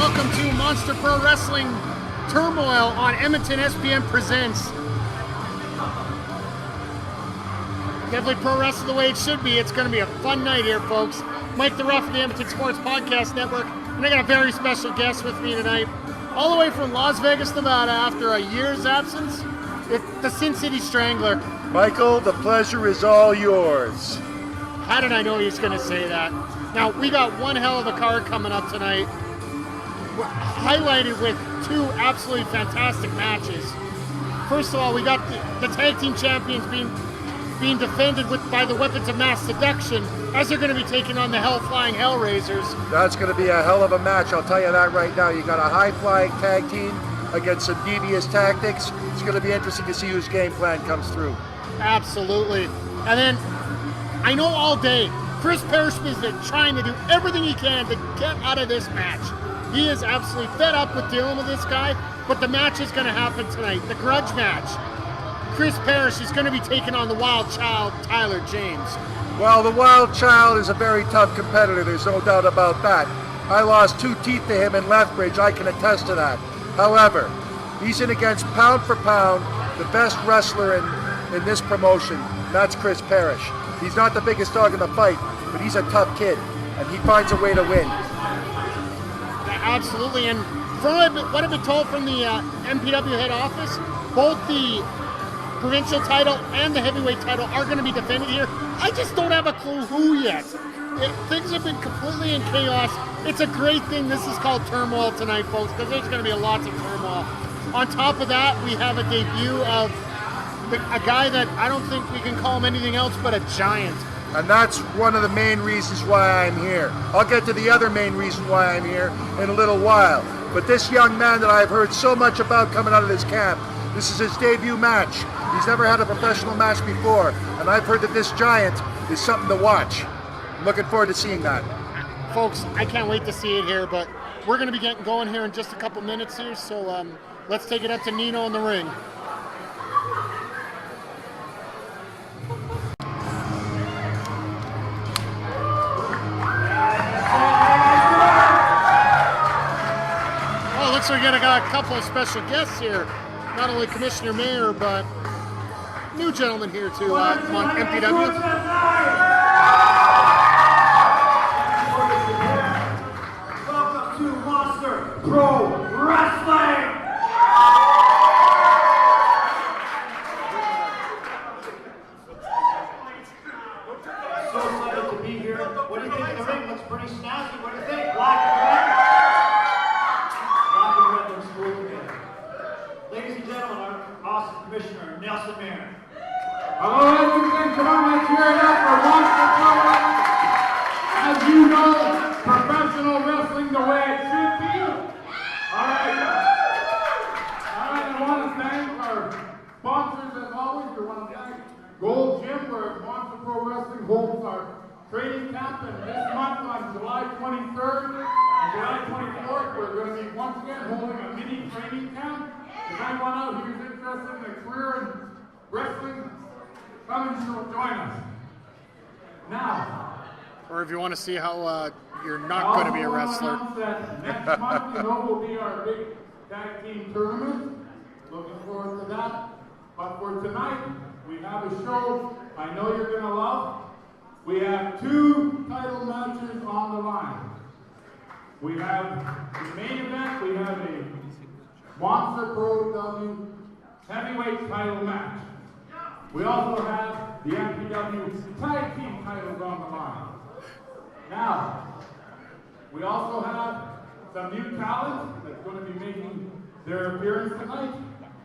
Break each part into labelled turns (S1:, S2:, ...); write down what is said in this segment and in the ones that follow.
S1: welcome to Monster Pro Wrestling Turmoil on Edmonton SPN Presents. Definitely pro wrestling the way it should be. It's going to be a fun night here, folks. Mike the Ref of the Edmonton Sports Podcast Network, and I got a very special guest with me tonight, all the way from Las Vegas, Nevada, after a year's absence. It's the Sin City Strangler.
S2: Michael, the pleasure is all yours.
S1: How did I know he was going to say that? Now, we got one hell of a card coming up tonight, highlighted with two absolutely fantastic matches. First of all, we got the tag team champions being defended by the Weapons of Mass Seduction, as they're going to be taking on the Hell-Flying Hellraisers.
S2: That's going to be a hell of a match, I'll tell you that right now. You got a high-flying tag team against some devious tactics. It's going to be interesting to see whose game plan comes through.
S1: Absolutely. And then, I know all day, Chris Parrish has been trying to do everything he can to get out of this match. He is absolutely fed up with dealing with this guy, but the match is going to happen tonight, the Grudge Match. Chris Parrish is going to be taking on the Wild Child, Tyler James.
S2: Well, the Wild Child is a very tough competitor, there's no doubt about that. I lost 2 teeth to him in Lethbridge, I can attest to that. However, he's in against pound for pound the best wrestler in this promotion. That's Chris Parrish. He's not the biggest dog in the fight, but he's a tough kid, and he finds a way to win.
S1: Absolutely, and from what I've been told from the MPW head office, both the provincial title and the heavyweight title are going to be defended here. I just don't have a clue who yet. Things have been completely in chaos. It's a great thing this is called Turmoil tonight, folks, because there's going to be lots of turmoil. On top of that, we have a debut of a guy that I don't think we can call him anything else but a giant.
S2: And that's one of the main reasons why I'm here. I'll get to the other main reason why I'm here in a little while. But this young man that I've heard so much about coming out of this camp, this is his debut match. He's never had a professional match before, and I've heard that this giant is something to watch. I'm looking forward to seeing that.
S1: Folks, I can't wait to see it here, but we're going to be getting going here in just a couple minutes here, so let's take it up to Nino in the ring. So we got a couple of special guests here, not only Commissioner Mayor, but new gentleman here too on MPW.
S3: Welcome to Monster Pro Wrestling. So excited to be here. What do you think? The ring looks pretty snazzy. What do you think? Black and red? Ladies and gentlemen, our awesome Commissioner, Nelson Mayer.
S4: Hello, Edmonton. Come on, let's hear it up for Monster Pro Wrestling. As you know, professional wrestling the way it should be. All right, I want to thank our sponsors as always. We want to thank Gold Gym, where Monster Pro Wrestling holds our training camp. And this month on July 23rd and July 24th, we're going to be once again holding a mini training camp. If anyone out here is interested in a career in wrestling, come and join us. Now,
S1: or if you want to see how you're not going to be a wrestler.
S4: That next month, will be our big tag team tournament. Looking forward to that. But for tonight, we have a show I know you're going to love. We have 2 title matches on the line. We have the main event. We have a Monster Pro W heavyweight title match. We also have the MPW tag team titles on the line. Now, we also have some new talent that's going to be making their appearance tonight.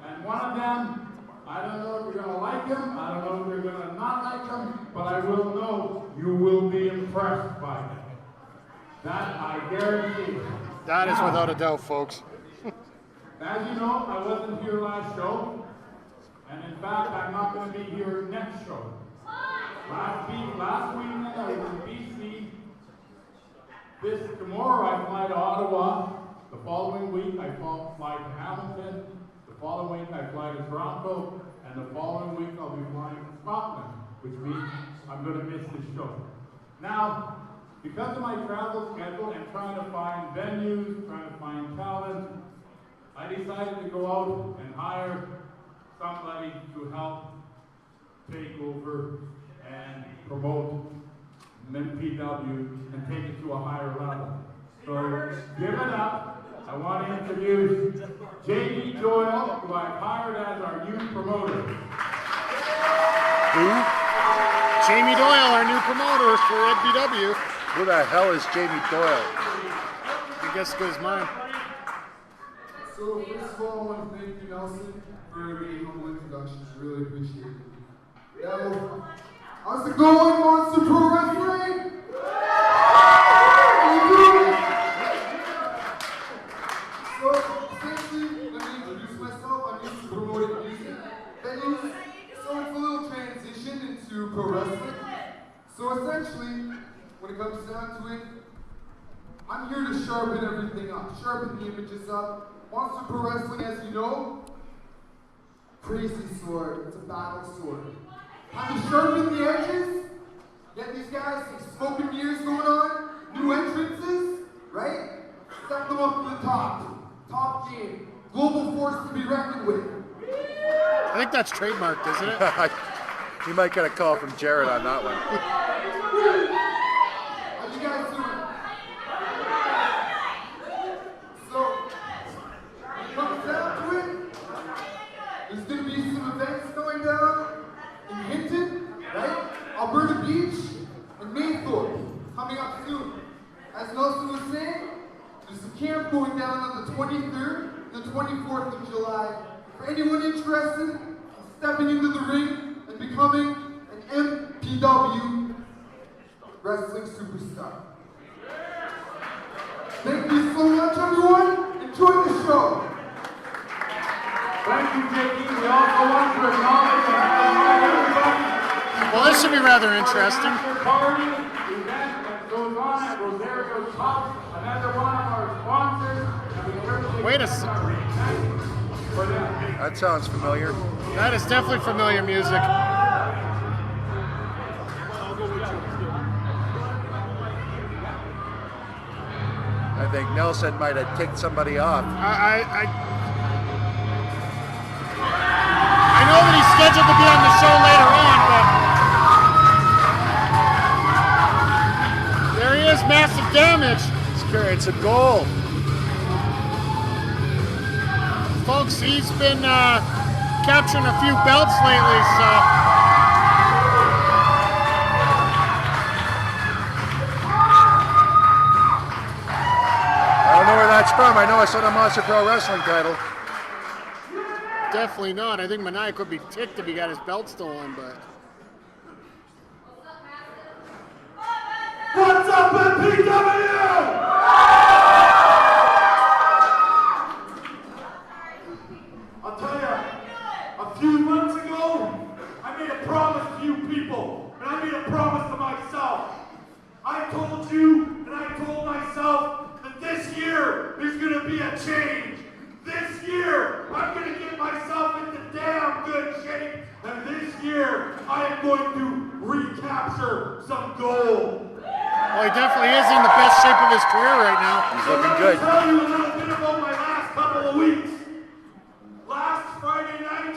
S4: And one of them, I don't know if you're going to like him, I don't know if you're going to not like him, but I will know you will be impressed by him. That I guarantee.
S1: That is without a doubt, folks.
S4: As you know, I wasn't here last show, and in fact, I'm not going to be here next show. Last weekend I was in BC. Tomorrow I fly to Ottawa. The following week I fly to Hamilton. The following week I fly to Toronto, and the following week I'll be flying to Scotland, which means I'm going to miss this show. Now, because of my travel schedule and trying to find venues, trying to find talent, I decided to go out and hire somebody to help take over and promote MPW and take it to a higher level. So give it up. I want to introduce J.D. Doyle, who I've hired as our youth promoter.
S2: Who?
S1: Jamie Doyle, our new promoter for MPW.
S2: Who the hell is Jamie Doyle?
S1: I guess goes mine.
S5: So first of all, I want to thank you, Nelson, for the humble introduction. I really appreciate it. Now, how's it going, Monster Pro Wrestling? So, essentially, let me introduce myself. I'm used to promoting music venues, so it's a little transition into pro wrestling. So essentially, when it comes down to it, I'm here to sharpen everything up, sharpen the images up. Monster Pro Wrestling, as you know, crazy sword. It's a battle sword. Time to sharpen the edges, get these guys some smoke and mirrors going on, new entrances, right? Step them up to the top. Top game. Global force to be reckoned with.
S1: I think that's trademarked, isn't it?
S2: You might get a call from Jared on that one.
S5: How you guys doing? So, comes down to it, there's going to be some events going down in Hinton, right? Alberta Beach, and Maythorpe coming up soon. As Nelson was saying, there's a camp going down on the 23rd, the 24th of July. For anyone interested in stepping into the ring and becoming an MPW wrestling superstar. Thank you so much, everyone. Enjoy the show.
S4: Thank you, JD. We also want to acknowledge and invite everybody.
S1: Well, this should be rather interesting.
S4: Party event that goes on at Rosario's Pub, another one of our sponsors. And we appreciate
S1: Wait a second.
S4: for them.
S2: That sounds familiar.
S1: That is definitely familiar music.
S2: I think Nelson might have ticked somebody off.
S1: I know that he's scheduled to be on the show later on, but there he is, massive damage.
S2: He's carrying some gold.
S1: Folks, he's been capturing a few belts lately, so.
S2: I don't know where that's from. I know it's on a Monster Pro Wrestling title.
S1: Definitely not. I think Meniac would be ticked if he got his belt stolen, but.
S3: What's up, MPW? I'll tell you, a few months ago, I made a promise to you people, and I made a promise to myself. I told you, and I told myself, that this year is going to be a change. This year, I'm going to get myself into damn good shape, and this year, I am going to recapture some gold.
S1: Well, he definitely is in the best shape of his career right now.
S2: He's looking good.
S3: Let me tell you a little bit about my last couple of weeks. Last Friday night,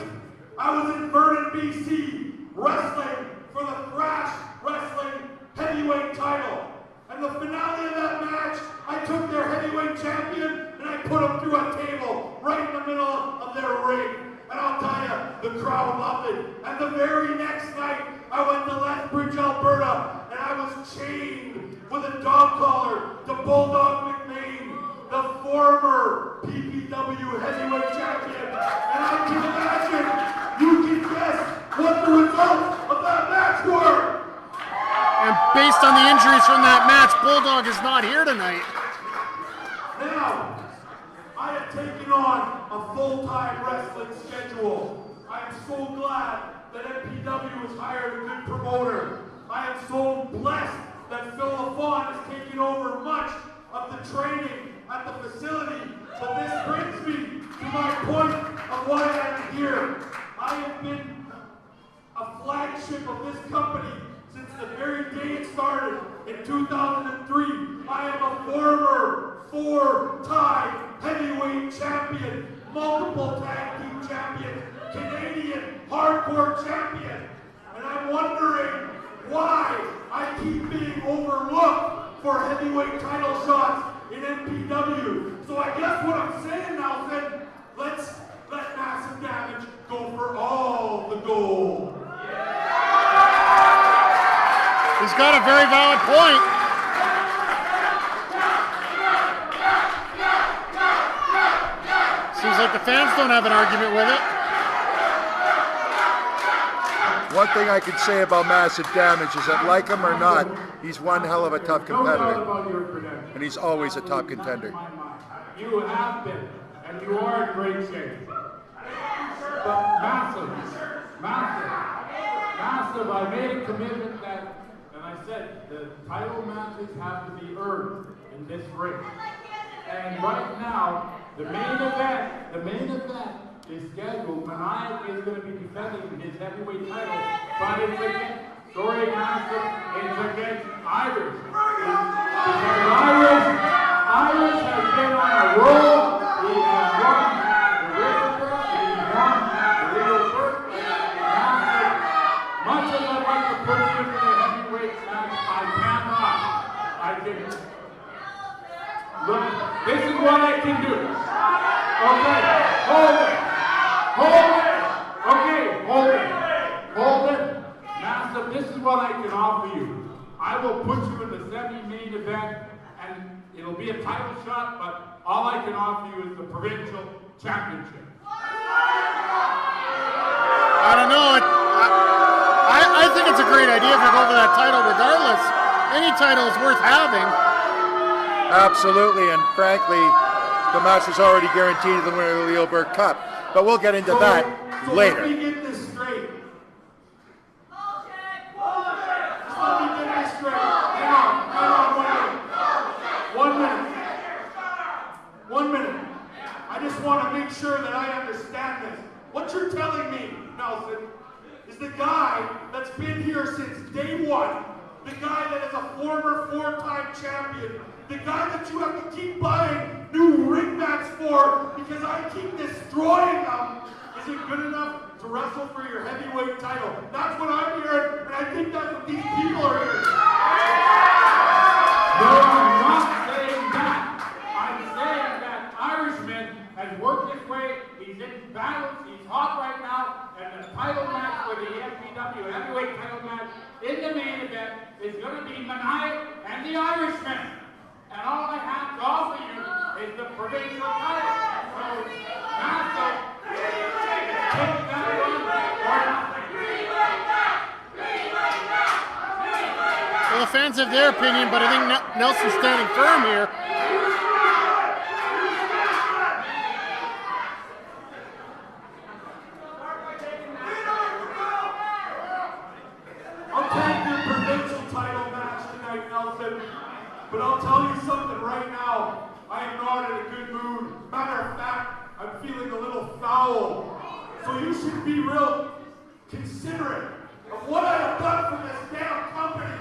S3: I was in Vernon, BC, wrestling for the Thrash Wrestling Heavyweight title. And the finale of that match, I took their heavyweight champion and I put him through a table right in the middle of their ring. And I'll tell you, the crowd loved it. And the very next night, I went to Lethbridge, Alberta, and I was chained with a dog collar to Bulldog McMahon, the former PPW heavyweight champion. And I can imagine, you can guess what the results of that match were.
S1: And based on the injuries from that match, Bulldog is not here tonight.
S3: Now, I have taken on a full-time wrestling schedule. I am so glad that MPW has hired a good promoter. I am so blessed that Phil LaFon has taken over much of the training at the facility. But this brings me to my point of why I'm here. I have been a flagship of this company since the very day it started in 2007. 2003. I am a former 4-time heavyweight champion, multiple tag team champion, Canadian hardcore champion. And I'm wondering why I keep being overlooked for heavyweight title shots in MPW. So I guess what I'm saying now is let's let Massive Damage go for all the gold.
S1: He's got a very valid point. Seems like the fans don't have an argument with it.
S2: One thing I can say about Massive Damage is that, like him or not, he's one hell of a tough competitor. And he's always a top contender.
S4: You have been, and you are in great shape. But massive, I made a commitment that, and I said, the title matches have to be earned in this ring. And right now, the main event is scheduled. Meniac is going to be defending his heavyweight title, but it's against, sorry, Massive, it's against Irish. Because Irish has been on a roll. He has won the Riverburg, he won the Leo Burke, Massive. Much as I'd like to put you in the heavyweight match, I cannot. I can. Look, this is what I can do. Okay, hold it. Okay, hold it. Massive, this is what I can offer you. I will put you in the semi-main event, and it'll be a title shot, but all I can offer you is the provincial championship.
S1: I don't know. I think it's a great idea if we go for that title regardless. Any title is worth having.
S2: Absolutely, and frankly, the match was already guaranteed to the winner of the Leo Burke Cup. But we'll get into that later.
S3: Let me get this straight. One minute. I just want to make sure that I understand this. What you're telling me, Nelson, is the guy that's been here since day one, the guy that is a former 4-time champion, the guy that you have to keep buying new ring mats for because I keep destroying them, isn't good enough to wrestle for your heavyweight title. That's what I'm hearing, and I think that's what these people are hearing.
S4: No, I'm not saying that. I'm saying that Irishman has worked his way, he's in balance, he's hot right now, and the title match for the MPW heavyweight title match in the main event is going to be Meniac and the Irishmen. And all I have to offer you is the provincial title. So, Massive, take that one or nothing.
S1: Well, the fans have their opinion, but I think Nelson's standing firm here.
S3: I'll take your provincial title match tonight, Nelson. But I'll tell you something right now. I am not in a good mood. Matter of fact, I'm feeling a little foul. So you should be real considerate of what I have done for this damn company.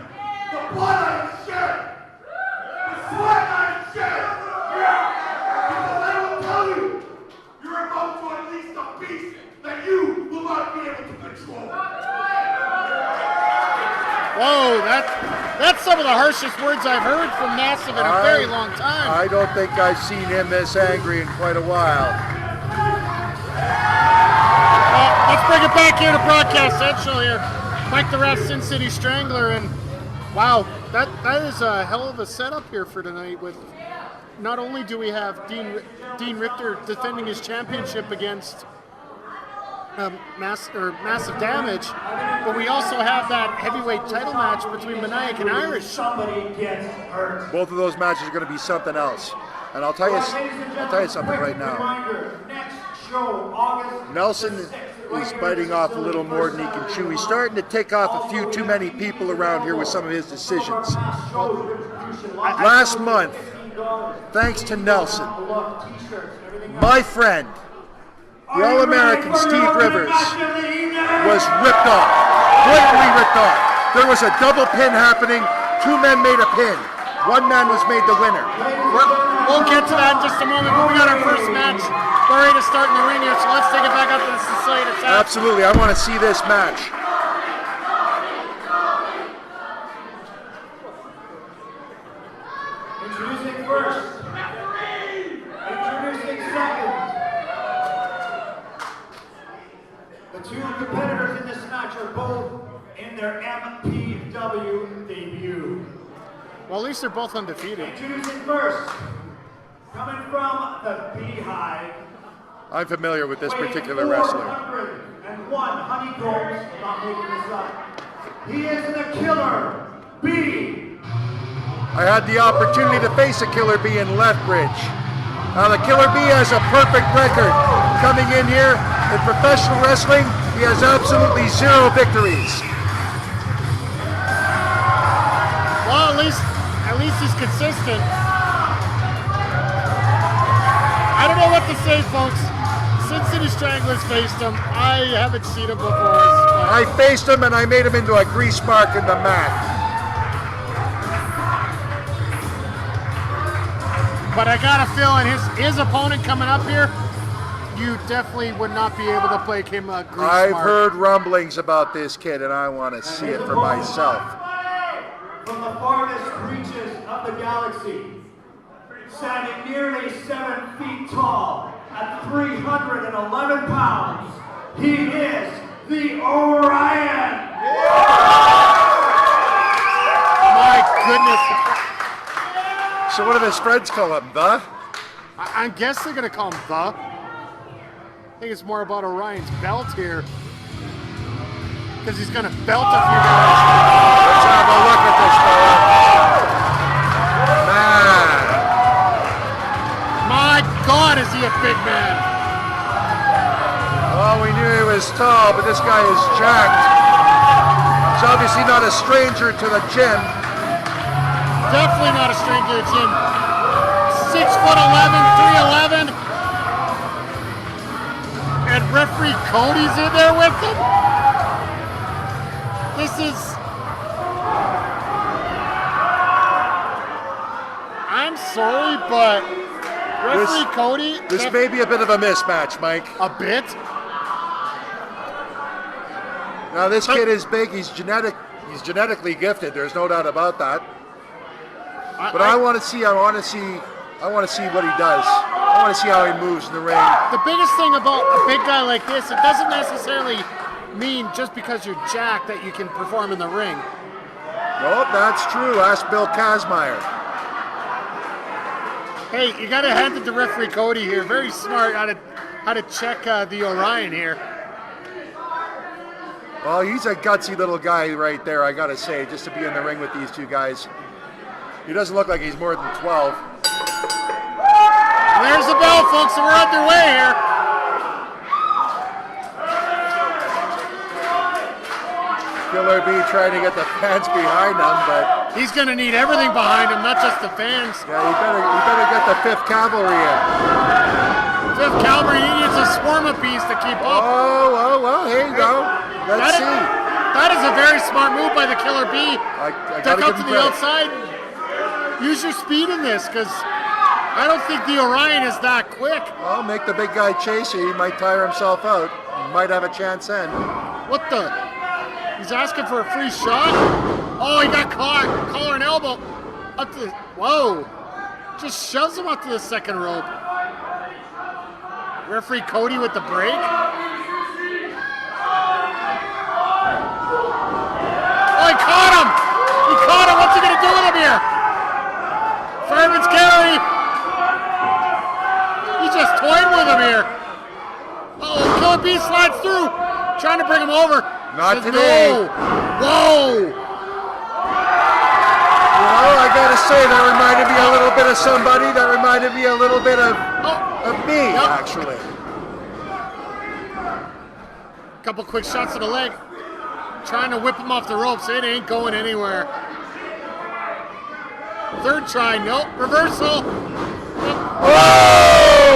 S3: The blood I have shed. The sweat I have shed. Because I will tell you, you're about to unleash a beast that you will not be able to control.
S1: Whoa, that's some of the harshest words I've heard from Massive in a very long time.
S2: I don't think I've seen him this angry in quite a while.
S1: Let's bring it back here to Broadcast Central here. Mike the Ref, Sin City Strangler, and wow, that is a hell of a setup here for tonight. With not only do we have Dean Richter defending his championship against Massive Damage, but we also have that heavyweight title match between Meniac and Irish.
S3: Somebody gets hurt.
S2: Both of those matches are going to be something else. And I'll tell you something right now.
S3: Next show, August
S2: Nelson is biting off a little more than he can chew. He's starting to tick off a few too many people around here with some of his decisions. Last month, thanks to Nelson, my friend, the All-American Steve Rivers was ripped off, blatantly ripped off. There was a double pin happening, 2 men made a pin. One man was made the winner.
S1: We'll get to that in just a moment, but we got our first match. We're ready to start in the ring here, so let's take it back up to the Sicilian attack.
S2: Absolutely, I want to see this match.
S3: Introducing first. Introducing second. The two competitors in this match are both in their MPW debut.
S1: Well, at least they're both undefeated.
S3: Introducing first, coming from the Beehive.
S2: I'm familiar with this particular wrestler.
S3: 401 honeycombs, not making this up. He is the Killer Bee.
S2: I had the opportunity to face a Killer Bee in Lethbridge. Now the Killer Bee has a perfect record. Coming in here in professional wrestling, he has absolutely 0 victories.
S1: Well, at least he's consistent. I don't know what to say, folks. Sin City Stranglers faced him. I haven't seen him before.
S2: I faced him and I made him into a grease mark in the mat.
S1: But I got a feeling his opponent coming up here, you definitely would not be able to make him a grease
S2: I've
S1: mark.
S2: heard rumblings about this kid and I want to see it for myself.
S3: From the farthest reaches of the galaxy, standing nearly 7 feet tall at 311 pounds, he is the Orion.
S1: My goodness.
S2: So what do his friends call him, the?
S1: I guess they're going to call him the. I think it's more about Orion's belt here. Because he's going to belt a few guys.
S2: Let's have a look at this fella. Man.
S1: My God, is he a big man.
S2: Oh, we knew he was tall, but this guy is jacked. He's obviously not a stranger to the gym.
S1: Definitely not a stranger to him. 6'11", 311. And referee Cody's in there with him. This is... I'm sorry, but referee Cody...
S2: This may be a bit of a mismatch, Mike.
S1: A bit?
S2: Now this kid is big. He's genetically gifted. There's no doubt about that. But I want to see what he does. I want to see how he moves in the ring.
S1: The biggest thing about a big guy like this, it doesn't necessarily mean just because you're jacked that you can perform in the ring.
S2: Well, that's true. Ask Bill Kazmaier.
S1: Hey, you got to hand it to referee Cody here. Very smart how to check the Orion here.
S2: Well, he's a gutsy little guy right there, I got to say, just to be in the ring with these two guys. He doesn't look like he's more than 12.
S1: There's the bell, folks, so we're underway here.
S2: Killer Bee trying to get the fans behind him, but
S1: he's going to need everything behind him, not just the fans.
S2: yeah, he better get the 5th Cavalry in.
S1: 5th Cavalry, he needs a swarm of bees to keep up.
S2: Oh, well, here you go. Let's see.
S1: That is a very smart move by the Killer Bee.
S2: I
S1: Duck
S2: gotta
S1: up
S2: give
S1: to
S2: him
S1: the
S2: credit.
S1: outside. Use your speed in this, because I don't think the Orion is that quick.
S2: Well, make the big guy chase you. He might tire himself out. He might have a chance then.
S1: What the? He's asking for a free shot? Oh, he got caught. Collar and elbow. Up to the, whoa. Just shoves him up to the second rope. Referee Cody with the break. Oh, he caught him. He caught him. What's he going to do with him here? Fireman's carry. He just toyed with him here. Oh, Killer Bee slides through. Trying to bring him over.
S2: Not
S1: Says
S2: today.
S1: No. Whoa.
S2: Well, I gotta say, that reminded me a little bit of somebody. That reminded me a little bit of me,
S1: Yep.
S2: actually.
S1: Couple quick shots to the leg. Trying to whip him off the ropes. It ain't going anywhere. Third try. Nope. Reversal.
S2: Oh!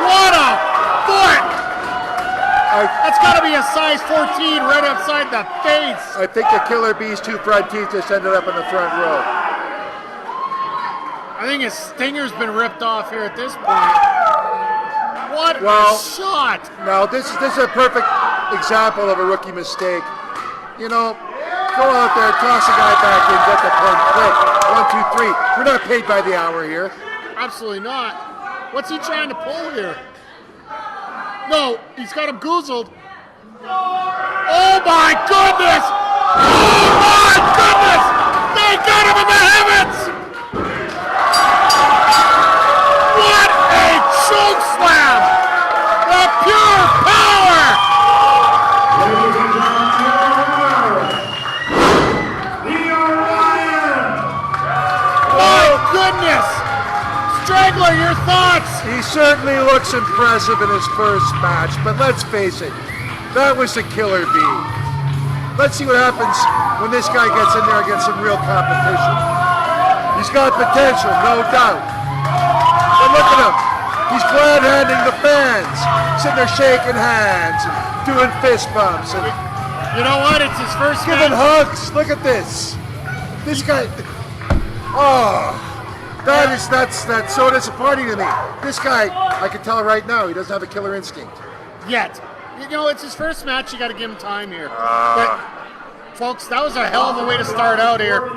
S1: What a foot! That's got to be a size 14 right outside the face.
S2: I think the Killer Bee's two front teeth just ended up in the front row.
S1: I think his stinger's been ripped off here at this point. What a shot!
S2: Now this is a perfect example of a rookie mistake. You know, go out there, toss a guy back in, get the point quick. 1, 2, 3. We're not paid by the hour here.
S1: Absolutely not. What's he trying to pull here? No, he's got him goozled. Oh my goodness! Oh my goodness! They got him in the heavens! What a choke slam! The pure power!
S3: Leo Ryan!
S1: My goodness! Strangler, your thoughts?
S2: He certainly looks impressive in his first match, but let's face it, that was the Killer Bee. Let's see what happens when this guy gets in there against some real competition. He's got potential, no doubt. But look at him. He's glad-handing the fans, sitting there shaking hands, and doing fist bumps, and
S1: You know what? It's his first
S2: giving
S1: match.
S2: hugs. Look at this. This guy. Oh, that's so disappointing to me. This guy, I can tell right now, he doesn't have a killer instinct.
S1: Yet. You know, it's his first match. You got to give him time here. But, folks, that was a hell of a way to start out here. We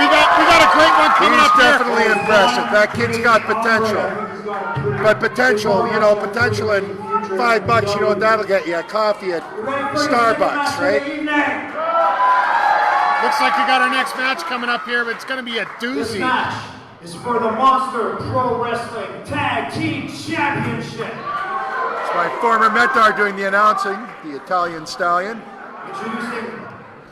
S1: got a great one coming
S2: He's
S1: up there.
S2: definitely impressive. That kid's got potential. But potential in $5, you know what that'll get you? A coffee at Starbucks, right?
S1: Looks like you got our next match coming up here, but it's going to be a
S3: This
S1: doozy.
S3: match is for the Monster Pro Wrestling Tag Team Championship.
S2: It's my former mentor doing the announcing, the Italian Stallion.
S3: Introducing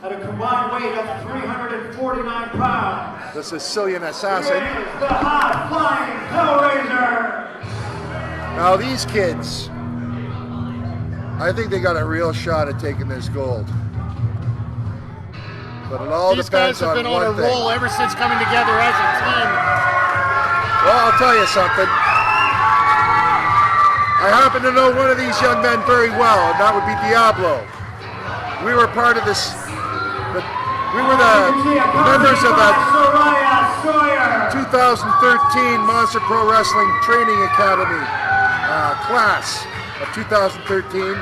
S3: at a combined weight of 349 pounds.
S2: The Sicilian
S3: Here
S2: Assassin.
S3: is the High Flying Hellraiser.
S2: Now these kids, I think they got a real shot at taking this gold. But it all
S1: These guys
S2: depends
S1: have been
S2: on
S1: on a
S2: one thing.
S1: roll ever since coming together as a team.
S2: Well, I'll tell you something. I happen to know one of these young men very well, and that would be Diablo. We were part of this. We were the members of that 2013 Monster Pro Wrestling Training Academy class of 2013.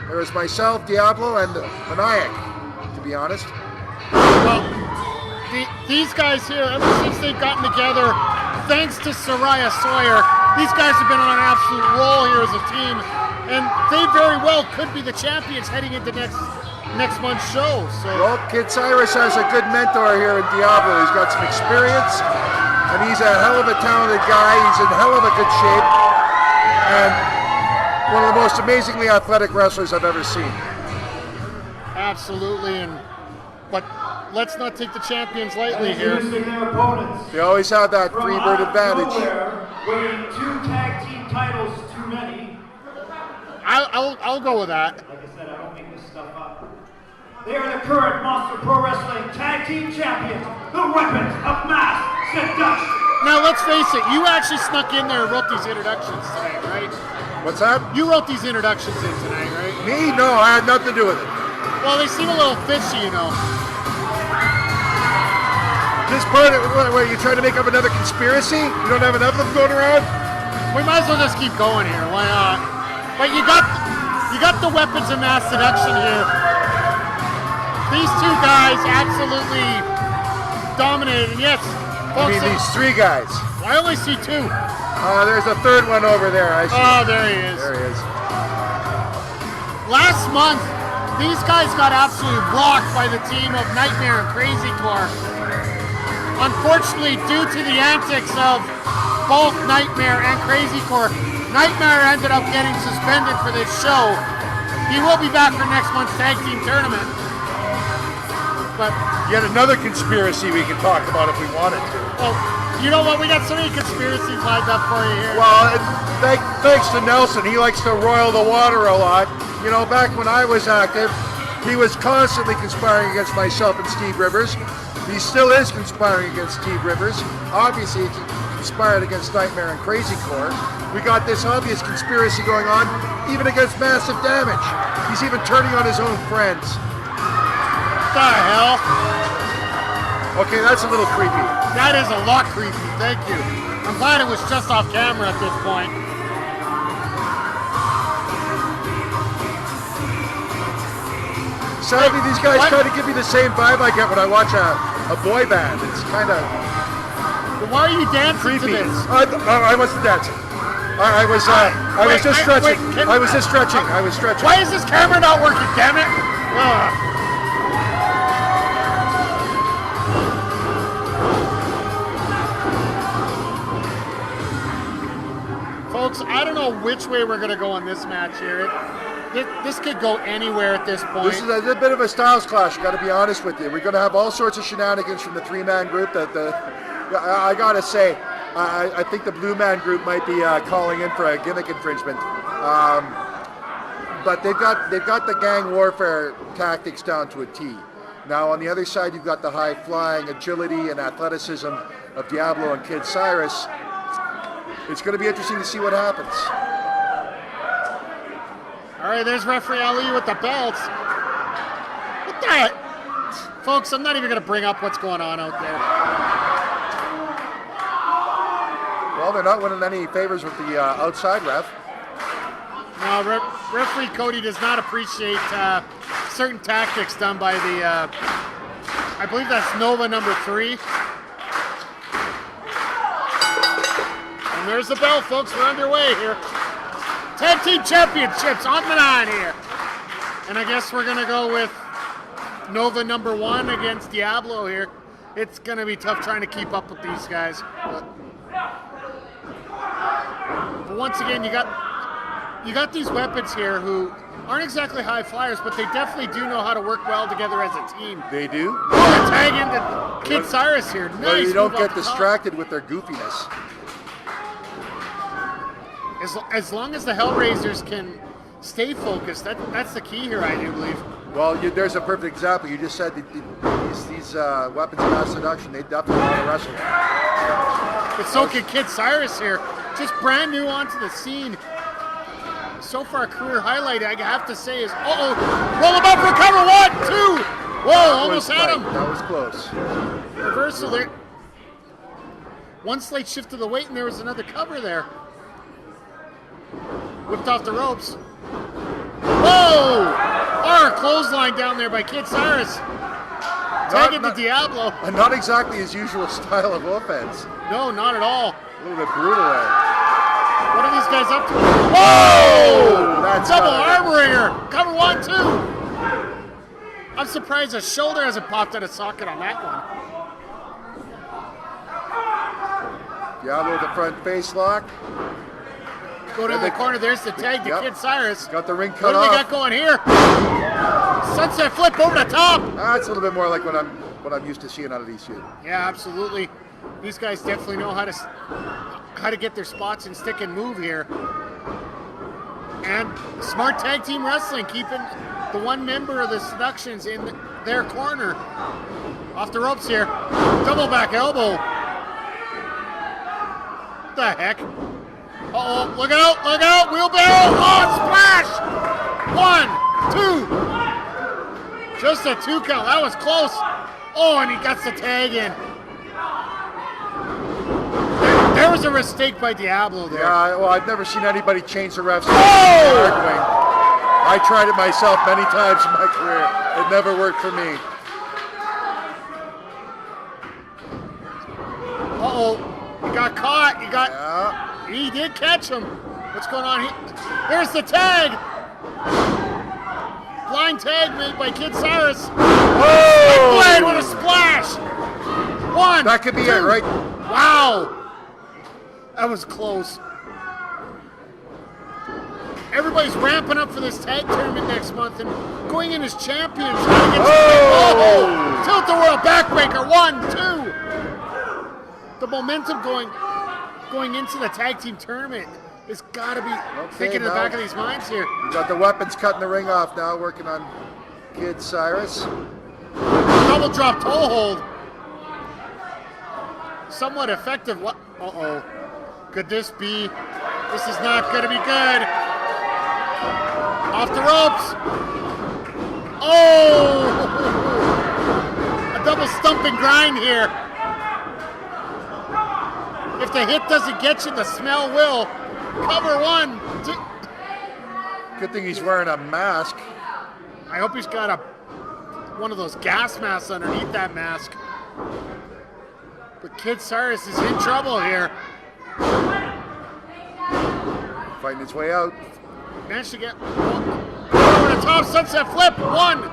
S2: There was myself, Diablo, and Meniac, to be honest.
S1: Well, these guys here, ever since they've gotten together, thanks to Soraya Sawyer, these guys have been on an absolute roll here as a team, and they very well could be the champions heading into next month's show. So,
S2: Well, Kid Cyrus has a good mentor here in Diablo. He's got some experience, and he's a hell of a talented guy. He's in hell of a good shape, and one of the most amazingly athletic wrestlers I've ever seen.
S1: absolutely, but let's not take the champions lightly here.
S3: Introducing their opponents.
S2: They always have that
S3: From
S2: three-bird
S3: out of
S2: advantage.
S3: nowhere, winning 2 tag team titles too many.
S1: I'll go with that.
S3: Like I said, I don't make this stuff up. They are the current Monster Pro Wrestling Tag Team Champions, the Weapons of Mass Seduction.
S1: Now let's face it, you actually snuck in there and wrote these introductions tonight, right?
S2: What's that?
S1: You wrote these introductions in tonight, right?
S2: Me? No, I had nothing to do with it.
S1: Well, they seem a little fishy, you know.
S2: This part of what, you trying to make up another conspiracy? You don't have enough of them going around?
S1: We might as well just keep going here. Why not? But you got the Weapons of Mass Seduction here. These two guys absolutely dominated. And yes,
S2: I
S1: folks,
S2: mean, these three guys.
S1: I only see 2.
S2: There's a third one over there. I see.
S1: Oh, there he is.
S2: There he is.
S1: Last month, these guys got absolutely blocked by the team of Nightmare and Crazy Core. Unfortunately, due to the antics of both Nightmare and Crazy Core, Nightmare ended up getting suspended for this show. He will be back for next month's tag team tournament. But
S2: Yet another conspiracy we can talk about if we wanted to.
S1: well, you know what? We got so many conspiracies lined up for you here.
S2: Well, thanks to Nelson, he likes to roil the water a lot. You know, back when I was active, he was constantly conspiring against myself and Steve Rivers. He still is conspiring against Steve Rivers. Obviously, conspired against Nightmare and Crazy Core. We got this obvious conspiracy going on, even against Massive Damage. He's even turning on his own friends.
S1: What the hell?
S2: Okay, that's a little creepy.
S1: That is a lot creepy, thank you. I'm glad it was just off camera at this point.
S2: Sadly, these guys try to give me the same vibe I get when I watch a boy band. It's kind of
S1: Why are you dancing
S2: creepy.
S1: to this?
S2: I wasn't dancing. I was just stretching. I was just stretching. I was stretching.
S1: Why is this camera not working, damn it? Ugh. Folks, I don't know which way we're going to go on this match here. This could go anywhere at this point.
S2: This is a bit of a styles clash, got to be honest with you. We're going to have all sorts of shenanigans from the three-man group. I got to say, I think the blue man group might be calling in for a gimmick infringement. But they've got the gang warfare tactics down to a T. Now on the other side, you've got the high-flying agility and athleticism of Diablo and Kid Cyrus. It's going to be interesting to see what happens.
S1: All right, there's referee Ali with the belts. What the? Folks, I'm not even going to bring up what's going on out there.
S2: Well, they're not winning any favors with the outside ref.
S1: No, referee Cody does not appreciate certain tactics done by the, I believe that's Nova number 3. And there's the bell, folks. We're underway here. Tag Team Championships on the line here. And I guess we're going to go with Nova number 1 against Diablo here. It's going to be tough trying to keep up with these guys. But once again, you got these weapons here who aren't exactly high flyers, but they definitely do know how to work well together as a team.
S2: They do.
S1: Oh, tag into Kid Cyrus here. Nice.
S2: Well, you don't
S1: move
S2: get
S1: off the top.
S2: distracted with their goofiness.
S1: As long as the Hellraisers can stay focused, that's the key here, I do believe.
S2: Well, there's a perfect example. You just said that these weapons of mass seduction, they definitely want to wrestle.
S1: But so can Kid Cyrus here. Just brand new onto the scene. So far, career highlight, I have to say, is roll him up for cover. 1, 2. Whoa, almost had him.
S2: That was close.
S1: Reversal there. One slight shift to the weight, and there was another cover there. Whipped off the ropes. Whoa! Or clothesline down there by Kid Cyrus. Tagging to Diablo.
S2: Not exactly his usual style of offense.
S1: No, not at all.
S2: A little bit brutal there.
S1: What are these guys up to? Whoa!
S2: That's
S1: double arm ringer. Cover 1, 2. I'm surprised a shoulder hasn't popped out of socket on that one.
S2: Diablo with the front face lock.
S1: Go to the corner. There's the tag to Kid Cyrus.
S2: Got the ring cut
S1: off. What do they got going here? Sunset flip over the top.
S2: That's a little bit more like what I'm used to seeing out of these two.
S1: Yeah, absolutely. These guys definitely know how to get their spots and stick and move here. And smart tag team wrestling, keeping the one member of the Seductions in their corner. Off the ropes here. Double back elbow. What the heck? Uh-oh, look out, wheelbarrow, splash! 1, 2. Just a 2 count, that was close. Oh, and he gets the tag in. There was a mistake by Diablo there.
S2: Yeah, well, I've never seen anybody change the refs. I tried it myself many times in my career. It never worked for me.
S1: Uh-oh, he got caught, He did catch him. What's going on here? There's the tag. Blind tag made by Kid Cyrus.
S2: Oh!
S1: Blade with a splash. 1,
S2: That could be
S1: 2.
S2: it, right?
S1: Wow. That was close. Everybody's ramping up for this tag tournament next month and going in as champions. Tilt the world backbreaker. 1, 2. The momentum going into the tag team tournament has got to be thinking in the back of these minds here.
S2: You got the weapons cutting the ring off now, working on Kid Cyrus.
S1: Double drop toe hold. somewhat effective. What? Uh-oh. Could this be? This is not going to be good. Off the ropes. Oh! A double stump and grind here. If the hit doesn't get you, the smell will. Cover 1, 2.
S2: Good thing he's wearing a mask.
S1: I hope he's got one of those gas masks underneath that mask. But Kid Cyrus is in trouble here.
S2: Fighting his way out.
S1: Managed to get over the top sunset flip. 1, 2.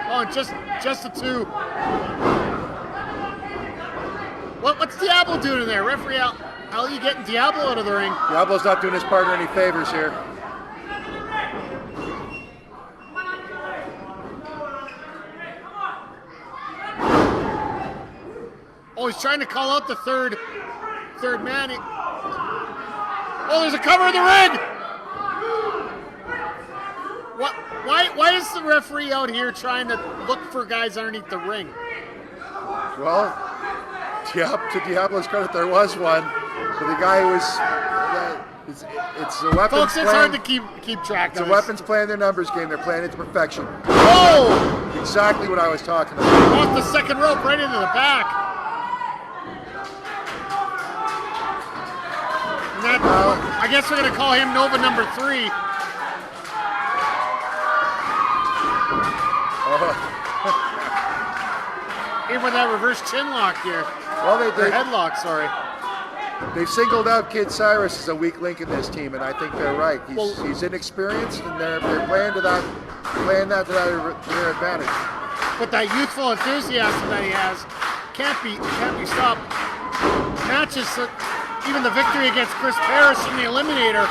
S1: Oh, just a 2. What's Diablo doing in there? Referee out. How are you getting Diablo out of the ring?
S2: Diablo's not doing his partner any favors here.
S1: Oh, he's trying to call out the third man. Oh, there's a cover in the ring. What? Why is the referee out here trying to look for guys underneath the ring?
S2: Well, to Diablo's credit, there was one, but the guy who was. It's the weapons.
S1: Folks, it's hard to keep track of.
S2: It's the weapons playing their numbers game. They're playing it to perfection.
S1: Oh!
S2: Exactly what I was talking about.
S1: Off the second rope, right into the back. And that, I guess we're going to call him Nova number 3. Even with that reverse chin lock here.
S2: Well, they
S1: headlock, sorry.
S2: They've singled out Kid Cyrus as a weak link in this team, and I think they're right. He's inexperienced, and they're playing to that to their advantage.
S1: But that youthful enthusiasm that he has can't be stopped. Matches, even the victory against Chris Parrish in the Eliminator,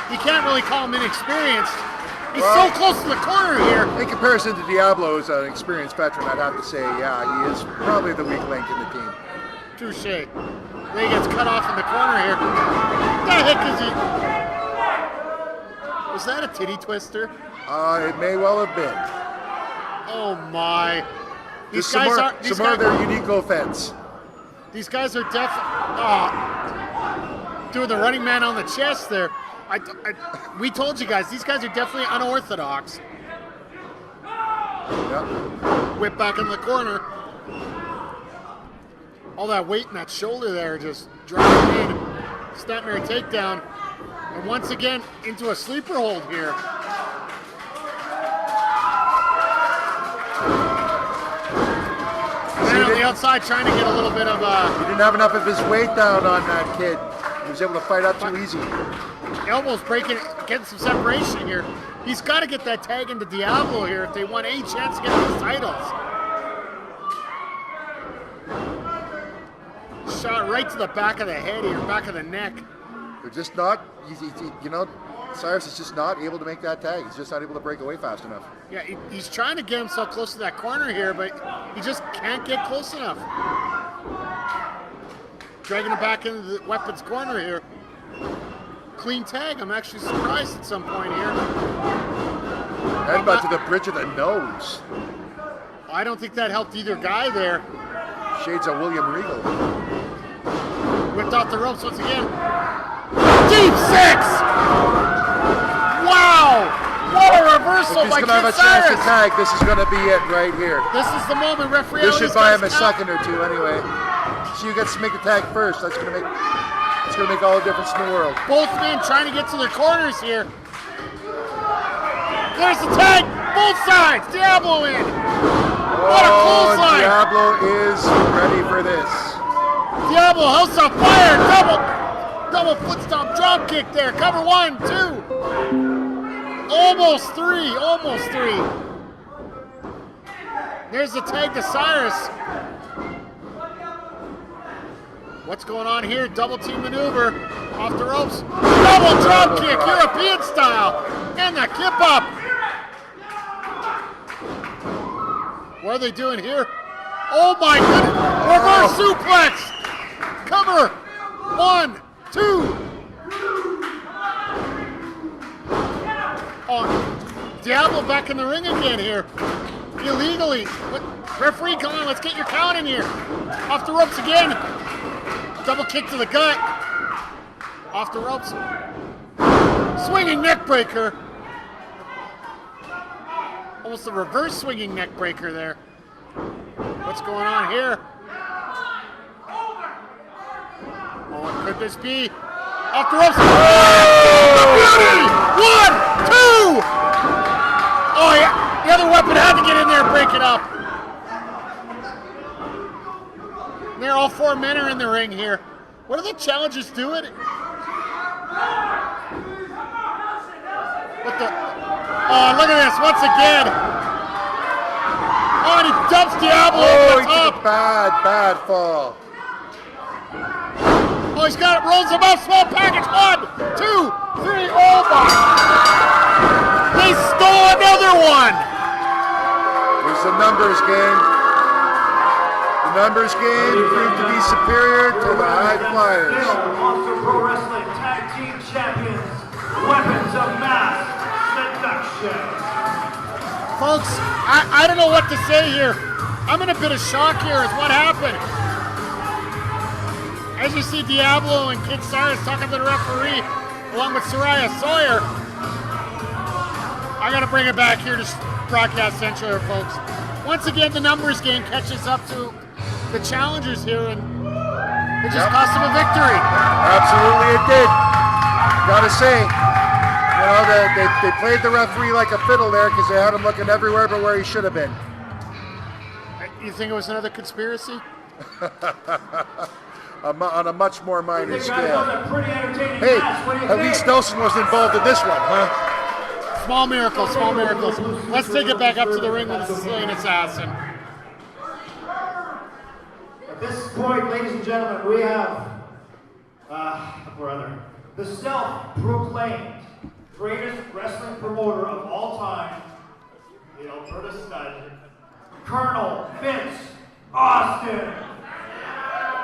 S1: you can't really call him inexperienced. He's so close to the corner here.
S2: In comparison to Diablo, who's an experienced veteran, I'd have to say, yeah, he is probably the weak link in the team.
S1: Touché. Then he gets cut off in the corner here. The heck is he? Was that a titty twister?
S2: It may well have been.
S1: Oh my. These
S2: Some
S1: guys
S2: more of their unique offense.
S1: These guys are doing the running man on the chest there. We told you guys, these guys are definitely unorthodox.
S2: Yep.
S1: Whip back in the corner. All that weight in that shoulder there just driving in. Snapmare takedown. And once again, into a sleeper hold here. Man on the outside trying to get a little bit of
S2: He didn't have enough of his weight down on that kid. He was able to fight out too easy.
S1: Elbows breaking, getting some separation here. He's got to get that tag into Diablo here if they want any chance to get those titles. Shot right to the back of the head here, back of the neck.
S2: They're just not, Cyrus is just not able to make that tag. He's just not able to break away fast enough.
S1: Yeah, he's trying to get himself close to that corner here, but he just can't get close enough. Dragging it back into the weapons corner here. Clean tag. I'm actually surprised at some point here.
S2: Headbutt to the bridge of the nose.
S1: I don't think that helped either guy there.
S2: Shades of William Regal.
S1: Whipped off the ropes once again. Deep 6! Wow! What a reversal by Kid Cyrus!
S2: If he's going to have a chance to tag, this is going to be it right here.
S1: This is the moment, referee.
S2: This should buy him a second or two anyway. So you gets to make the tag first. That's going to make all the difference in the world.
S1: Both men trying to get to their corners here. There's the tag. Both sides. Diablo in. What a clothesline.
S2: Diablo is ready for this.
S1: Diablo house on fire. Double foot stomp drop kick there. Cover 1, 2. Almost 3. Almost 3. There's the tag to Cyrus. What's going on here? Double team maneuver. Off the ropes. Double drop kick. European style. And the kip up. What are they doing here? Oh my goodness. Reverse suplex. Cover. 1, 2. Oh, Diablo back in the ring again here. Illegally. Referee, come on, let's get your count in here. Off the ropes again. Double kick to the gut. Off the ropes. Swinging neck breaker. Almost a reverse swinging neck breaker there. What's going on here? Oh, what could this be? Off the ropes. Oh! 1, 2. Oh, yeah. The other weapon had to get in there and break it up. There, all 4 men are in the ring here. What are the challengers doing? What the? Oh, look at this, once again. Oh, and he dumps Diablo over the top.
S2: Bad fall.
S1: Oh, he's got it, rolls him up, small package. 1, 2, 3, oh my. They stole another one.
S2: It's a numbers game. The numbers game proved to be superior to the High Flyers.
S3: Monster Pro Wrestling Tag Team Champions, Weapons of Mass Seduction.
S1: Folks, I don't know what to say here. I'm in a bit of shock here as what happened. As you see Diablo and Kid Cyrus talking to the referee along with Soraya Sawyer. I gotta bring it back here to Broadcast Central here, folks. Once again, the numbers game catches up to the challengers here and it just cost them a victory.
S2: Absolutely it did. Gotta say, you know, they played the referee like a fiddle there because they had him looking everywhere but where he should have been.
S1: You think it was another conspiracy?
S2: On a much more minor scale.
S3: Pretty entertaining
S2: Hey,
S3: match. What do you
S2: at
S3: think?
S2: least Nelson wasn't involved in this one, huh?
S1: Small miracles, small miracles. Let's take it back up to the ring with the Sicilian Assassin.
S3: At this point, ladies and gentlemen, we have the self-proclaimed greatest wrestling promoter of all time, the Alberta stud, Colonel Vince Austin.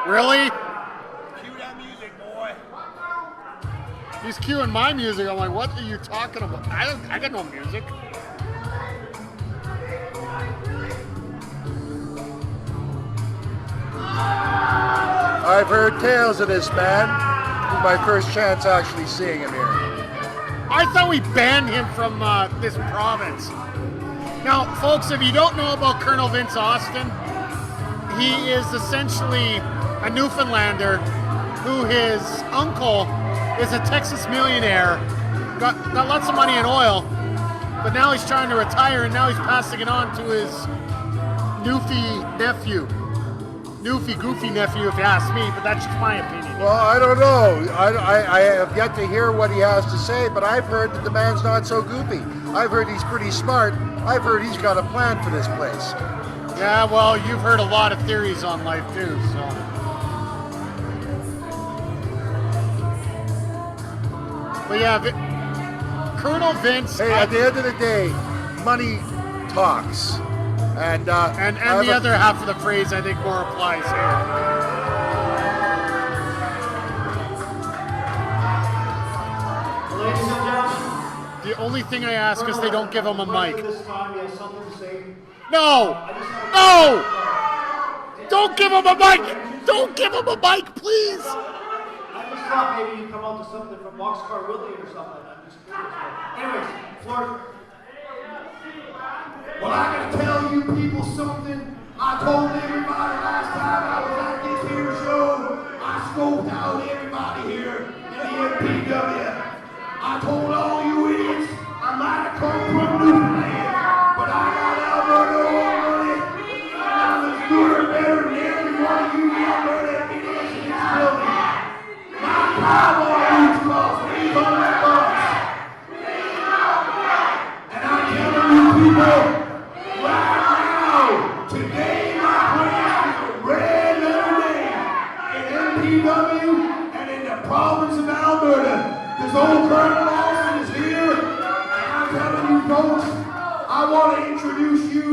S1: Really?
S3: Cue that music, boy.
S1: He's cueing my music. I'm like, what are you talking about? I got no music.
S2: I've heard tales of this man. This is my first chance actually seeing him here.
S1: I thought we banned him from this province. Now, folks, if you don't know about Colonel Vince Austin, he is essentially a Newfoundlander who his uncle is a Texas millionaire, got lots of money in oil, but now he's trying to retire and now he's passing it on to his Newfie nephew. Newfie, goofy nephew, if you ask me, but that's just my opinion.
S2: Well, I don't know. I have yet to hear what he has to say, but I've heard that the man's not so goofy. I've heard he's pretty smart. I've heard he's got a plan for this place.
S1: Yeah, well, you've heard a lot of theories on life too, so. But yeah, Colonel Vince.
S2: Hey, at the end of the day, money talks. And
S1: the other half of the phrase, I think, more applies here.
S3: Ladies and gentlemen,
S1: The only thing I ask is they don't give him a mic.
S3: this time he has something to say.
S1: No! No! Don't give him a mic! Don't give him a mic, please!
S3: I just thought maybe you'd come out to something from Boxcar Willie or something. I'm just curious. Anyways, Florida.
S5: Well, I gotta tell you people something. I told everybody last time I was at this here show, I scoped out everybody here in the MPW. I told all you idiots I might have come from Newfoundland, but I got Alberta on it. And I'm as good or better than every one of you Alberta idiots in this building. My cowboy boots cost $800. And I'm telling you people, right now, today, my friends, is a red letter day in MPW and in the province of Alberta. This old Colonel Austin is here, and I'm telling you folks, I want to introduce you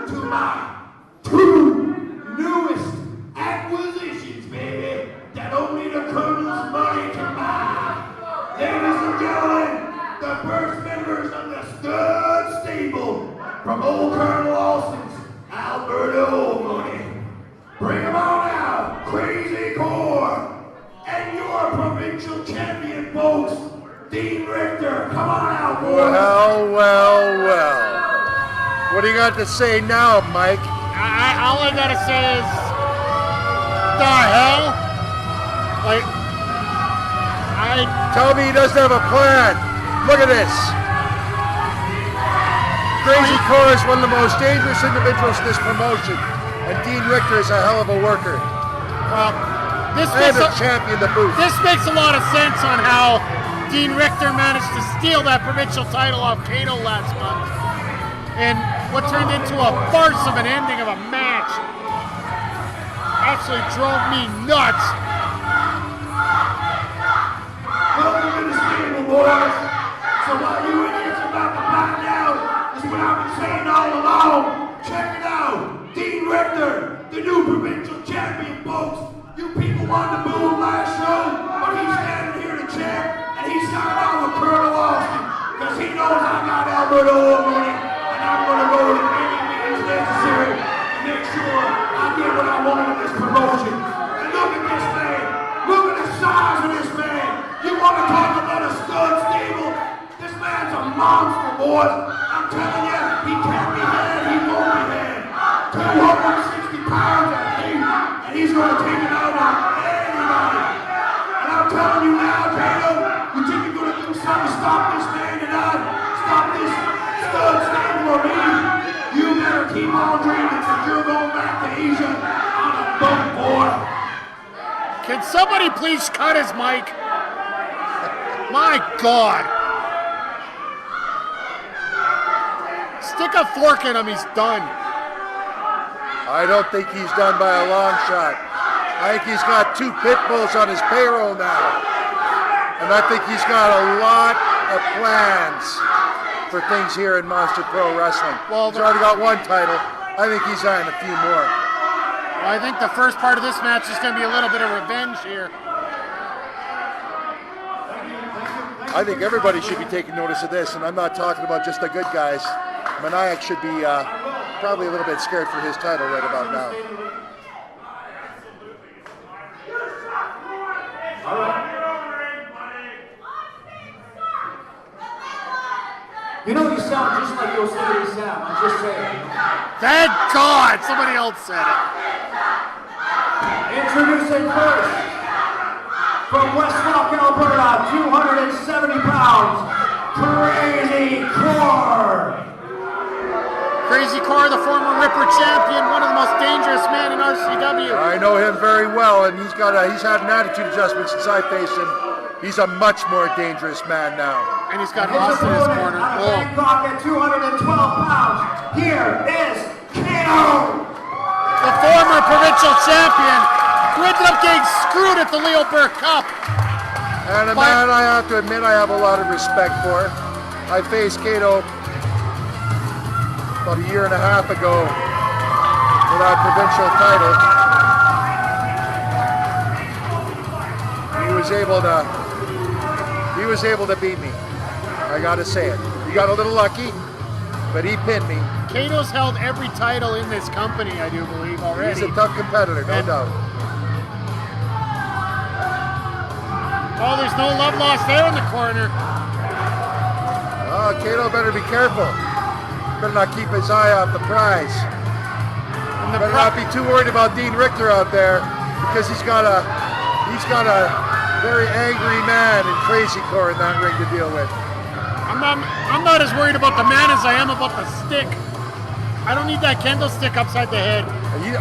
S5: to my two newest acquisitions, baby, that only the Colonel's money can buy. Ladies and gentlemen, the first members of the Stud Stable from old Colonel Austin's Alberta
S3: Bring him on out, Crazy Core, and your provincial champion, folks, Dean Richter. Come on out, boys.
S2: Well. What do you got to say now, Mike?
S1: All I gotta say is, the hell? Like,
S2: Tell me he doesn't have a plan. Look at this. Crazy Core is one of the most dangerous individuals in this promotion, and Dean Richter is a hell of a worker.
S1: Well,
S2: And a champion to boot.
S1: This makes a lot of sense on how Dean Richter managed to steal that provincial title off Cato last month, and what turned into a farce of an ending of a match actually drove me nuts.
S3: Welcome to the stable, boys. So while you idiots are about to find out, is what I've been saying all along. Check it out. Dean Richter, the new provincial champion, folks. You people wanted to boo him last show, but he's standing here to check, and he's starting out with Colonel Austin, because he knows I got Alberta over it, and I'm going to go to any means necessary to make sure I get what I want in this promotion. And look at this man. Look at the size of this man. You want to talk about a stud stable? This man's a monster, boys. I'm telling you, he can't be had, he won't be had. 260 pounds at least, and he's going to take it out on anybody. And I'm telling you now, Cato, you think you're going to do something to stop this man tonight? Stop this stud stable or me? You better keep on dreaming, because you're going back to Asia on a boat, boy.
S1: Can somebody please cut his mic? My God. Stick a fork in him, he's done.
S2: I don't think he's done by a long shot. I think he's got 2 pit bulls on his payroll now. And I think he's got a lot of plans for things here in Monster Pro Wrestling.
S1: Well,
S2: he's already got 1 title. I think he's eyeing a few more.
S1: I think the first part of this match is going to be a little bit of revenge here.
S2: I think everybody should be taking notice of this, and I'm not talking about just the good guys. Meniac should be probably a little bit scared for his title right about now.
S6: You know, you sound just like Yosemite Sam, I'm just saying.
S1: Thank God somebody else said it.
S6: Introducing first, from West Rock, Alberta, 270 pounds, Crazy Core.
S1: Crazy Core, the former Ripper champion, one of the most dangerous men in RCW.
S2: I know him very well, and he's had an attitude adjustment since I faced him. He's a much more dangerous man now.
S1: And he's got Austin in his corner.
S6: Out of Bangkok at 212 pounds, here is Kato.
S1: The former provincial champion, who ended up getting screwed at the Leo Burke Cup.
S2: And a man I have to admit I have a lot of respect for. I faced Kato about a year and a half ago for that provincial title. He was able to beat me. I gotta say it. He got a little lucky, but he pinned me.
S1: Kato's held every title in this company, I do believe, already.
S2: He's a tough competitor, no doubt.
S1: Oh, there's no love lost there in the corner.
S2: Oh, Kato better be careful. Better not keep his eye off the prize. Better not be too worried about Dean Richter out there, because he's got a very angry man in Crazy Core in that ring to deal with.
S1: I'm not as worried about the man as I am about the stick. I don't need that kendo stick upside the head.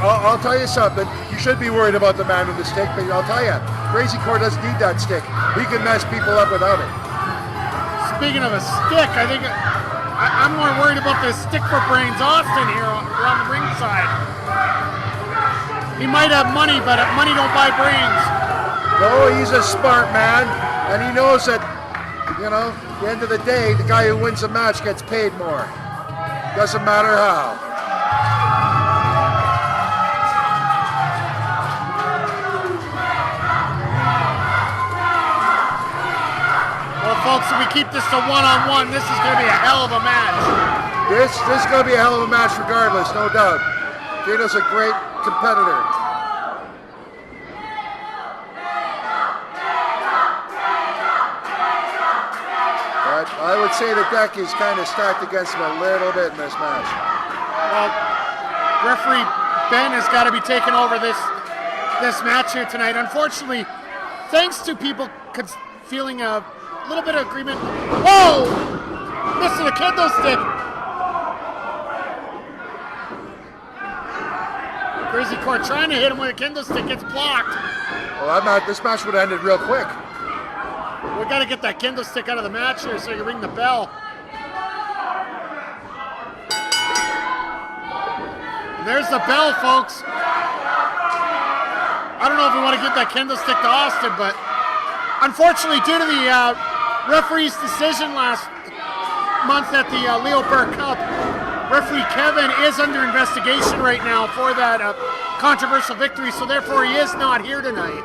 S2: I'll tell you something. You should be worried about the man with the stick, but I'll tell you, Crazy Core doesn't need that stick. He can mess people up without it.
S1: Speaking of a stick, I think I'm more worried about the stick for brains Austin here around the ringside. He might have money, but money don't buy brains.
S2: No, he's a smart man, and he knows that, at the end of the day, the guy who wins the match gets paid more. Doesn't matter how.
S1: Well, folks, if we keep this to one-on-one, this is going to be a hell of a match.
S2: This is going to be a hell of a match regardless, no doubt. Kato's a great competitor. would say the deck is kind of stacked against him a little bit in this match.
S1: Well, referee Ben has got to be taking over this match here tonight. Unfortunately, thanks to people feeling a little bit of agreement. Whoa! Missing the kendo stick. Crazy Court trying to hit him with a kendo stick, gets blocked.
S2: Well, this match would have ended real quick.
S1: We got to get that kendo stick out of the match here so you can ring the bell. And there's the bell, folks. I don't know if we want to give that kendo stick to Austin, but unfortunately, due to the referee's decision last month at the Leo Burke Cup, referee Kevin is under investigation right now for that controversial victory, so therefore he is not here tonight.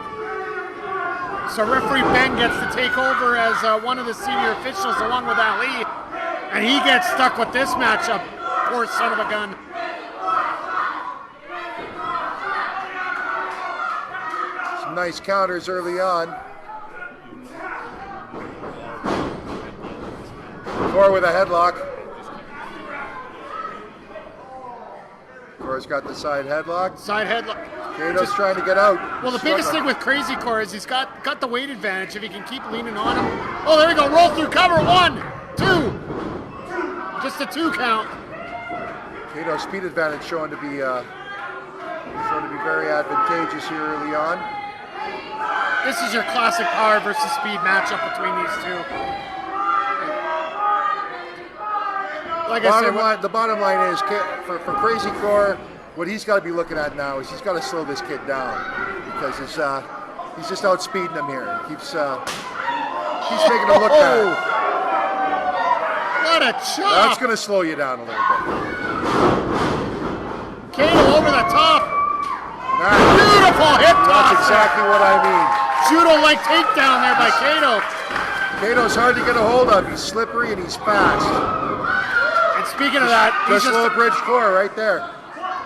S1: So referee Ben gets to take over as one of the senior officials along with Ali, and he gets stuck with this matchup. Poor son of a gun.
S2: Some nice counters early on. Core with a headlock. Core's got the side headlock.
S1: Side headlock.
S2: Kato's trying to get out.
S1: Well, the biggest thing with Crazy Core is he's got the weight advantage if he can keep leaning on him. Oh, there we go. Roll through cover. 1, 2. Just a 2 count.
S2: Kato's speed advantage showing to be very advantageous here early on.
S1: This is your classic power versus speed matchup between these two. Like I said,
S2: the bottom line is for Crazy Core, what he's got to be looking at now is he's got to slow this kid down because he's just outspeeding him here. Keeps making him look bad.
S1: What a chop!
S2: That's going to slow you down a little bit.
S1: Kato over the top. Beautiful hip toss.
S2: That's exactly what I mean.
S1: Judo-like takedown there by Kato.
S2: Kato's hard to get a hold of. He's slippery and he's fast.
S1: And speaking of that, he's
S2: just low bridge Core right there.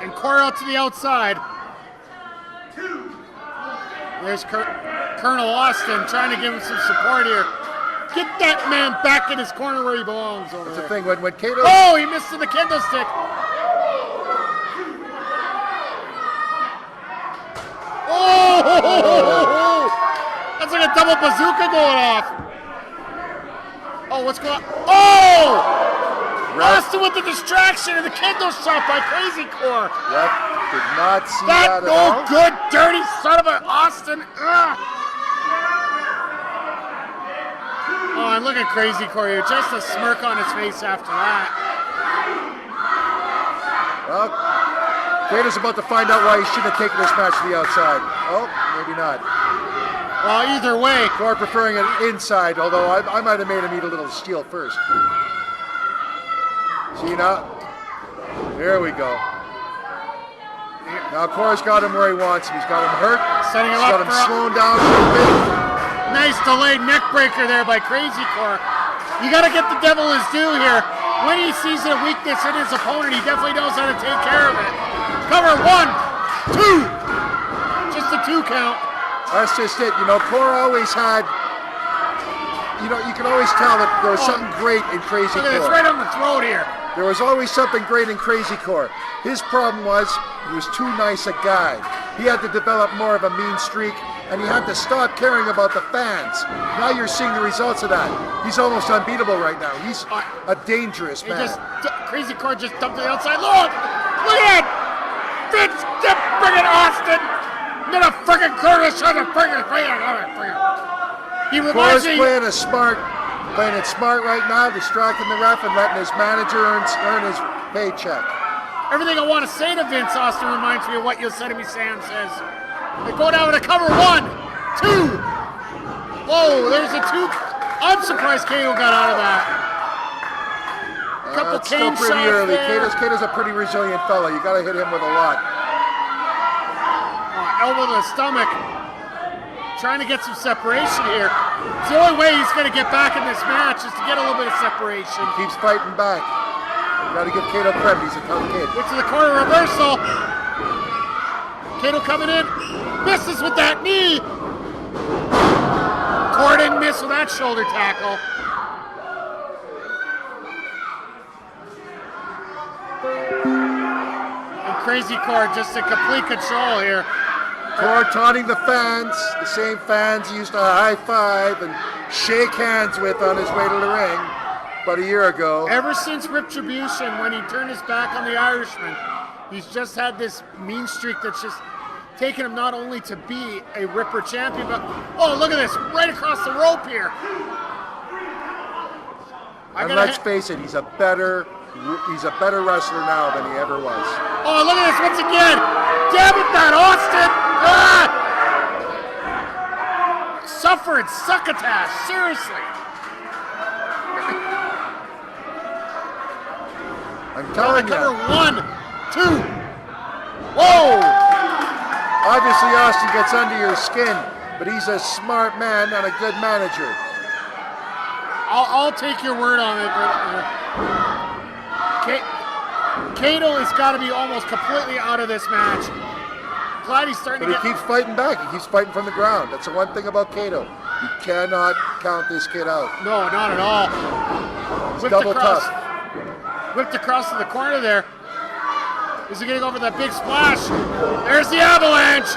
S1: And Core out to the outside. There's Colonel Austin trying to give him some support here. Get that man back in his corner where he belongs over
S2: That's
S1: there.
S2: the thing, when Kato...
S1: Oh, he missed the kendo stick. Oh! That's like a double bazooka going off. Oh, what's going on? Oh! Austin with the distraction and the kendo shot by Crazy Core.
S2: Yep, did not see that at all.
S1: Good, dirty son of a Austin. Ugh. Oh, and look at Crazy Core here. Just a smirk on his face after that.
S2: Well, Kato's about to find out why he shouldn't have taken this match to the outside. Oh, maybe not.
S1: Well, either way.
S2: Core preferring it inside, although I might have made him eat a little steel first. See now? There we go. Now Core's got him where he wants him. He's got him hurt.
S1: Setting him
S2: He's got
S1: up
S2: him slowing down a little bit.
S1: Nice delayed neck breaker there by Crazy Core. You got to get the devil his due here. When he sees a weakness in his opponent, he definitely knows how to take care of it. Cover 1, 2. Just a 2 count.
S2: That's just it. You know, Core always had, you know, you can always tell that there was something great in Crazy Core.
S1: It's right on the throat here.
S2: There was always something great in Crazy Core. His problem was he was too nice a guy. He had to develop more of a mean streak, and he had to stop caring about the fans. Now you're seeing the results of that. He's almost unbeatable right now. He's a dangerous man.
S1: Crazy Core just dumped to the outside. Look at that! Bring it, Austin! Get a friggin' Curtis on the friggin' He reminds me.
S2: Playing it smart right now, distracting the ref and letting his manager earn his paycheck.
S1: Everything I want to say to Vince Austin reminds me of what Yosemite Sam says. They go down to cover 1, 2. Whoa, there's a 2. I'm surprised Kato got out of that. A couple cane shots
S2: pretty early.
S1: there.
S2: Kato's a pretty resilient fella. You got to hit him with a lot.
S1: Elbow to the stomach. Trying to get some separation here. It's the only way he's going to get back in this match is to get a little bit of separation.
S2: Keeps fighting back. You got to give Kato credit. He's a tough kid.
S1: Gets to the corner reversal. Kato coming in. Misses with that knee. Core didn't miss with that shoulder tackle. Crazy Cord just in complete control here.
S2: Cord taunting the fans, the same fans he used to high five and shake hands with on his way to the ring about a year ago.
S1: Ever since Retribution, when he turned his back on the Irishmen, he's just had this mean streak that's just taken him not only to be a Ripper champion, but oh, look at this, right across the rope here.
S2: And let's face it, he's a better wrestler now than he ever was.
S1: Oh, look at this once again. Damn it, that Austin. Ah! Suffering succotash, seriously.
S2: I'm telling you.
S1: Cover 1, 2. Whoa!
S2: Obviously, Austin gets under your skin, but he's a smart man and a good manager.
S1: I'll take your word on it. Cato has got to be almost completely out of this match. Glad he's starting
S2: But
S1: to get...
S2: he keeps fighting back. He keeps fighting from the ground. That's the one thing about Cato. You cannot count this kid out.
S1: No, not at all.
S2: He's double tough.
S1: Whipped across to the corner there. Is he getting over that big splash? There's the avalanche.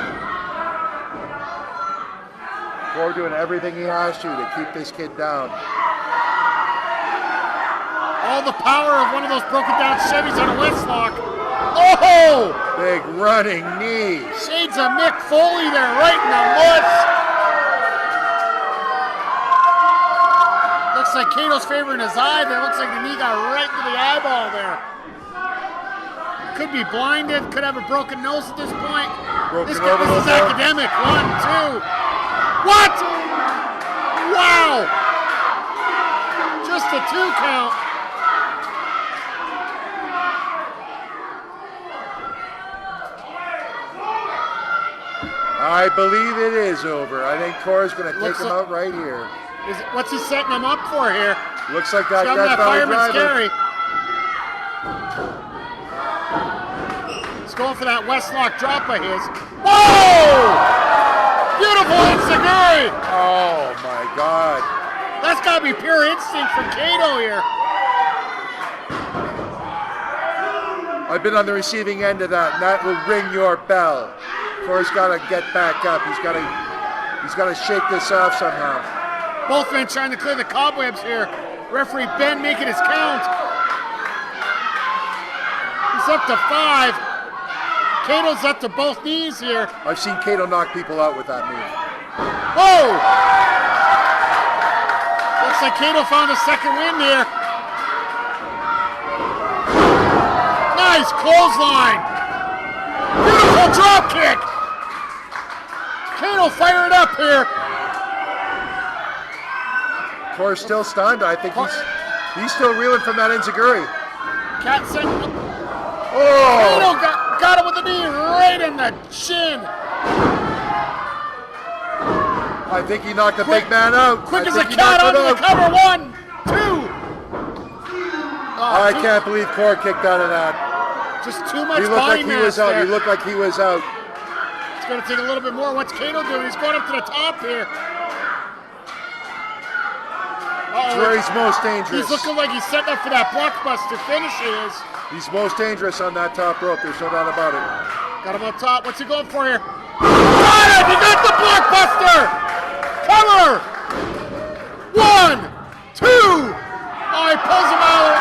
S2: Cord doing everything he has to keep this kid down.
S1: All the power of one of those broken down Chevys on a Westlock. Oh!
S2: Big running knee.
S1: Shades of Mick Foley there, right in the mush. Looks like Cato's favoring his eye there. Looks like the knee got right into the eyeball there. Could be blinded, could have a broken nose at this point. This is academic. 1, 2. What? Wow! Just a 2 count.
S2: I believe it is over. I think Cord's going to take him out right here.
S1: What's he setting him up for here?
S2: Looks like that
S1: Death Valley driver. He's going for that Westlock drop of his. Whoa! Beautiful Enziguri!
S2: Oh my God.
S1: That's got to be pure instinct from Cato here.
S2: I've been on the receiving end of that, and that will ring your bell. Cord's got to get back up. He's got to shake this off somehow.
S1: Both men trying to clear the cobwebs here. Referee Ben making his count. He's up to 5. Cato's up to both knees here.
S2: I've seen Cato knock people out with that move.
S1: Whoa! Looks like Cato found a second win here. Nice clothesline. Beautiful drop kick. Cato fired up here.
S2: Cord's still stunned. I think he's still reeling from that Enziguri.
S1: Cat set.
S2: Oh!
S1: Cato got him with the knee right in the chin.
S2: I think he knocked the big man out.
S1: Quick as a cat onto the cover. 1, 2.
S2: I can't believe Cord kicked out of that.
S1: Just too much
S2: He looked like
S1: body
S2: he
S1: mass
S2: was out.
S1: there.
S2: He looked like he was out.
S1: It's going to take a little bit more. What's Cato doing? He's going up to the top here.
S2: It's where he's most dangerous.
S1: He's looking like he's setting up for that blockbuster finish he is.
S2: He's most dangerous on that top rope. There's no doubt about it.
S1: Got him up top. What's he going for here? Got it! He got the blockbuster! Cover! 1, 2. Oh, he pulls him out.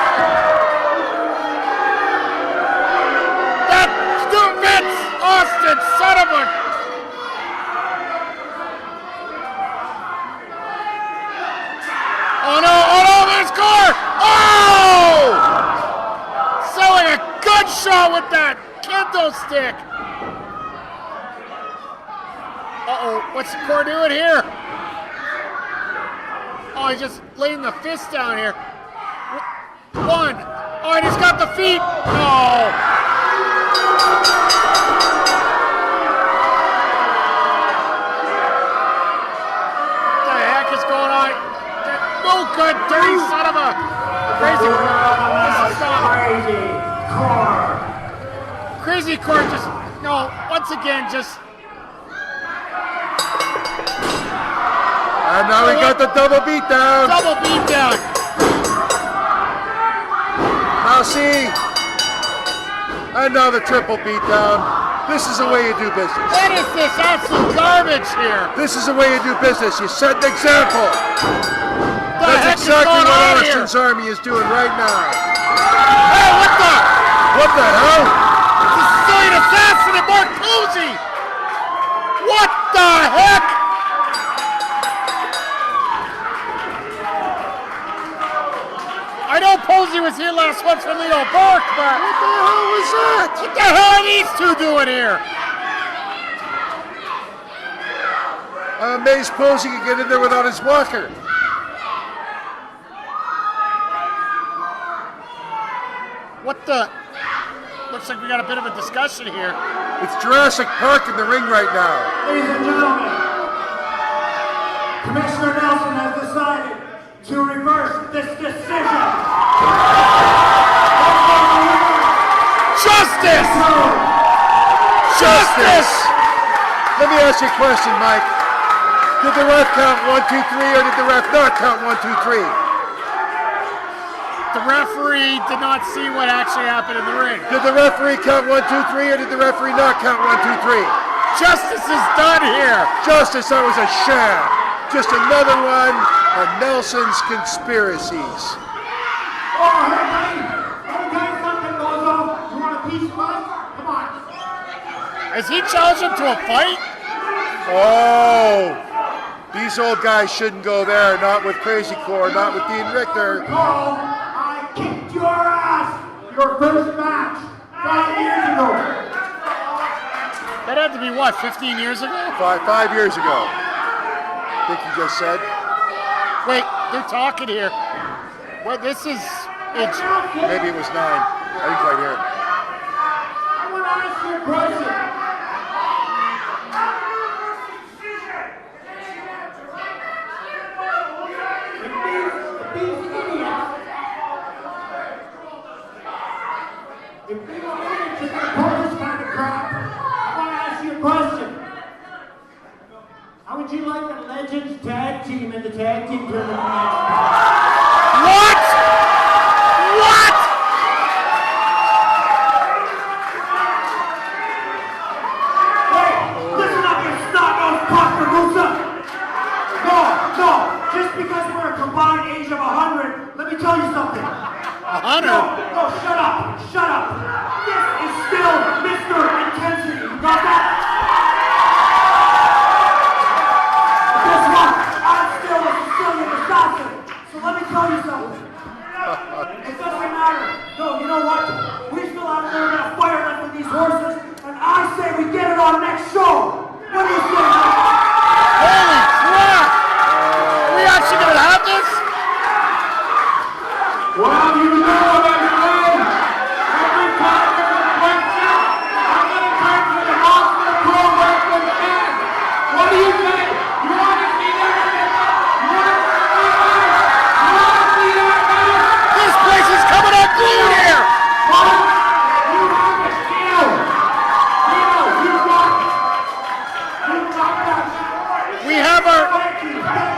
S1: That Vince Austin, son of a... Oh no, there's Cord! Oh! Selling a good shot with that kendo stick. Uh-oh, what's Cord doing here? Oh, he's just laying the fist down here. 1. Oh, and he's got the feet. Oh. What the heck is going on? No good, dirty son of a crazy. Crazy Cord just, no, once again, just.
S2: And now we got the double beat down.
S1: Double beat down.
S2: Now see, And now the triple beatdown. This is the way you do business.
S1: What is this absolute garbage here?
S2: This is the way you do business. You set an example.
S1: The heck
S2: That's
S1: is
S2: exactly
S1: going
S2: what
S1: on here?
S2: Austin's Army is doing right now.
S1: Hey, what the?
S2: What the hell?
S1: It's a Sicilian assassin and Mark Posey! What the heck? I know Posey was here last month for Leo Burke, but
S2: What the hell was that?
S1: what the hell are these two doing here?
S2: I'm amazed Posey can get in there without his walker.
S1: What the? Looks like we got a bit of a discussion here.
S2: It's Jurassic Park in the ring right now.
S6: Ladies and gentlemen, Commissioner Nelson has decided to reverse this decision.
S1: Justice! Justice!
S2: Let me ask you a question, Mike. Did the ref count 1, 2, 3, or did the ref not count 1, 2, 3?
S1: The referee did not see what actually happened in the ring.
S2: Did the referee count 1, 2, 3, or did the referee not count 1, 2, 3?
S1: Justice is done here.
S2: Justice, that was a sham. Just another one of Nelson's conspiracies.
S6: Oh, hey, buddy. Anytime something goes on, you want a piece of us? Come on.
S1: Has he challenged him to a fight?
S2: Oh, these old guys shouldn't go there. Not with Crazy Core, not with Dean Richter.
S6: Carl, I kicked your ass. Your first match 5 years ago.
S1: That had to be what, 15 years ago?
S2: 5 years ago. I think you just said.
S1: Wait, they're talking here. What, this is... It's,
S2: Maybe it was 9. I didn't quite hear it.
S6: I want to ask you a question. If these idiots are going to pull this kind of crap, I want to ask you a question. How would you like the Legends tag team in the tag team tournament next time?
S1: what? What?
S6: Hey, listen up, you snot-nosed Pascagosa! No, just because we're a combined age of 100, let me tell you something.
S1: 100?
S6: No, shut up! This is still Mr. Intensity, you got that? Guess what? I'm still a Sicilian assassin, so let me tell you something. It doesn't matter. No, you know what? We still have a little bit of fire left with these horses, and I say we get it on next show. What do you say, Mike?
S1: Holy crap! Are we actually going to have this?
S4: Well, you know what I'm saying. Every time there's a question, I'm going to turn to the Roster Pro Wrestling fan. What do you think? You want to see that? You want to see that?
S1: This place is coming unglued here!
S4: What? You have a shield. You rock it. You rock that.
S1: We have our...
S6: Thank you for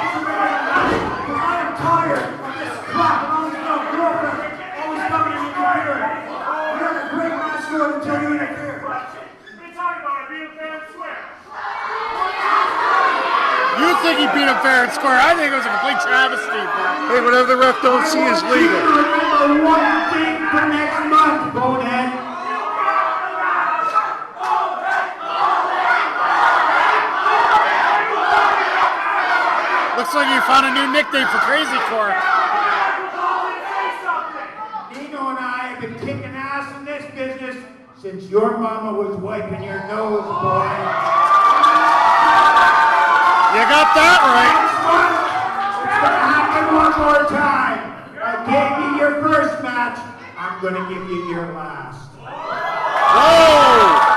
S6: because I am tired of this crap and all these little girlfriends always coming and interfering. You're in a great match for it until you interfere.
S1: You think he beat him fair and square. I think it was a complete travesty, but...
S2: Hey, whatever the ref don't see is
S6: I want you to
S2: legal.
S6: remember one thing for next month, bonehead.
S1: Looks like you found a new nickname for Crazy Core.
S6: Nino and I have been kicking ass in this business since your mama was wiping your nose, boy.
S1: You got that right.
S6: Next month, it's gonna happen one more time. I gave you your first match. I'm gonna give you your last.
S1: Whoa!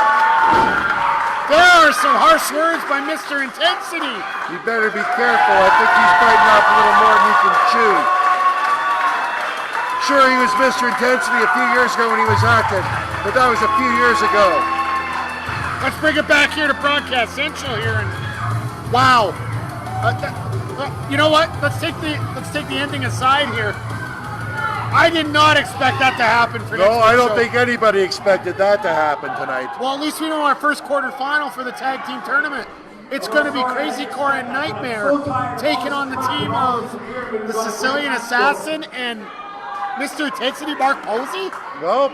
S1: There are some harsh words by Mr. Intensity.
S2: You better be careful. I think he's biting off a little more than he can chew. Sure, he was Mr. Intensity a few years ago when he was active, but that was a few years ago.
S1: Let's bring it back here to Broadcast Central here, and wow. You know what? Let's take the ending aside here. I did not expect that to happen for
S2: No,
S1: next
S2: I
S1: week's
S2: don't
S1: show.
S2: think anybody expected that to happen tonight.
S1: Well, at least we know our first quarterfinal for the tag team tournament. It's going to be Crazy Core and Nightmare taking on the team of the Sicilian Assassin and Mr. Intensity, Mark Posey.
S2: Well,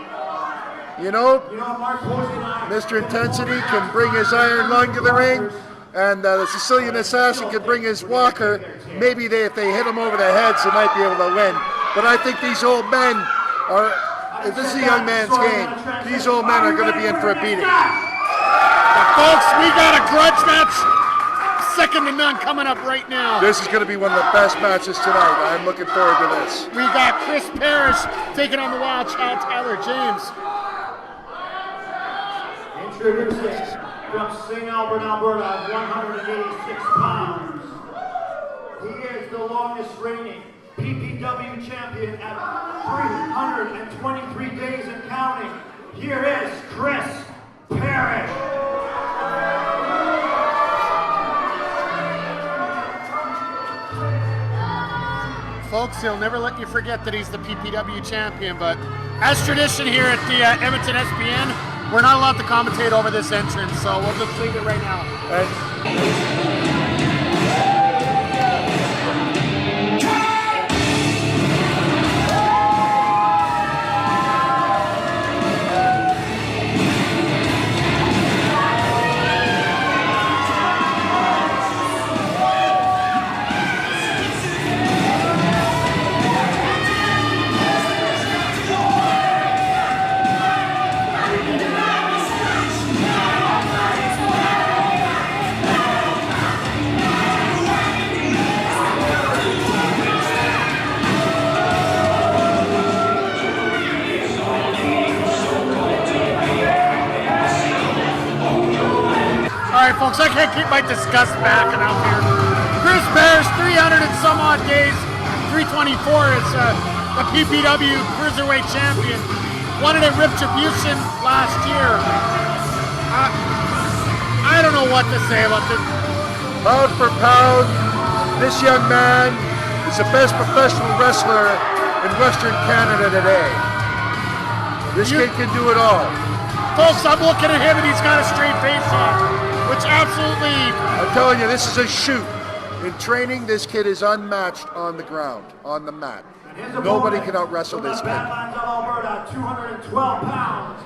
S2: you know,
S6: Mark Posey and I.
S2: Mr. Intensity can bring his iron lung to the ring, and the Sicilian Assassin can bring his walker. Maybe if they hit him over the heads, they might be able to win. But I think these old men are, if this is a young man's game, these old men are going to be in for a beating.
S1: Folks, we got a grudge match, second to none, coming up right now.
S2: This is going to be one of the best matches tonight. I'm looking forward to this.
S1: We got Chris Parrish taking on the Wild Child Tyler James.
S6: Introducing from St. Albert, Alberta, 186 pounds. He is the longest reigning PPW champion at 323 days and counting. Here is Chris Parrish.
S1: Folks, he'll never let you forget that he's the PPW champion, but as tradition here at the Edmonton SPN, we're not allowed to commentate over this entrance, so we'll just leave it right now. Alright folks, I can't keep my disgust backing up here. Chris Parrish, 300 and some odd days, 324 is the PPW Cruiserweight champion. Won it at Retribution last year. I don't know what to say about this.
S2: Pound for pound, this young man is the best professional wrestler in Western Canada today. This kid can do it all.
S1: Folks, I'm looking at him and he's got a straight face on, which absolutely...
S2: I'm telling you, this is a shoot. In training, this kid is unmatched on the ground, on the mat. Nobody can out-wrestle this kid.
S6: Badlands of Alberta, 212 pounds.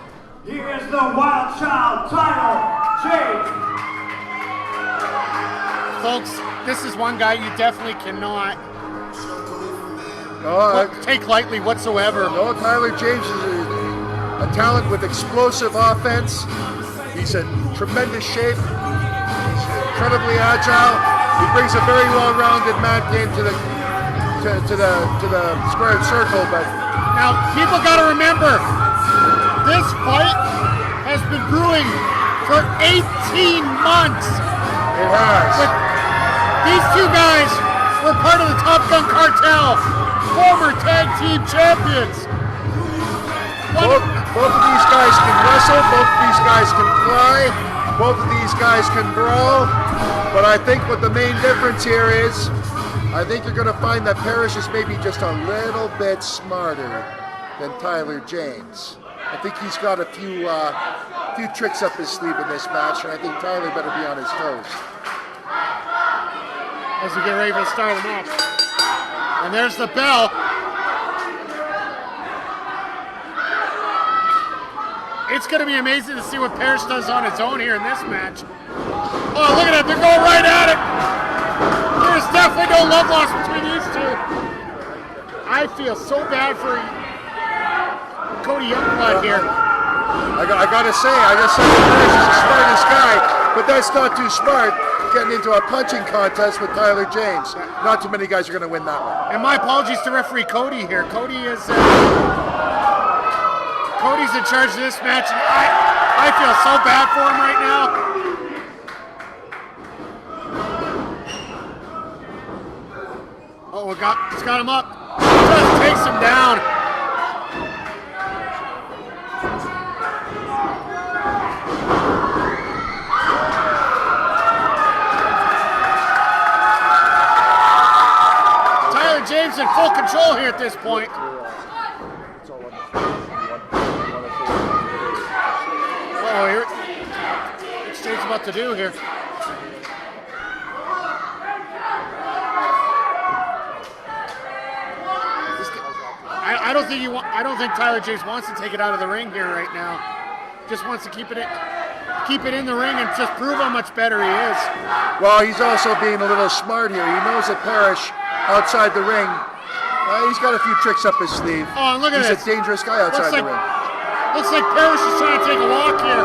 S6: Here is the Wild Child, Tyler James.
S1: Folks, this is one guy you definitely cannot take lightly whatsoever.
S2: No, Tyler James is a talent with explosive offense. He's in tremendous shape. He's incredibly agile. He brings a very well-rounded mat game to the squared circle. But
S1: now, people got to remember, this fight has been brewing for 18 months.
S2: It has.
S1: These two guys were part of the Top Gun Cartel, former tag team champions.
S2: Both of these guys can wrestle, both of these guys can fly, both of these guys can brawl, but I think what the main difference here is, I think you're going to find that Parrish is maybe just a little bit smarter than Tyler James. I think he's got a few tricks up his sleeve in this match, and I think Tyler better be on his toes.
S1: As we get ready to start the match. And there's the bell. It's going to be amazing to see what Parrish does on his own here in this match. Oh, look at it. They're going right at it. There's definitely no love lost between these two. I feel so bad for Cody Youngblood here.
S2: I gotta say Parrish is the smartest guy, but that's not too smart, getting into a punching contest with Tyler James. Not too many guys are going to win that one.
S1: And my apologies to referee Cody here. Cody's in charge of this match, and I feel so bad for him right now. Oh, it's got him up. Just takes him down. Tyler James in full control here at this point. Uh-oh, here. What's James about to do here? I don't think Tyler James wants to take it out of the ring here right now. Just wants to keep it in the ring and just prove how much better he is.
S2: Well, he's also being a little smart here. He knows that Parrish outside the ring, he's got a few tricks up his sleeve.
S1: Oh, and look at this.
S2: He's a dangerous guy outside the ring.
S1: Looks like Parrish is trying to take a walk here.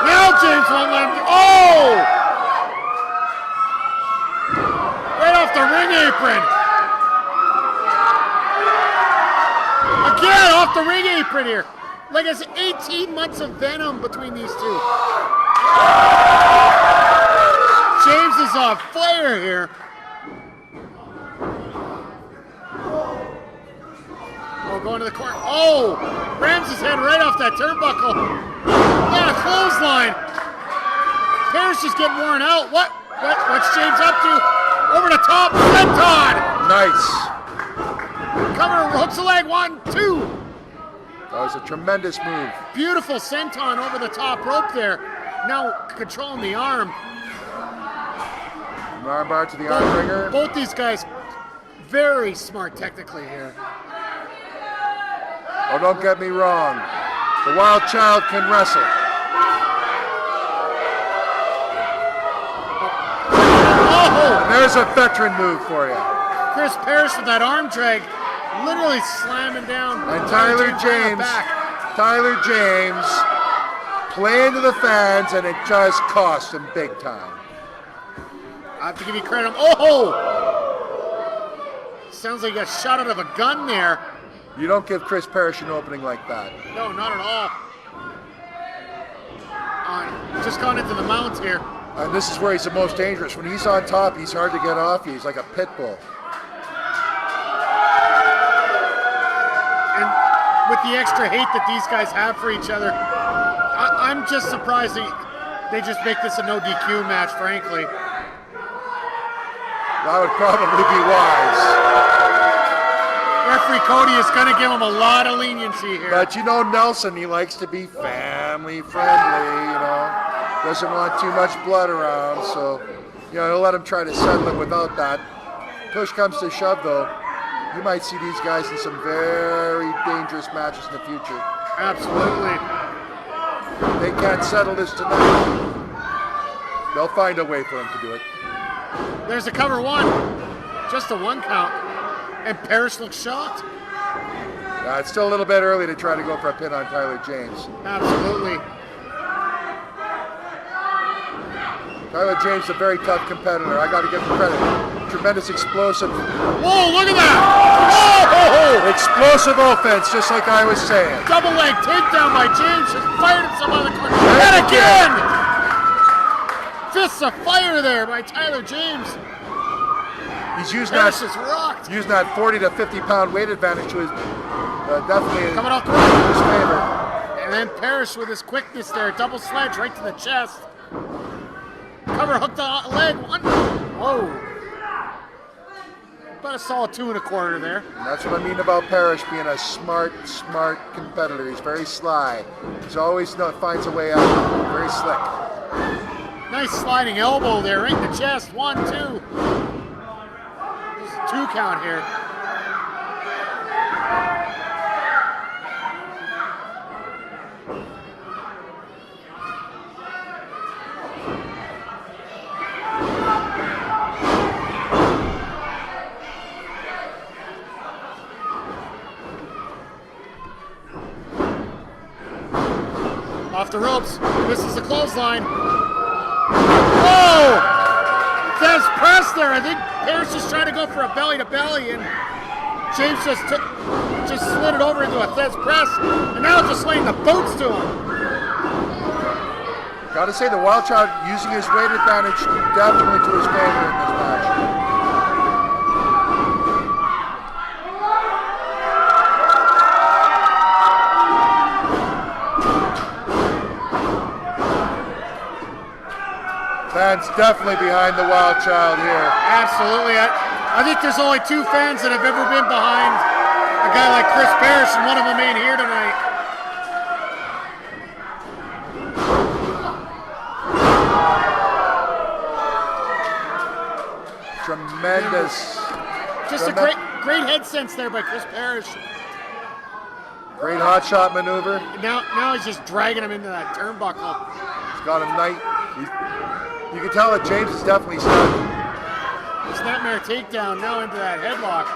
S1: Now James won't let him do. Oh! Right off the ring apron. Again, off the ring apron here. Like it's 18 months of venom between these two. James is on fire here. Oh, going to the corner. Oh! Rams his head right off that turnbuckle. Yeah, clothesline. Parrish is getting worn out. What's James up to? Over the top, senton.
S2: Nice.
S1: Cover, hooks the leg, 1, 2.
S2: That was a tremendous move.
S1: Beautiful senton over the top rope there. Now controlling the arm.
S2: An arm bar to the arm ringer.
S1: Both these guys very smart technically here.
S2: Oh, don't get me wrong. The Wild Child can wrestle.
S1: Oh!
S2: And there's a veteran move for you.
S1: Chris Parrish with that arm drag, literally slamming down.
S2: And Tyler James playing to the fans, and it just cost him big time.
S1: I have to give you credit. Oh! Sounds like he got shot out of a gun there.
S2: You don't give Chris Parrish an opening like that.
S1: No, not at all. Just gone into the mount here.
S2: And this is where he's the most dangerous. When he's on top, he's hard to get off. He's like a pit bull.
S1: And with the extra hate that these guys have for each other, I'm just surprised they just make this a no DQ match, frankly.
S2: That would probably be wise.
S1: Referee Cody is going to give him a lot of leniency here.
S2: But you know Nelson, he likes to be family friendly, you know. Doesn't want too much blood around, so he'll let him try to settle it without that. Push comes to shove, though. You might see these guys in some very dangerous matches in the future.
S1: Absolutely.
S2: They can't settle this tonight. They'll find a way for him to do it.
S1: There's a cover 1. Just a 1 count. And Parrish looks shocked.
S2: It's still a little bit early to try to go for a pin on Tyler James.
S1: Absolutely.
S2: Tyler James is a very tough competitor. I got to give him credit. Tremendous explosive.
S1: Whoa, look at that! Oh!
S2: Explosive offense, just like I was saying.
S1: Double leg takedown by James. Just fired himself out of the corner. And again! Fists of fire there by Tyler James.
S2: He's using
S1: Parrish is rocked.
S2: using that 40 to 50 pound weight advantage to his definitely
S1: coming off the
S2: in his favor.
S1: And then Parrish with his quickness there, double sledge right to the chest. Cover hooked the leg. 1. Whoa. About a solid 2 1/4 there.
S2: And that's what I mean about Parrish being a smart competitor. He's very sly. He's always finds a way out. Very slick.
S1: Nice sliding elbow there, right in the chest. 1, 2. 2 count here. Off the ropes. This is the clothesline. Whoa! There's press there. I think Parrish just trying to go for a belly to belly, and James just slid it over into a Thez press, and now just laying the boots to him.
S2: Got to say, the Wild Child using his weight advantage definitely to his favor in this match. Fans definitely behind the Wild Child here.
S1: Absolutely. I think there's only 2 fans that have ever been behind a guy like Chris Parrish, and one of them ain't here tonight.
S2: Tremendous.
S1: Just a great head sense there by Chris Parrish.
S2: Great hot shot maneuver.
S1: Now he's just dragging him into that turnbuckle.
S2: He's got him night. You can tell that James is definitely stunned.
S1: Snapmare takedown now into that headlock.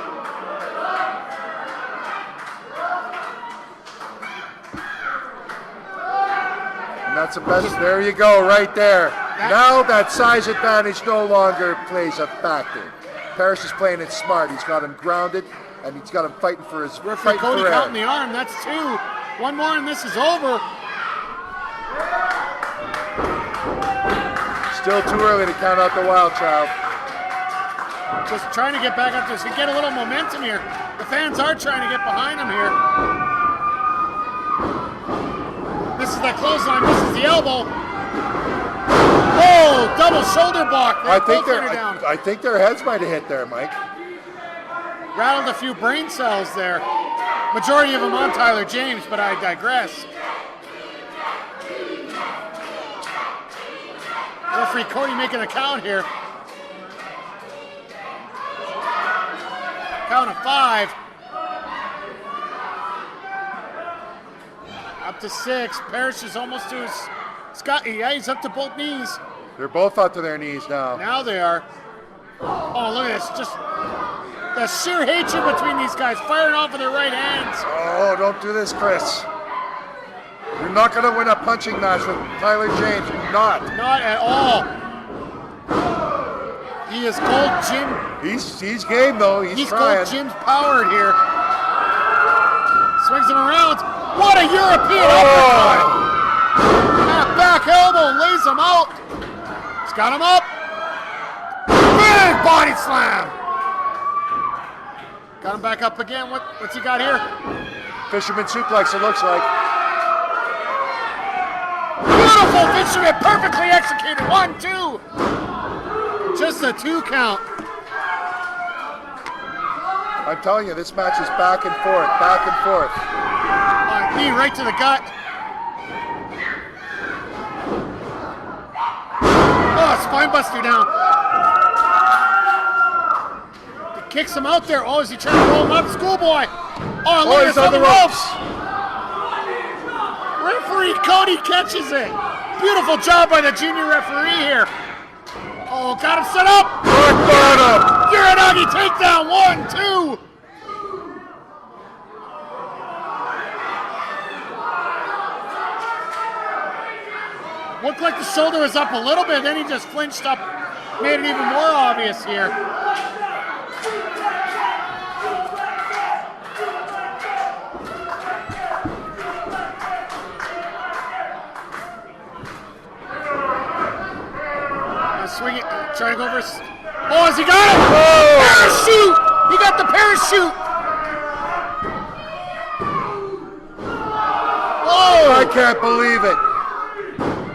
S2: And that's the best. There you go, right there. Now that size advantage no longer plays a factor. Parrish is playing it smart. He's got him grounded, and he's got him fighting for his
S1: Referee Cody counting the arm. That's 2. One more, and this is over.
S2: Still too early to count out the wild child.
S1: Just trying to get back up to this. We get a little momentum here. The fans are trying to get behind him here. This is that clothesline. This is the elbow. Oh, double shoulder block.
S2: I think their heads might have hit there, Mike.
S1: Rattled a few brain cells there. Majority of them on Tyler James, but I digress. Referee Cody making a count here. Count of 5. Up to 6. Parrish is almost to his... Yeah, he's up to both knees.
S2: They're both up to their knees now.
S1: Now they are. Oh, look at this. Just the sheer hatred between these guys, firing off with their right hands.
S2: Oh, don't do this, Chris. You're not going to win a punching match with Tyler James. You're not.
S1: Not at all. He is cold Jim.
S2: He's game, though. He's trying.
S1: Cold Jim's powered here. Swings him around. What a European uppercut. Half back elbow, lays him out. He's got him up. Big body slam. Got him back up again. What's he got here?
S2: Fisherman suplex, it looks like.
S1: Beautiful fisherman, perfectly executed. 1, 2. Just a 2 count.
S2: I'm telling you, this match is back and forth, back and forth.
S1: Knee right to the gut. Oh, spine buster down. He kicks him out there. Oh, is he trying to roll him up? Schoolboy. Oh, look, he's on the ropes. Referee Cody catches it. Beautiful job by the junior referee here. Oh, got him set up.
S2: Rock bottom.
S1: Uranagi takedown. 1, 2. Looked like the shoulder was up a little bit, then he just flinched up, made it even more obvious here. Swing it, trying to go over. Oh, has he got it? Oh. Parachute! He got the parachute! Oh!
S2: I can't believe it.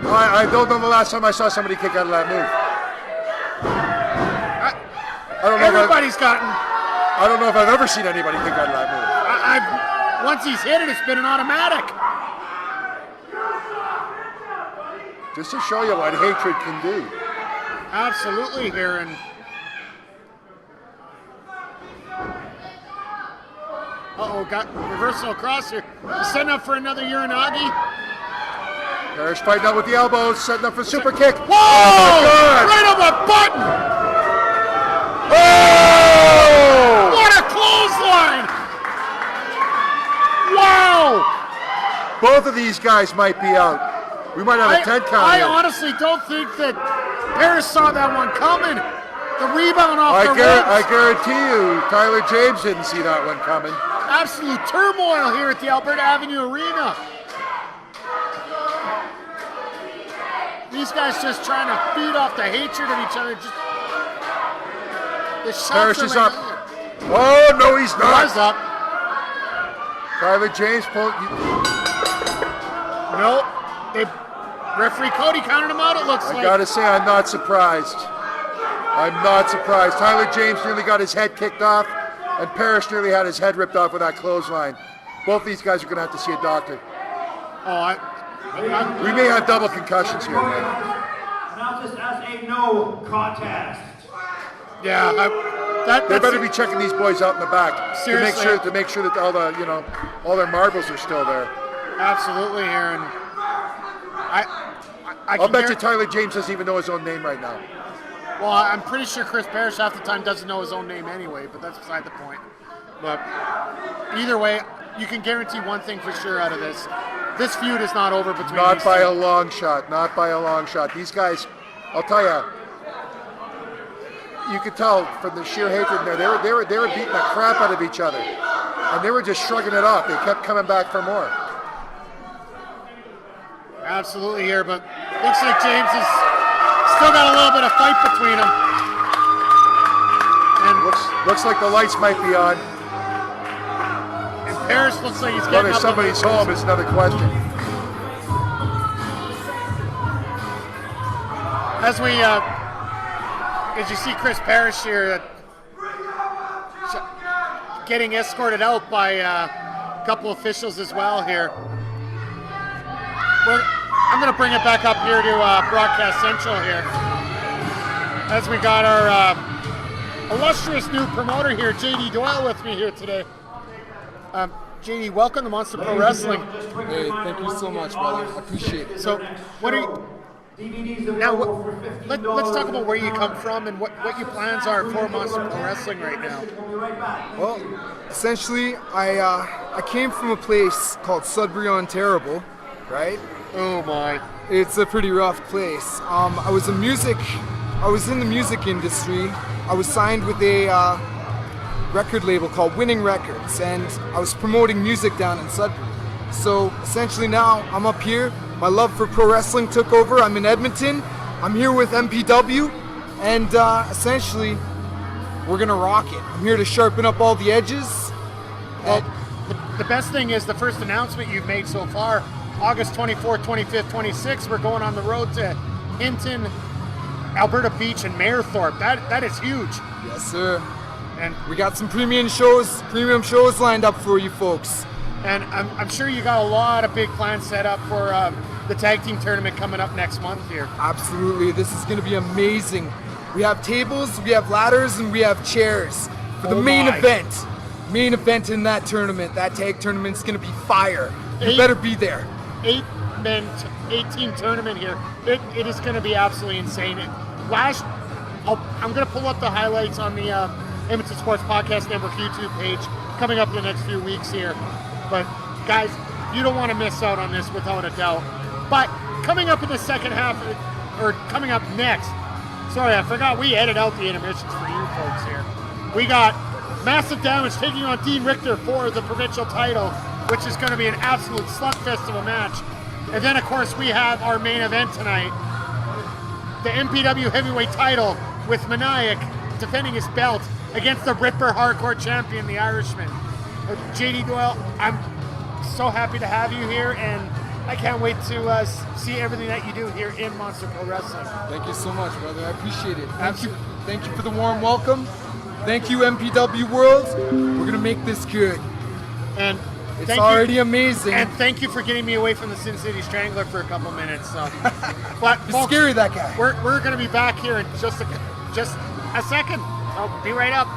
S2: I don't know the last time I saw somebody kick out of that move. I don't know.
S1: Everybody's gotten.
S2: I don't know if I've ever seen anybody kick out of that move.
S1: Once he's hit it, it's been an automatic.
S2: Just to show you what hatred can do.
S1: Absolutely, here and. Uh-oh, got reversal across here. He's setting up for another Uranagi.
S2: Parrish fighting out with the elbows, setting up for super kick.
S1: Whoa! Oh, right on the button!
S2: Oh!
S1: What a clothesline! Wow!
S2: Both of these guys might be out. We might have a 10 count
S1: I
S2: here.
S1: honestly don't think that Parrish saw that one coming. The rebound off the ropes.
S2: I guarantee you, Tyler James didn't see that one coming.
S1: Absolute turmoil here at the Alberta Avenue Arena. These guys just trying to feed off the hatred of each other. The shots
S2: Parrish
S1: are
S2: is
S1: right
S2: up.
S1: there.
S2: Oh, no, he's not.
S1: He's up.
S2: Tyler James pulled.
S1: Nope. Referee Cody counted him out, it looks like.
S2: I gotta say, I'm not surprised. I'm not surprised. Tyler James nearly got his head kicked off, and Parrish nearly had his head ripped off with that clothesline. Both these guys are gonna have to see a doctor.
S1: Oh,
S2: we may have double concussions here, man.
S6: Announce this as a no contest.
S1: Yeah,
S2: They better be checking these boys out in the back
S1: Seriously.
S2: to make sure that all the all their marbles are still there.
S1: Absolutely, Aaron.
S2: I'll bet you Tyler James doesn't even know his own name right now.
S1: Well, I'm pretty sure Chris Parrish half the time doesn't know his own name anyway, but that's beside the point. But either way, you can guarantee one thing for sure out of this. This feud is not over between
S2: Not
S1: these
S2: by
S1: two.
S2: a long shot. Not by a long shot. These guys, I'll tell you could tell from the sheer hatred in there. They were beating the crap out of each other, and they were just shrugging it off. They kept coming back for more.
S1: Absolutely here, but looks like James has still got a little bit of fight between them. And
S2: Looks like the lights might be on.
S1: Parrish looks like he's getting
S2: Whether
S1: up.
S2: somebody's home is another question.
S1: As you see Chris Parrish here getting escorted out by a couple officials as well here. I'm going to bring it back up here to Broadcast Central here. As we got our illustrious new promoter here, JD Doyle, with me here today. JD, welcome to Monster Pro Wrestling.
S7: Hey, thank you so much, brother. I appreciate it.
S1: So, what are you... Now, let's talk about where you come from and what your plans are for Monster Pro Wrestling right now.
S7: Well, essentially, I came from a place called Sudbury, Ontario, right?
S1: Oh my!
S7: It's a pretty rough place. I was in the music industry. I was signed with a record label called Winning Records, and I was promoting music down in Sudbury. So essentially now I'm up here. My love for pro wrestling took over. I'm in Edmonton. I'm here with MPW, and essentially we're gonna rock it. I'm here to sharpen up all the edges.
S1: The best thing is the first announcement you've made so far, August 24th, 25th, 26th, we're going on the road to Hinton, Alberta Beach, and Mayerthorpe. That is huge.
S7: Yes, sir.
S1: And
S7: we got some premium shows lined up for you folks.
S1: And I'm sure you got a lot of big plans set up for the tag team tournament coming up next month here.
S7: Absolutely, this is going to be amazing. We have tables, we have ladders, and we have chairs for the main event. Main event in that tournament. That tag tournament's going to be fire. You better be there.
S1: 8-team tournament here. It is going to be absolutely insane. I'm going to pull up the highlights on the Edmonton Sports Podcast Network YouTube page coming up in the next few weeks here. But guys, you don't want to miss out on this without a doubt. But coming up in the second half, or coming up next, sorry, I forgot we edited out the intermissions for you folks here. We got Massive Damage taking on Dean Richter for the provincial title, which is going to be an absolute slugfest of a match. And then, of course, we have our main event tonight, the MPW Heavyweight title with Meniac defending his belt against the Ripper Hardcore Champion, the Irishman. JD Doyle, I'm so happy to have you here, and I can't wait to see everything that you do here in Monster Pro Wrestling.
S7: Thank you so much, brother. I appreciate it. Thank you for the warm welcome. Thank you, MPW World. We're gonna make this good.
S1: And
S7: it's already amazing.
S1: And thank you for getting me away from the Sin City Strangler for a couple minutes. So, but
S7: it's
S1: folks,
S7: scary, that guy.
S1: We're gonna be back here in just a second. I'll be right up.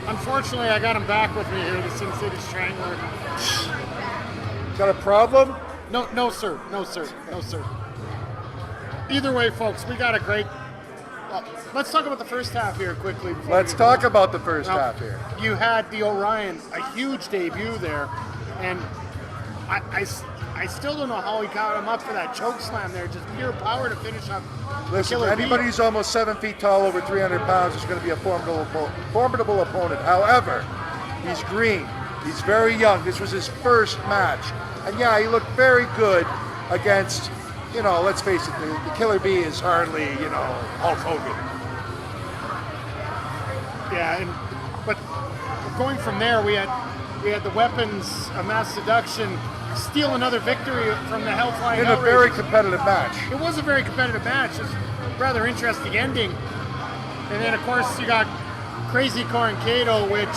S1: Unfortunately, I got him back with me here, the Sin City Strangler.
S2: Got a problem?
S1: No, sir. Either way, folks, we got a great... let's talk about the first half here quickly.
S2: Let's talk about the first half here.
S1: You had the Orion, a huge debut there, and I still don't know how he got him up for that choke slam there. Just pure power to finish up.
S2: Listen, anybody who's almost 7 feet tall, over 300 pounds, is going to be a formidable opponent. However, he's green. He's very young. This was his first match. And yeah, he looked very good against, let's face it, the Killer Bee is hardly, Hulk Hogan.
S1: Yeah, But going from there, we had the weapons of mass seduction steal another victory from the Hellflying
S2: In a very competitive match.
S1: It was a very competitive match. It was a rather interesting ending. And then, of course, you got Crazy Core and Kato, which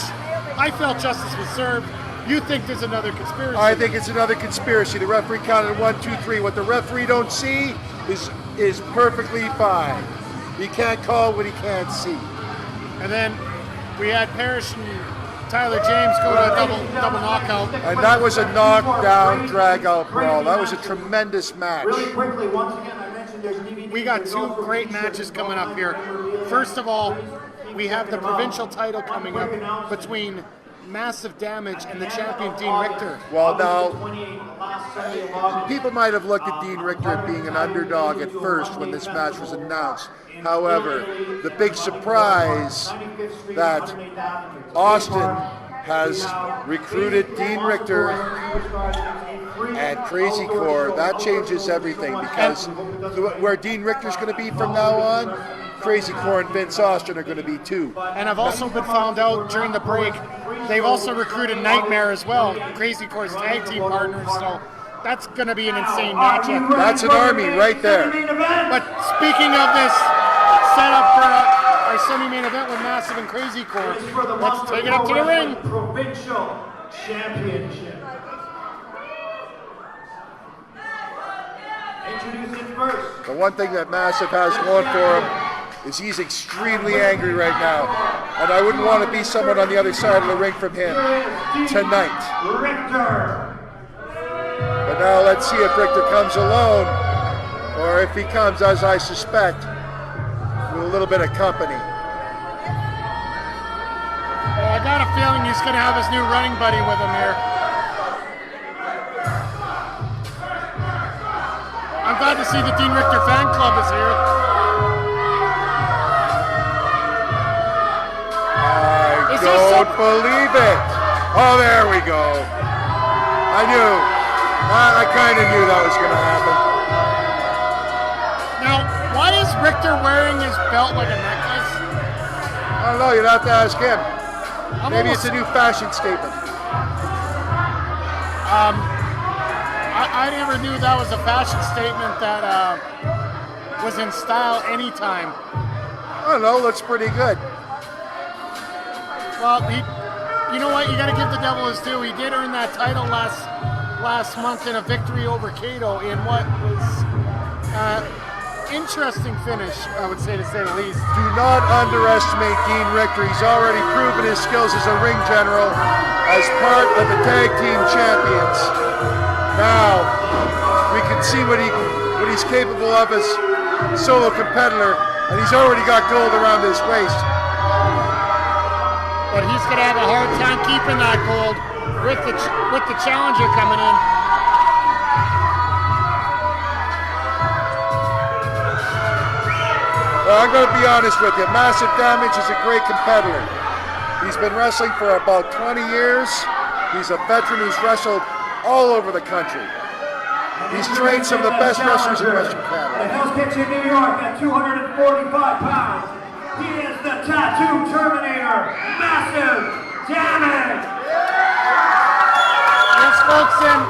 S1: I felt justice was served. You think there's another conspiracy?
S2: I think it's another conspiracy. The referee counted 1, 2, 3. What the referee don't see is perfectly fine. He can't call what he can't see.
S1: And then we had Parrish and Tyler James go to a double knockout.
S2: And that was a knockdown, drag-out brawl. That was a tremendous match.
S6: Really quickly, once again, I mentioned there's DVD.
S1: We got two great matches coming up here. First of all, we have the provincial title coming up between Massive Damage and the champion Dean Richter.
S2: Well, now, people might have looked at Dean Richter as being an underdog at first when this match was announced. However, the big surprise that Austin has recruited Dean Richter and Crazy Core, that changes everything, because where Dean Richter's going to be from now on, Crazy Core and Vince Austin are going to be too.
S1: And I've also been found out during the break, they've also recruited Nightmare as well, Crazy Core's tag team partners, so that's going to be an insane matchup.
S2: That's an army right there.
S1: But speaking of this setup for our semi-main event with Massive and Crazy Core, let's take it up to the ring.
S6: Provincial Championship. Introducing first.
S2: The one thing that Massive has going for him is he's extremely angry right now. And I wouldn't want to be someone on the other side of the ring from him tonight.
S6: Richter.
S2: But now let's see if Richter comes alone, or if he comes, as I suspect, with a little bit of company.
S1: Well, I got a feeling he's going to have his new running buddy with him here. I'm glad to see the Dean Richter fan club is here.
S2: I don't believe it. Oh, there we go. I kind of knew that was going to happen.
S1: Now, why is Richter wearing his belt like a necklace?
S2: I don't know, you'd have to ask him. Maybe it's a new fashion statement.
S1: I never knew that was a fashion statement that was in style anytime.
S2: I don't know, looks pretty good.
S1: Well, you know what? You got to give the devil his due. He did earn that title last month in a victory over Kato in what was interesting finish, I would say, to say the least.
S2: Do not underestimate Dean Richter. He's already proven his skills as a ring general, as part of the tag team champions. Now we can see what he's capable of as a solo competitor, and he's already got gold around his waist.
S1: But he's going to have a hard time keeping that gold with the challenger coming in.
S2: Well, I'm going to be honest with you. Massive Damage is a great competitor. He's been wrestling for about 20 years. He's a veteran who's wrestled all over the country. He's trained some of the best wrestlers in Western Canada.
S6: The Hell's Kitchen, New York, at 245 pounds. He is the Tattoo Terminator, Massive Damage.
S1: Yes, folks, and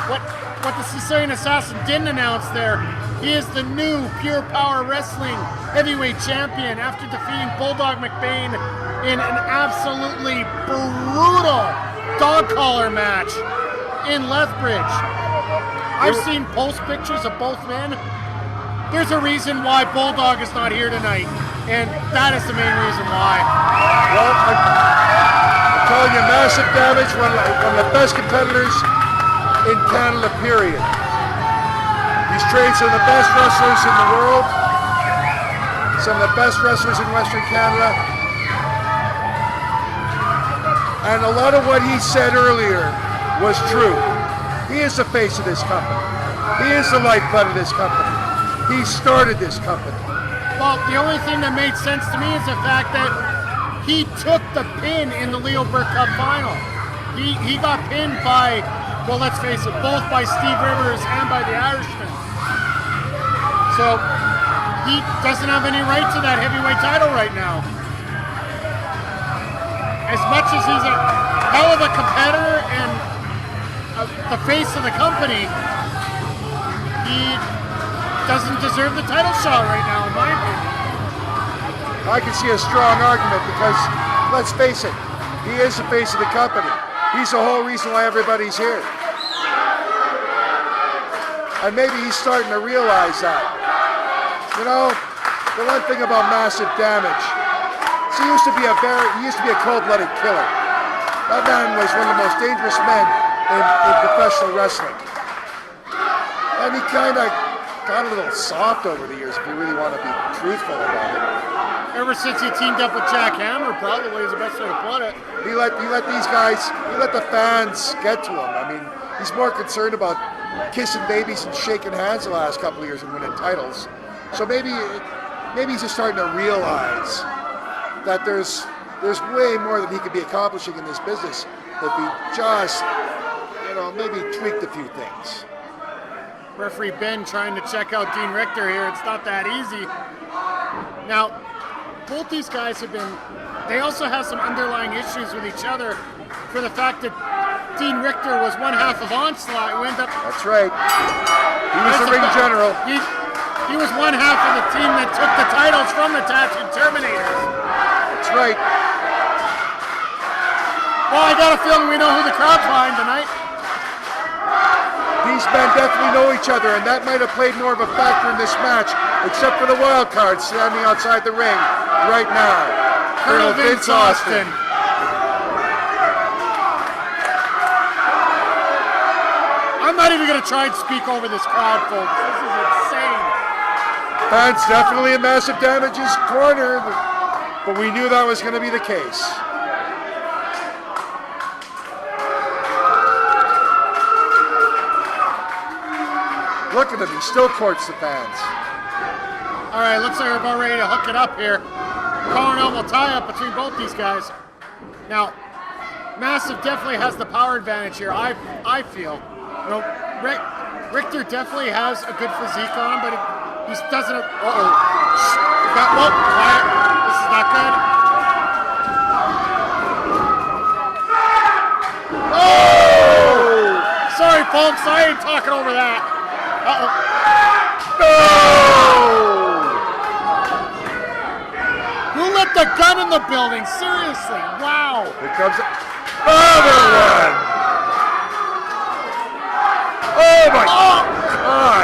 S1: what the Sicilian Assassin didn't announce there, he is the new Pure Power Wrestling Heavyweight Champion after defeating Bulldog McBain in an absolutely brutal dog collar match in Lethbridge. I've seen post pictures of both men. There's a reason why Bulldog is not here tonight, and that is the main reason why.
S2: Well, I'm telling you, Massive Damage, one of the best competitors in Canada, period. He's trained some of the best wrestlers in the world, some of the best wrestlers in Western Canada, and a lot of what he said earlier was true. He is the face of this company. He is the lifeblood of this company. He started this company.
S1: Well, the only thing that made sense to me is the fact that he took the pin in the Leo Burke Cup final. He got pinned by, well, let's face it, both by Steve Rivers and by the Irishmen. So he doesn't have any right to that heavyweight title right now. as much as he's a hell of a competitor and the face of the company, he doesn't deserve the title shot right now, in my opinion.
S2: I can see a strong argument because, let's face it, he is the face of the company. He's the whole reason why everybody's here. And maybe he's starting to realize that. You know, the one thing about Massive Damage, he used to be a cold-blooded killer. That man was one of the most dangerous men in professional wrestling. And he kind of got a little soft over the years, if you really want to be truthful about it.
S1: Ever since he teamed up with Jack Hammer, probably is the best way to put it.
S2: He let the fans get to him. I mean, he's more concerned about kissing babies and shaking hands the last couple of years and winning titles. So maybe he's just starting to realize that there's way more that he could be accomplishing in this business if he just, maybe tweaked a few things.
S1: Referee Ben trying to check out Dean Richter here. It's not that easy. Now, both these guys they also have some underlying issues with each other for the fact that Dean Richter was one half of Onslaught, who ended up...
S2: That's right. He was the ring general.
S1: He was one half of the team that took the titles from the Tattooed Terminators.
S2: That's right.
S1: Well, I got a feeling we know who the crowd's behind tonight.
S2: These men definitely know each other, and that might have played more of a factor in this match, except for the wild card standing outside the ring right now.
S1: Colonel Vince Austin. I'm not even going to try and speak over this crowd, folks. This is insane.
S2: Fans definitely in Massive Damage's corner, but we knew that was going to be the case. Look at him, he still courts the fans.
S1: All right, looks like we're about ready to hook it up here. Collar and elbow tie-up between both these guys. Now, Massive definitely has the power advantage here, I feel. Richter definitely has a good physique on him, but he doesn't... Quiet. This is not good. Oh! Sorry, folks, I ain't talking over that. Uh-oh.
S2: No!
S1: Who let the gun in the building? Seriously, wow.
S2: Here comes another one. Oh my God.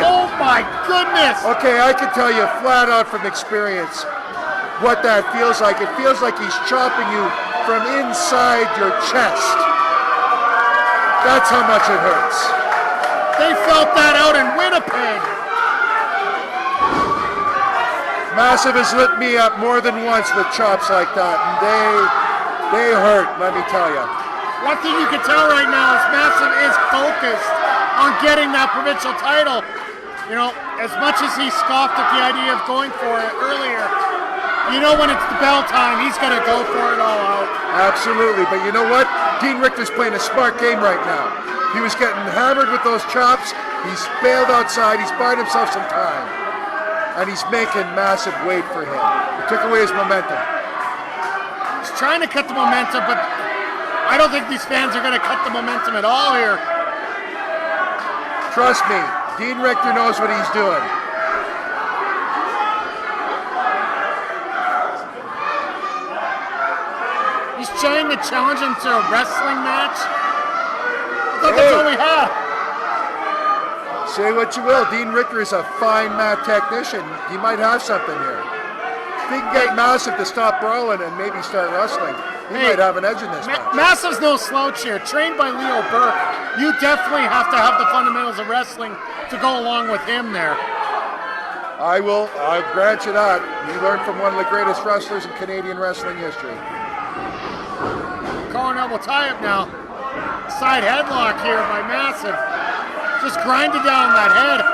S1: Oh my goodness.
S2: Okay, I can tell you flat out from experience what that feels like. It feels like he's chopping you from inside your chest. That's how much it hurts.
S1: They felt that out in Winnipeg.
S2: Massive has lit me up more than once with chops like that, and they hurt, let me tell you.
S1: One thing you can tell right now is Massive is focused on getting that provincial title. As much as he scoffed at the idea of going for it earlier, when it's the bell time, he's going to go for it all out.
S2: Absolutely, but you know what? Dean Richter's playing a smart game right now. He was getting hammered with those chops. He's bailed outside. He's buying himself some time. And he's making Massive wait for him. He took away his momentum.
S1: He's trying to cut the momentum, but I don't think these fans are going to cut the momentum at all here.
S2: Trust me, Dean Richter knows what he's doing.
S1: He's trying to challenge him to a wrestling match. I thought that's all we had.
S2: Say what you will, Dean Richter is a fine mat technician. He might have something here. If he can get Massive to stop brawling and maybe start wrestling, he might have an edge in this match.
S1: Massive's no slouch here. Trained by Leo Burke, you definitely have to have the fundamentals of wrestling to go along with him there.
S2: I'll grant you that. He learned from one of the greatest wrestlers in Canadian wrestling history.
S1: Collar and elbow tie-up now. Side headlock here by Massive. Just grinding down that head.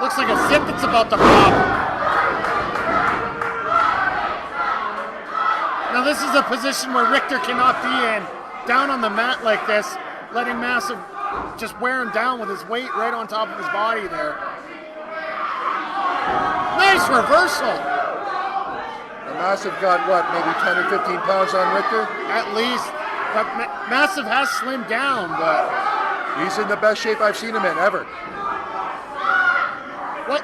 S1: Looks like a zip that's about to pop. Now this is a position where Richter cannot be in. Down on the mat like this, letting Massive just wear him down with his weight right on top of his body there. Nice reversal.
S2: And Massive got what, maybe 10 or 15 pounds on Richter?
S1: At least. But Massive has slimmed down, but
S2: He's in the best shape I've seen him in ever.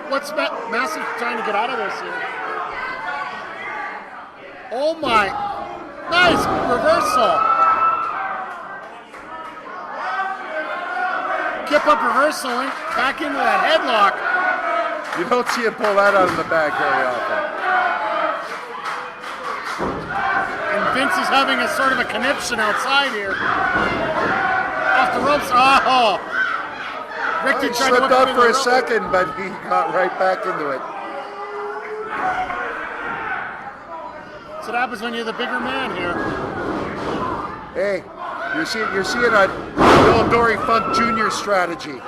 S1: what's Massive trying to get out of this here? Oh my. Nice reversal. Kip up reversal and back into that headlock.
S2: You don't see him pull that out of the bag very often.
S1: And Vince is having a sort of a conniption outside here. Off the ropes. Oh! Richter
S2: He
S1: tried to
S2: slipped
S1: whip
S2: up
S1: him
S2: for a
S1: in the rope.
S2: second, but he got right back into it.
S1: That's what happens when you're the bigger man here.
S2: Hey, you're seeing a Bill Dory Funk Jr. strategy.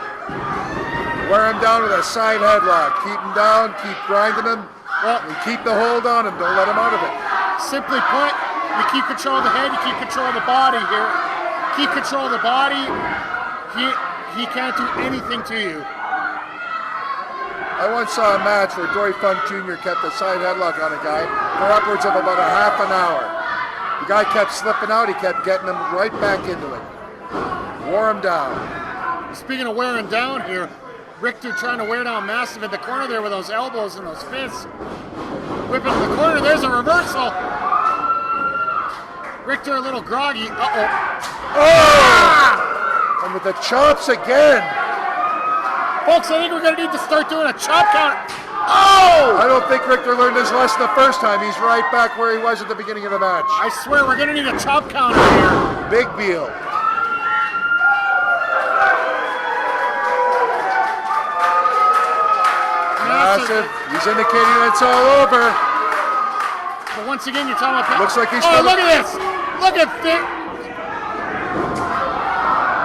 S2: Wear him down with a side headlock. Keep him down, keep grinding him, and keep the hold on him. Don't let him out of it.
S1: Simply put, you keep control of the head, you keep control of the body here. Keep control of the body. He can't do anything to you.
S2: I once saw a match where Dory Funk Jr. kept a side headlock on a guy for upwards of about a half an hour. The guy kept slipping out, he kept getting him right back into it. Wore him down.
S1: Speaking of wearing down here, Richter trying to wear down Massive in the corner there with those elbows and those fists. Whipping to the corner, there's a reversal. Richter a little groggy. Uh-oh.
S2: Oh! And with the chops again.
S1: Folks, I think we're going to need to start doing a chop count. Oh!
S2: I don't think Richter learned his lesson the first time. He's right back where he was at the beginning of the match.
S1: I swear we're going to need a chop counter here.
S2: Big deal. Massive. He's indicating it's all over.
S1: But once again, you're talking about...
S2: Looks like he's...
S1: Oh, look at this! Look at Finn!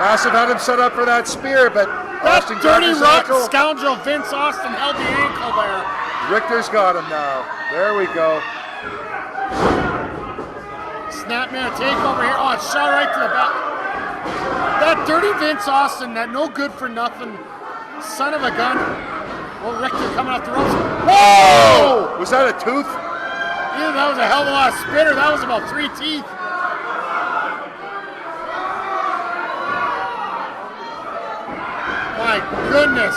S2: Massive had him set up for that spear, but
S1: That
S2: Austin grabbed
S1: dirty
S2: his
S1: rotten
S2: ankle.
S1: scoundrel Vince Austin held the ankle there.
S2: Richter's got him now. There we go.
S1: Snapmare takeover here. Oh, it's shot right to the back. That dirty Vince Austin, that no good for nothing son of a gun. Oh, Richter coming off the ropes. Whoa!
S2: Was that a tooth?
S1: Yeah, that was a hell of a lot of spitter. That was about 3 teeth. My goodness.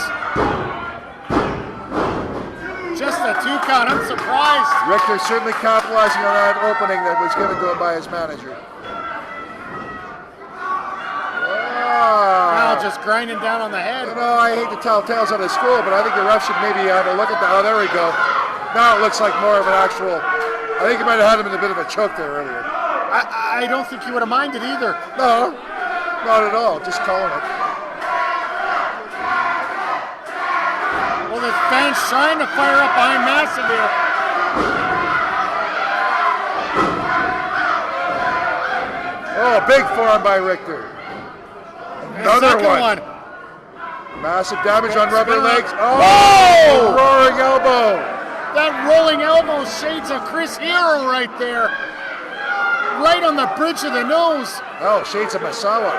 S1: Just a 2 count. I'm surprised.
S2: Richter certainly capitalizing on that opening that was given to him by his manager.
S1: Now just grinding down on the head.
S2: You know, I hate to tell tales out of school, but I think the ref should maybe have a look at that. Oh, there we go. Now it looks like more of an actual... I think he might have had him in a bit of a choke there earlier.
S1: I don't think he would have minded either.
S2: No, not at all. Just calling it.
S1: Well, this fan's trying to fire up behind Massive here.
S2: Oh, big forearm by Richter. Another one. Massive damage on rubber legs. Oh! Roaring elbow.
S1: That rolling elbow shades of Chris Hero right there. Right on the bridge of the nose.
S2: Oh, shades of Masawa.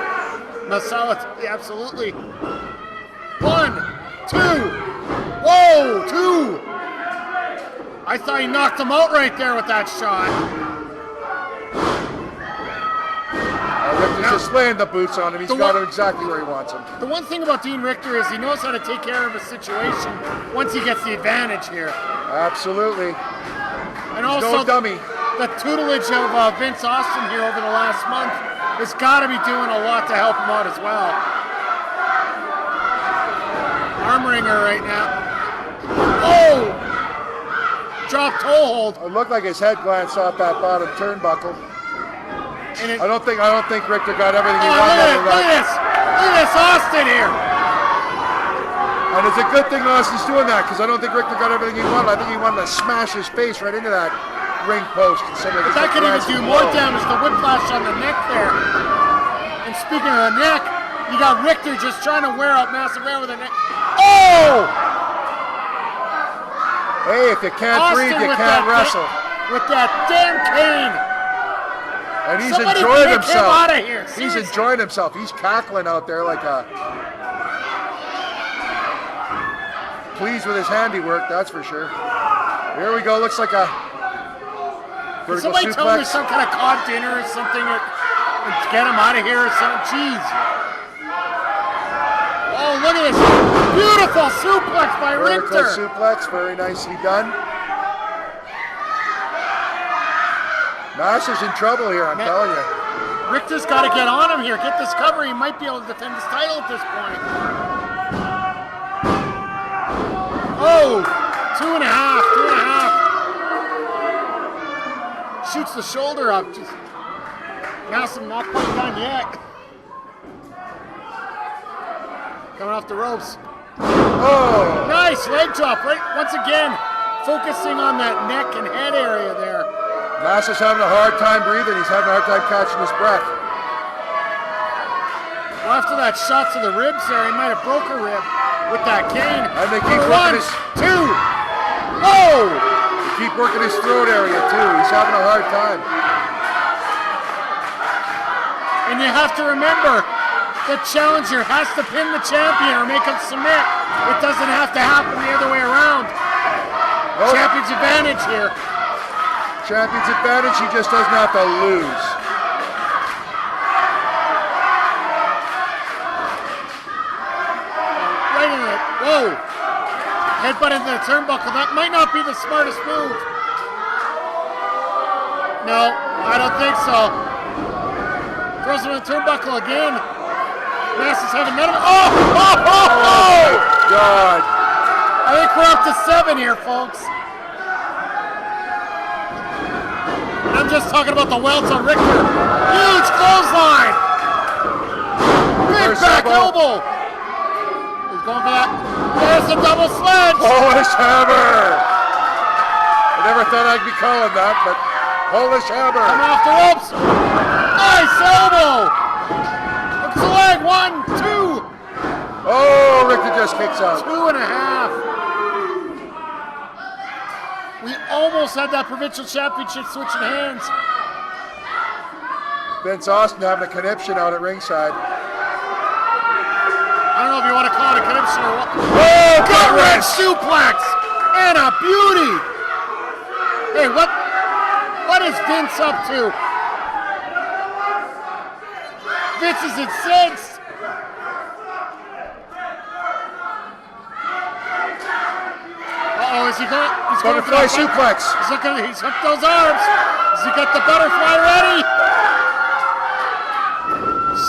S1: Masawa, yeah, absolutely. 1, 2. Whoa, 2. I thought he knocked him out right there with that shot.
S2: Richter's just laying the boots on him. He's got him exactly where he wants him.
S1: The one thing about Dean Richter is he knows how to take care of a situation once he gets the advantage here.
S2: Absolutely.
S1: And
S2: He's
S1: also,
S2: no dummy.
S1: the tutelage of Vince Austin here over the last month has got to be doing a lot to help him out as well. Armoring her right now. Oh! Drop toe hold.
S2: It looked like his head glanced off that bottom turnbuckle.
S1: And
S2: I don't think Richter got everything he
S1: look
S2: wanted
S1: at
S2: out of that.
S1: Look at this Austin here.
S2: And it's a good thing Austin's doing that because I don't think Richter got everything he wanted. I think he wanted to smash his face right into that ring post instead of
S1: But that could even do more damage. The whiplash on the neck there. And speaking of the neck, you got Richter just trying to wear out Massive Air with the neck. Oh!
S2: Hey, if you can't
S1: Austin
S2: breathe, you
S1: with
S2: can't
S1: that
S2: wrestle.
S1: With that damn cane.
S2: And he's
S1: Somebody
S2: enjoying
S1: take him
S2: himself.
S1: out of here,
S2: He's
S1: seriously.
S2: enjoying himself. He's cackling out there like a... pleased with his handiwork, that's for sure. Here we go. Looks like a Vertical
S1: Somebody tell him
S2: suplex.
S1: there's some kind of cod dinner or something to get him out of here or something. Jeez. Oh, look at this. Beautiful suplex by
S2: Vertical
S1: Richter.
S2: suplex, very nicely done. Master's in trouble here, I'm telling you.
S1: Richter's got to get on him here. Get this cover. He might be able to defend his title at this point. Oh, 2.5, 2.5. Shoots the shoulder up. Just Massive not quite done yet. Coming off the ropes.
S2: Oh!
S1: Nice leg drop, right? Once again, focusing on that neck and head area there.
S2: Master's having a hard time breathing. He's having a hard time catching his breath.
S1: Well, after that shot to the ribs there, he might have broke a rib with that cane.
S2: And they keep
S1: One,
S2: working his...
S1: two. Oh!
S2: They keep working his throat area too. He's having a hard time.
S1: And you have to remember, the challenger has to pin the champion or make him submit. It doesn't have to happen the other way around.
S2: Nope.
S1: Champion's advantage here.
S2: Champion's advantage, he just doesn't have to lose.
S1: Right in it. Whoa. Headbutt into the turnbuckle. That might not be the smartest move. No, I don't think so. Throws him in the turnbuckle again. Master's having none of it. Oh! Oh! Oh! Oh!
S2: God.
S1: I think we're up to 7 here, folks. And I'm just talking about the welts on Richter. Huge clothesline! Big
S2: Reverse
S1: back
S2: elbow.
S1: elbow! He's going for that. There's the double sledge!
S2: Polish hammer! I never thought I'd be calling that, but Polish hammer!
S1: Coming off the ropes! Nice elbow! Hooks the leg, 1, 2!
S2: Oh, Richter just kicks out.
S1: 2.5. We almost had that provincial championship switching hands.
S2: Vince Austin having a conniption out at ringside.
S1: I don't know if you want to call it a conniption or what. Oh, gut wrench suplex! And a beauty! Hey, what is Vince up to? Vince is incensed. Uh-oh, is he going? He's going for
S2: Butterfly
S1: that
S2: suplex.
S1: He's hooked those arms. Has he got the butterfly ready?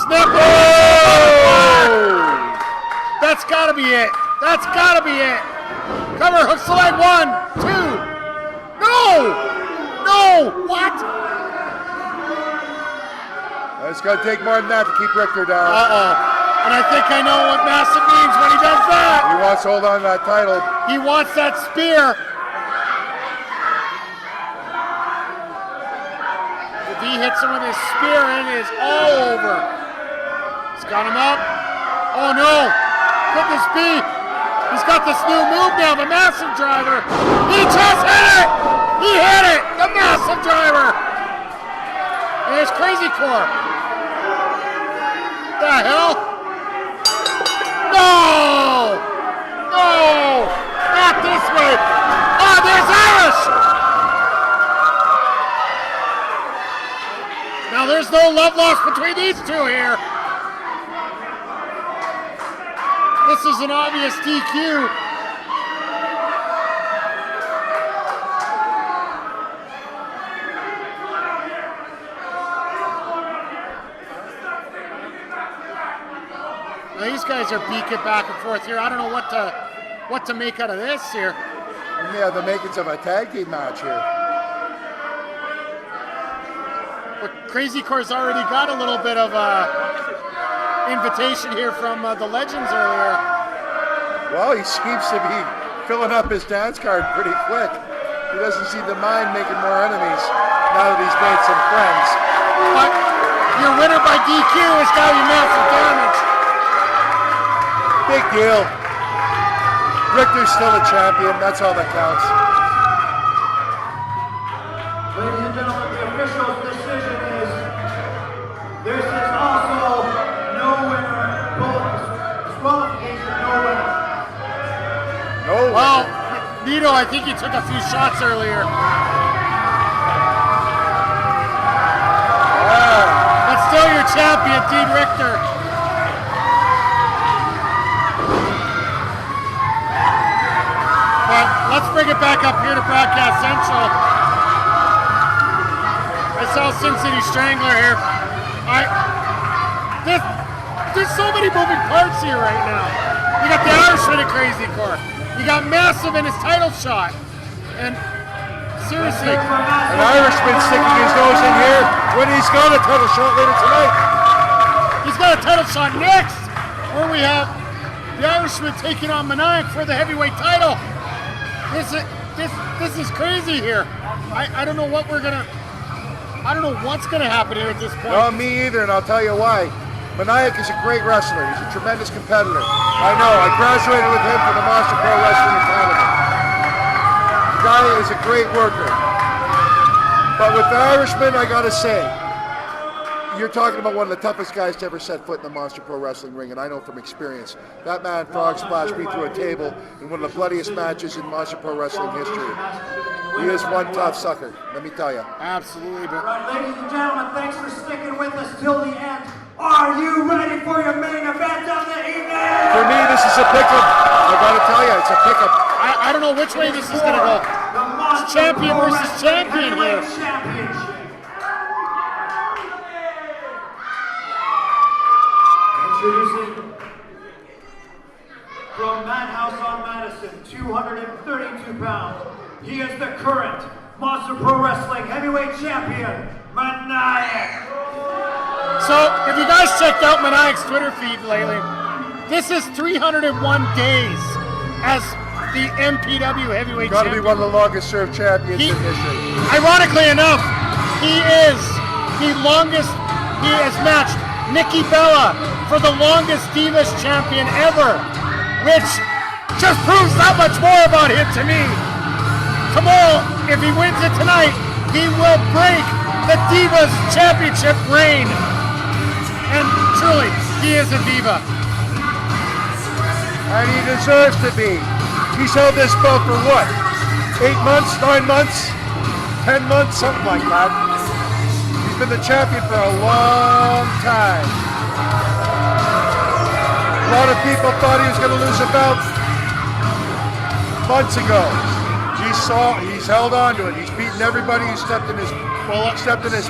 S1: Snap.
S2: Oh!
S1: That's gotta be it. That's gotta be it. Cover, hooks the leg, 1, 2. No! No! What?
S2: It's going to take more than that to keep Richter down.
S1: Uh-oh. And I think I know what Massive means when he does that.
S2: He wants to hold on to that title.
S1: He wants that spear. If he hits him with his spear, it is all over. He's got him up. Oh no! Could this be? He's got this new move now, the Massive Driver. He just hit it! He hit it! The Massive Driver! And there's Crazy Core. The hell? No! No! Not this way! Oh, there's Irish! Now there's no love lost between these two here. This is an obvious DQ. Now these guys are beaking back and forth here. I don't know what to make out of this here.
S2: Yeah, the makings of a tag team match here.
S1: But Crazy Core's already got a little bit of invitation here from the Legends earlier.
S2: Well, he seems to be filling up his dance card pretty quick. He doesn't seem to mind making more enemies now that he's made some friends.
S1: But your winner by DQ has got you massive damage.
S2: Big deal. Richter's still a champion. That's all that counts.
S6: Ladies and gentlemen, the official decision is this is also no winner. Disqualification, no winner.
S2: No.
S1: Well, Nito, I think he took a few shots earlier. be a Dean Richter. But let's bring it back up here to Broadcast Central. I saw Sin City Strangler here. There's so many moving parts here right now. You got the Irishman at Crazy Core. You got Massive in his title shot. And seriously,
S2: an Irishman sticking his nose in here when he's got a title shot later tonight.
S1: He's got a title shot next, where we have the Irishman taking on Meniac for the heavyweight title. This is crazy here. I don't know what I don't know what's gonna happen here at this point.
S2: No, me either, and I'll tell you why. Meniac is a great wrestler. He's a tremendous competitor. I know. I graduated with him from the Monster Pro Wrestling Academy. The guy is a great worker. But with the Irishman, I gotta say, you're talking about one of the toughest guys to ever set foot in the Monster Pro Wrestling ring, and I know from experience. That man frog splashed me through a table in one of the bloodiest matches in Monster Pro Wrestling history. He is one tough sucker, let me tell you.
S1: Absolutely. But
S6: Right, ladies and gentlemen, thanks for sticking with us till the end. Are you ready for your main event of the evening?
S2: For me, this is a pick-up. I gotta tell you, it's a pick-up.
S1: I don't know which way this is gonna go. It's champion versus champion here.
S6: Championship. Introducing from Madhouse on Madison, 232 pounds. He is the current Monster Pro Wrestling Heavyweight Champion, Meniac.
S1: So, if you guys checked out Meniac's Twitter feed lately, this is 301 days as the MPW Heavyweight
S2: Gotta
S1: Champion.
S2: be one of the longest served champions in history.
S1: Ironically enough, he is the longest, he has matched Nikki Bella for the longest Divas champion ever, which just proves that much more about him to me. Tomorrow, if he wins it tonight, he will break the Divas championship reign. And truly, he is a diva.
S2: And he deserves to be. He's held this belt for what? 8 months, 9 months, 10 months, something like that. He's been the champion for a long time. A lot of people thought he was going to lose a belt months ago. He's held on to it. He's beaten everybody who stepped in his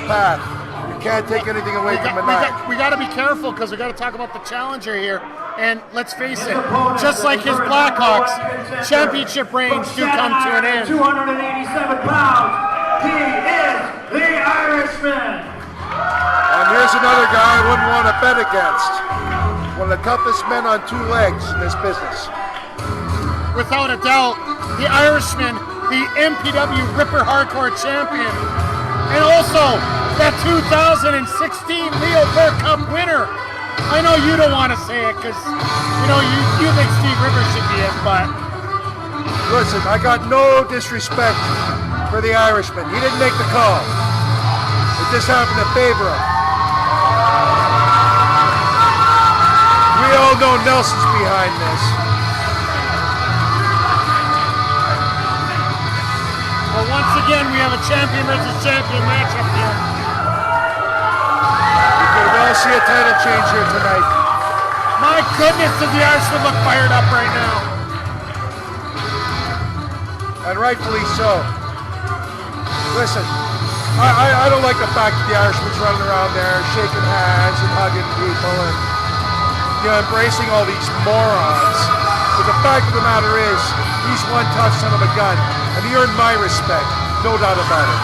S2: path. You can't take anything away from Meniac.
S1: We got to be careful because we got to talk about the challenger here. And let's face it, just like his Blackhawks, championship reigns do come to an end.
S6: 287 pounds. He is the Irishman.
S2: And here's another guy I wouldn't want to bet against. One of the toughest men on 2 legs in this business.
S1: Without a doubt, the Irishman, the MPW Ripper Hardcore Champion, and also that 2016 Leo Burke Cup winner. I know you don't want to say it because, you think Steve Rivers should be it, but...
S2: Listen, I got no disrespect for the Irishman. He didn't make the call. It just happened to favor him. We all know Nelson's behind this.
S1: Well, once again, we have a champion versus champion matchup here.
S2: You could well see a title change here tonight.
S1: My goodness, does the Irishman look fired up right now.
S2: And rightfully so. Listen, I don't like the fact that the Irishman's running around there, shaking hands and hugging people and embracing all these morons. But the fact of the matter is, he's one tough son of a gun, and he earned my respect, no doubt about it.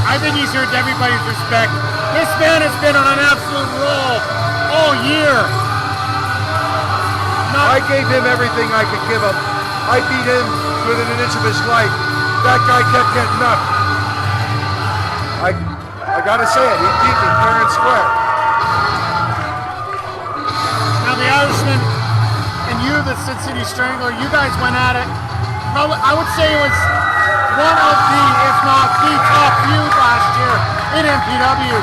S1: I think he's earned everybody's respect. This man has been on an absolute roll all year.
S2: I gave him everything I could give him. I beat him within an inch of his life. That guy kept getting up. I gotta say it, he beat me fair and square.
S1: Now the Irishman and you, the Sin City Strangler, you guys went at it. Probably, I would say it was one of the, if not the top feud last year in MPW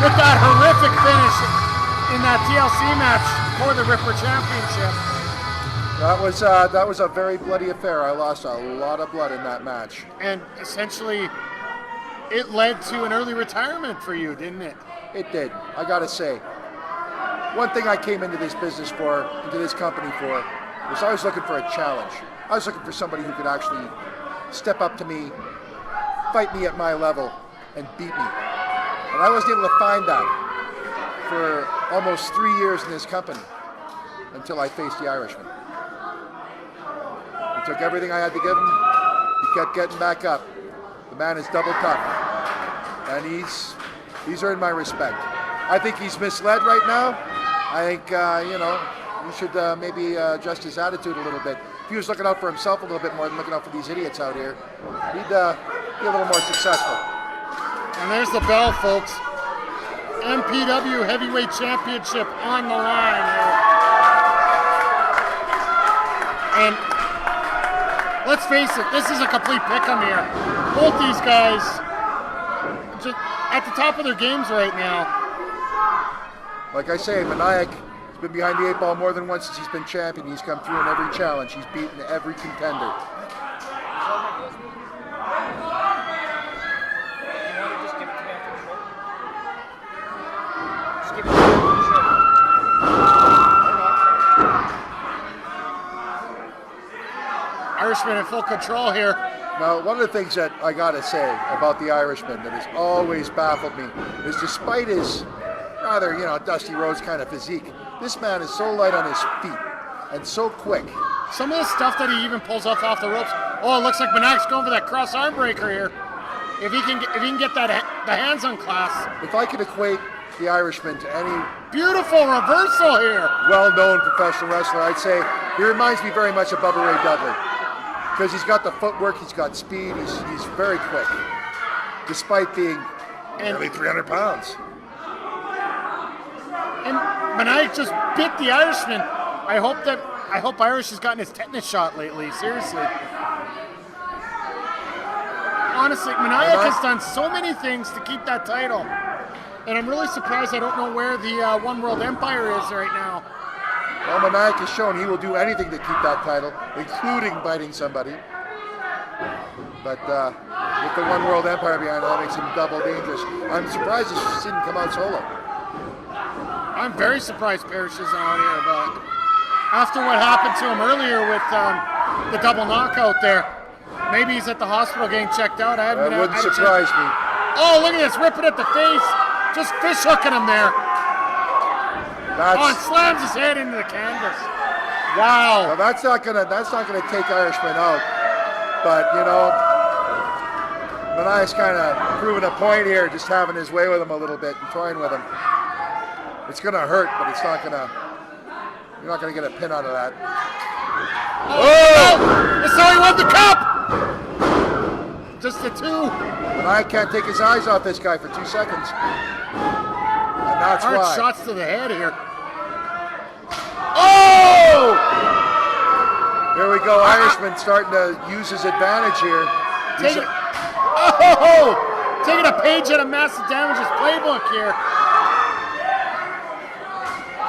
S1: with that horrific finish in that TLC match for the Ripper Championship.
S2: That was a very bloody affair. I lost a lot of blood in that match.
S1: And essentially, it led to an early retirement for you, didn't it?
S2: It did. I gotta say. One thing I came into this business for, into this company for, was I was looking for a challenge. I was looking for somebody who could actually step up to me, fight me at my level, and beat me. And I wasn't able to find that for almost 3 years in this company until I faced the Irishman. He took everything I had to give him. He kept getting back up. The man is double tough, and he's earned my respect. I think he's misled right now. I think he should maybe adjust his attitude a little bit. If he was looking out for himself a little bit more than looking out for these idiots out here, he'd be a little more successful.
S1: And there's the bell, folks. MPW Heavyweight Championship on the line here. And let's face it, this is a complete pick-em here. Both these guys just at the top of their games right now.
S2: Like I say, Meniac has been behind the 8 ball more than once since he's been champion. He's come through in every challenge. He's beaten every contender.
S1: Irishman in full control here.
S2: Now, one of the things that I gotta say about the Irishman that has always baffled me is, despite his rather, Dusty Rhodes kind of physique, this man is so light on his feet and so quick.
S1: Some of the stuff that he even pulls off the ropes. Oh, it looks like Meniac's going for that cross arm breaker here. If he can get the hands on class.
S2: If I could equate the Irishman to any
S1: beautiful reversal here,
S2: well-known professional wrestler, I'd say he reminds me very much of Bubba Ray Dudley. Because he's got the footwork, he's got speed, he's very quick, despite being nearly 300 pounds.
S1: And Meniac just bit the Irishman. I hope Irish has gotten his tetanus shot lately, seriously. Honestly, Meniac has done so many things to keep that title. And I'm really surprised I don't know where the One World Empire is right now.
S2: Well, Meniac has shown he will do anything to keep that title, including biting somebody. But with the One World Empire behind it, that makes him double dangerous. I'm surprised he didn't come out solo.
S1: I'm very surprised Parrish isn't out here, but after what happened to him earlier with the double knockout there, maybe he's at the hospital getting checked out.
S2: That wouldn't surprise me.
S1: Oh, look at this, ripping at the face. Just fish hooking him there. And slams his head into the canvas. Wow.
S2: Well, that's not gonna take Irishman out. But Meniac's kind of proving a point here, just having his way with him a little bit and toying with him. It's gonna hurt, but it's not gonna. You're not gonna get a pin out of that.
S1: Oh! That's how he won the cup. Just the two.
S2: Meniac can't take his eyes off this guy for 2 seconds. And that's
S1: hard
S2: why.
S1: Shots to the head here. Oh!
S2: Here we go. Irishman starting to use his advantage here.
S1: Taking a page out of Massive Damage's playbook here.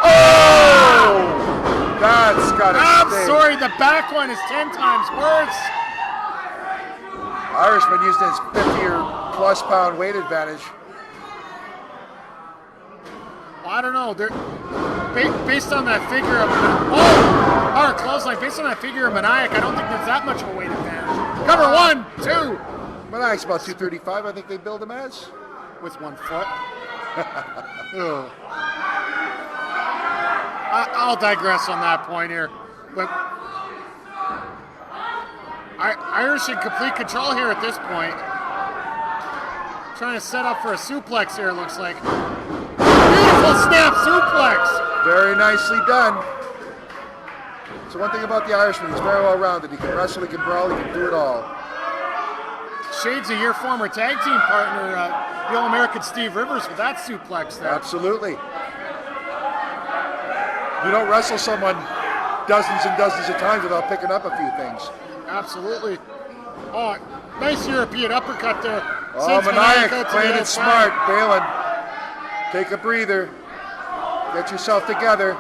S2: Oh! That's gotta
S1: I'm
S2: sting.
S1: sorry, the back one is 10 times worse.
S2: Irishman using his 50 or plus pound weight advantage.
S1: I don't know. Based on that figure of clothesline. Based on that figure of Meniac, I don't think there's that much of a weight advantage. Cover 1, 2.
S2: Meniac's about 235. I think they build him as
S1: with 1 foot. I'll digress on that point here, but Irish in complete control here at this point. Trying to set up for a suplex here, it looks like. Beautiful snap suplex!
S2: Very nicely done. So one thing about the Irishman, he's very well rounded. He can wrestle, he can brawl, he can do it all.
S1: Shades of your former tag team partner, the All-American Steve Rivers, with that suplex there.
S2: Absolutely. You don't wrestle someone dozens and dozens of times without picking up a few things.
S1: Absolutely. Oh, nice European uppercut there.
S2: Oh, Meniac playing it smart. Balin, take a breather. Get yourself together.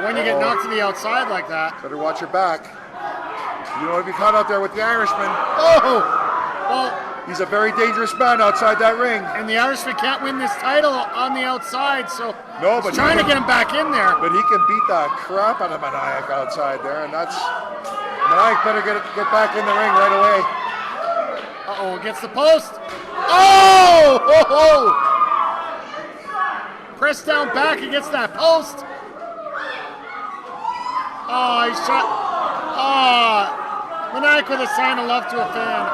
S1: When you get knocked to the outside like that.
S2: Better watch your back. You don't want to be caught out there with the Irishman.
S1: Oh! Well,
S2: He's a very dangerous man outside that ring.
S1: And the Irishman can't win this title on the outside, so
S2: No,
S1: he's
S2: but
S1: trying to get him back in there.
S2: But he can beat the crap out of Meniac outside there, and that's Meniac better get back in the ring right away.
S1: Uh-oh, gets the post. Oh! Oh! Press down back against that post. Oh, he's shot. Oh, Meniac with a sign of love to a fan.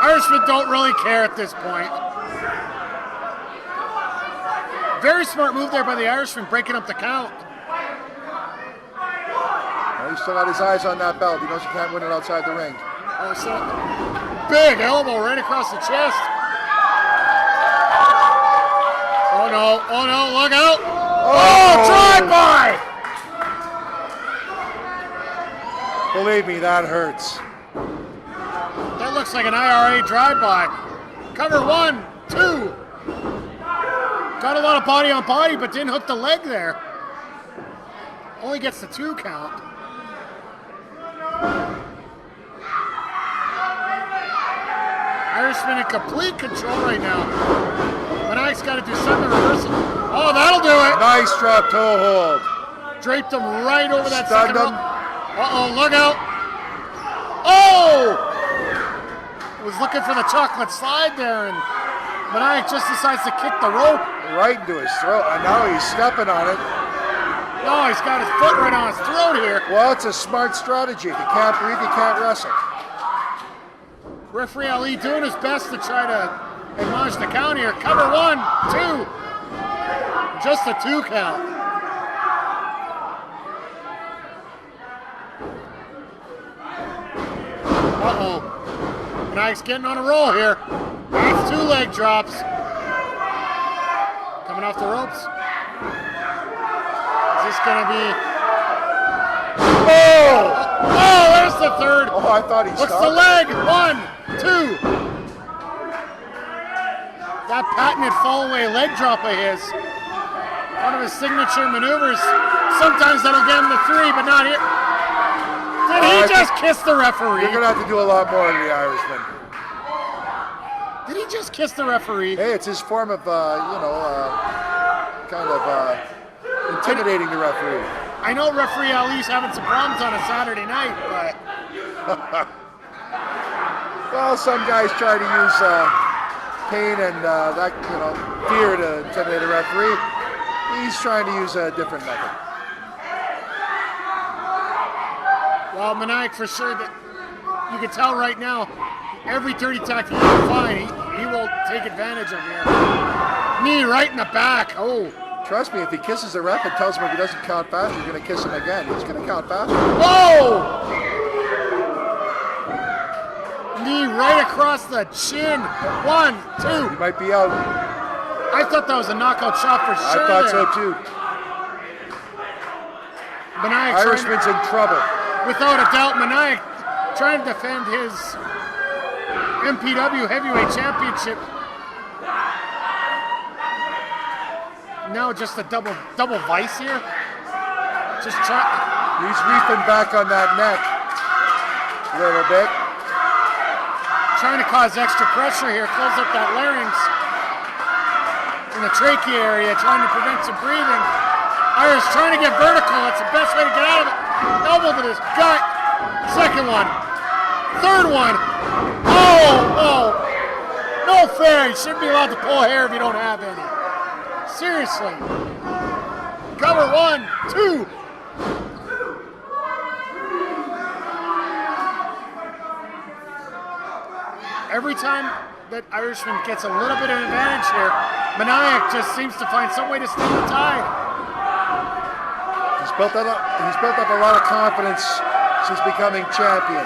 S1: Irishmen don't really care at this point. Very smart move there by the Irishman, breaking up the count.
S2: Well, he's still got his eyes on that belt. He knows he can't win it outside the ring.
S1: Oh, so big elbow right across the chest. Oh no, look out. Oh, drive-by!
S2: Believe me, that hurts.
S1: That looks like an IRA drive-by. Cover 1, 2. Got a lot of body on body, but didn't hook the leg there. Only gets the 2 count. Irishman in complete control right now. Meniac's got to do something reversal. Oh, that'll do it.
S2: Nice drop toe hold.
S1: Draped him right over that
S2: Stunned
S1: second
S2: him.
S1: rope. Uh-oh, look out. Oh! Was looking for the chocolate slide there, and Meniac just decides to kick the rope.
S2: Right into his throat, and now he's stepping on it.
S1: No, he's got his foot right on his throat here.
S2: Well, it's a smart strategy. If you can't breathe, you can't wrestle.
S1: Referee Ali doing his best to try to admonish the count here. Cover 1, 2. Just a 2 count. Uh-oh. Meniac's getting on a roll here. That's 2 leg drops. Coming off the ropes. Is this going to be...
S2: Oh!
S1: Oh, there's the 3rd.
S2: Oh, I thought he
S1: What's
S2: stopped.
S1: the leg? 1, 2. That patented fall-away leg drop of his. One of his signature maneuvers. Sometimes that'll get him the 3, but not here. Did he just kiss the referee?
S2: You're going to have to do a lot more to the Irishman.
S1: Did he just kiss the referee?
S2: Hey, it's his form of, intimidating the referee.
S1: I know referee Ali's having some problems on a Saturday night, but...
S2: Well, some guys try to use pain and fear to intimidate a referee. He's trying to use a different method.
S1: Well, Meniac for sure, that you can tell right now, every dirty tactic he can find, he will take advantage of here. Knee right in the back. Oh.
S2: Trust me, if he kisses the ref and tells him if he doesn't count fast, you're going to kiss him again. He's going to count faster.
S1: Whoa! Knee right across the chin. 1, 2.
S2: He might be out.
S1: I thought that was a knockout shot for sure.
S2: I thought
S1: there.
S2: so too.
S1: Meniac
S2: Irishman's in trouble.
S1: Without a doubt, Meniac trying to defend his MPW Heavyweight Championship. Now just a double vice here. Just try.
S2: He's reefing back on that neck a little bit.
S1: Trying to cause extra pressure here. Close up that larynx in the trachea area, trying to prevent some breathing. Irish trying to get vertical. That's the best way to get out of it. Elbow to this gut. 2nd one. 3rd one. Oh! No fair. You shouldn't be allowed to pull hair if you don't have any. Seriously. Cover 1, 2. Every time that Irishman gets a little bit of advantage here, Meniac just seems to find some way to stem the tide.
S2: He's built up a lot of confidence since becoming champion,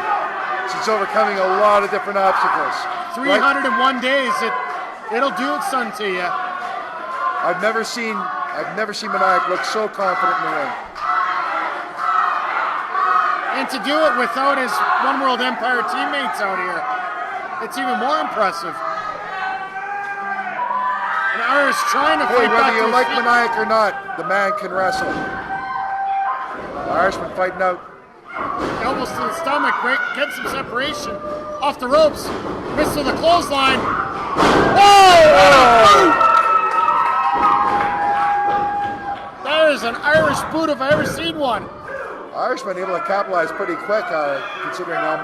S2: since overcoming a lot of different obstacles.
S1: 301 days, it'll do its son to you.
S2: I've never seen Meniac look so confident in the ring.
S1: And to do it without his One World Empire teammates out here, it's even more impressive. And Irish trying to fight back
S2: whether you
S1: to
S2: like
S1: his feet.
S2: Meniac or not, the man can wrestle. Irishman fighting out.
S1: Elbows to the stomach, get some separation. Off the ropes. Missed with the clothesline. Whoa! That is an Irish boot if I ever seen one.
S2: Irishman able to capitalize pretty quick, considering them.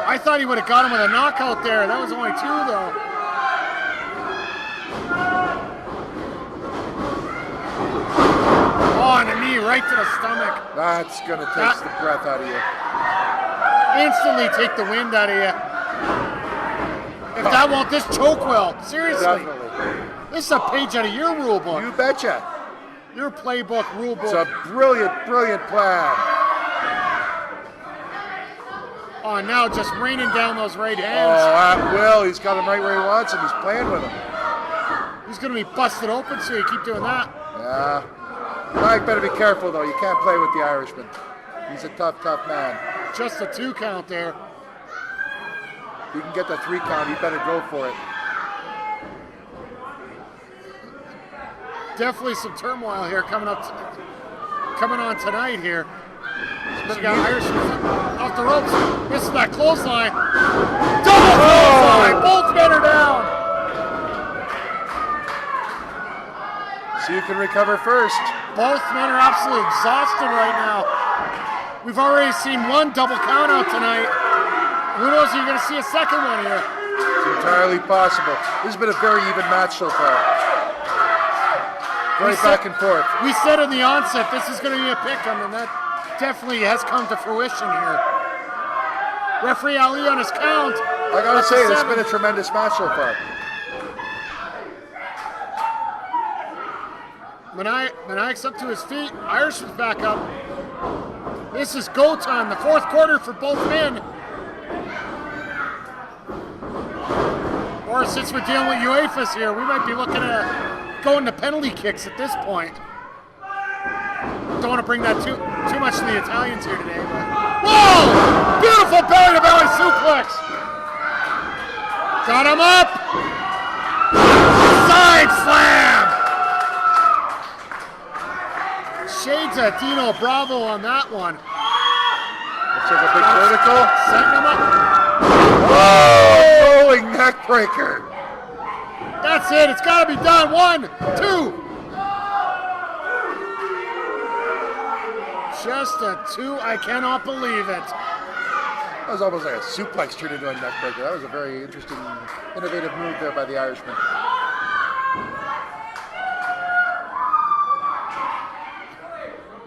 S1: I thought he would have got him with a knockout there. That was only 2 though. Oh, and a knee right to the stomach.
S2: That's gonna take the breath out of you.
S1: Instantly take the wind out of you. If that won't, this choke will. Seriously.
S2: Definitely.
S1: This is a page out of your rule book.
S2: You betcha.
S1: Your playbook, rule book.
S2: It's a brilliant, brilliant plan.
S1: Oh, now just raining down those right hands.
S2: Oh, at will. He's got him right where he wants him. He's playing with him.
S1: He's going to be busted open, so you keep doing that.
S2: Yeah. Mike better be careful, though. You can't play with the Irishman. He's a tough, tough man.
S1: Just a 2 count there.
S2: If you can get the 3 count, he better go for it.
S1: Definitely some turmoil here coming on tonight here. You got Irishmen off the ropes. Misses that clothesline. Double clothesline. Both men are down.
S2: So you can recover first.
S1: Both men are absolutely exhausted right now. We've already seen 1 double count out tonight. Who knows if you're going to see a second one here.
S2: It's entirely possible. This has been a very even match so far. Very back and forth.
S1: We said in the onset this is going to be a pick-em, and that definitely has come to fruition here. Referee Ali on his count.
S2: I gotta say, this has been a tremendous match so far.
S1: Meniac's up to his feet. Irishman's back up. This is go time, the 4th quarter for both men. Or since we're dealing with UEFA's here, we might be looking at going to penalty kicks at this point. Don't want to bring that too much to the Italians here today. But whoa! Beautiful belly-to-belly suplex. Got him up. Side slam. Shades of Dino Bravo on that one.
S2: Looks like a big vertical.
S1: Setting him up.
S2: Oh, rolling neck breaker.
S1: That's it. It's got to be done. 1, 2. Just a 2. I cannot believe it.
S2: That was almost like a suplex turned into a neck breaker. That was a very interesting, innovative move there by the Irishman.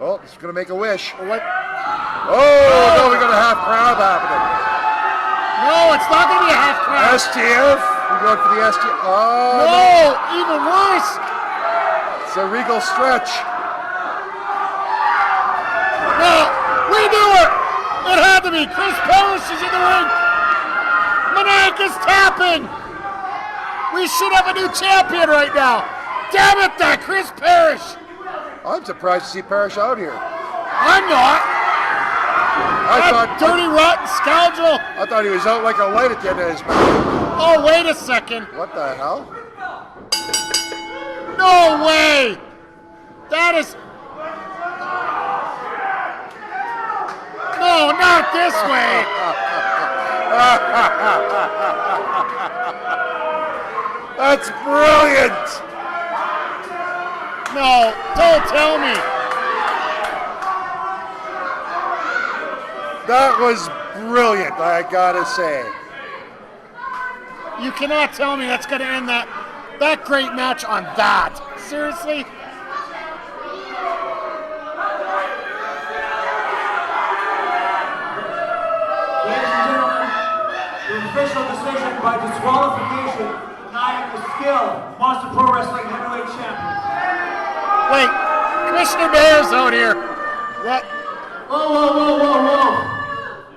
S2: Oh, this is going to make a wish.
S1: What?
S2: Oh, no, we got a half crowd happening.
S1: No, it's not going to be a half crowd.
S2: STF. We're going for the STF. Oh,
S1: no, even worse.
S2: It's a regal stretch.
S1: No, we knew it. It had to be. Chris Parrish is in the ring. Meniac is tapping. We should have a new champion right now. Damn it, that Chris Parrish.
S2: I'm surprised to see Parrish out here.
S1: I'm not.
S2: I thought
S1: dirty, rotten scoundrel.
S2: I thought he was out like a light at the end of his match.
S1: Oh, wait a second.
S2: What the hell?
S1: No way. That is... No, not this way.
S2: That's brilliant.
S1: No, don't tell me.
S2: That was brilliant, I gotta say.
S1: You cannot tell me that's gonna end that great match on that. Seriously?
S6: Ladies and gentlemen, the official decision by disqualification, Meniac is still Monster Pro Wrestling Heavyweight Champion.
S1: Wait, Commissioner Mayor's out here. What?
S5: Whoa.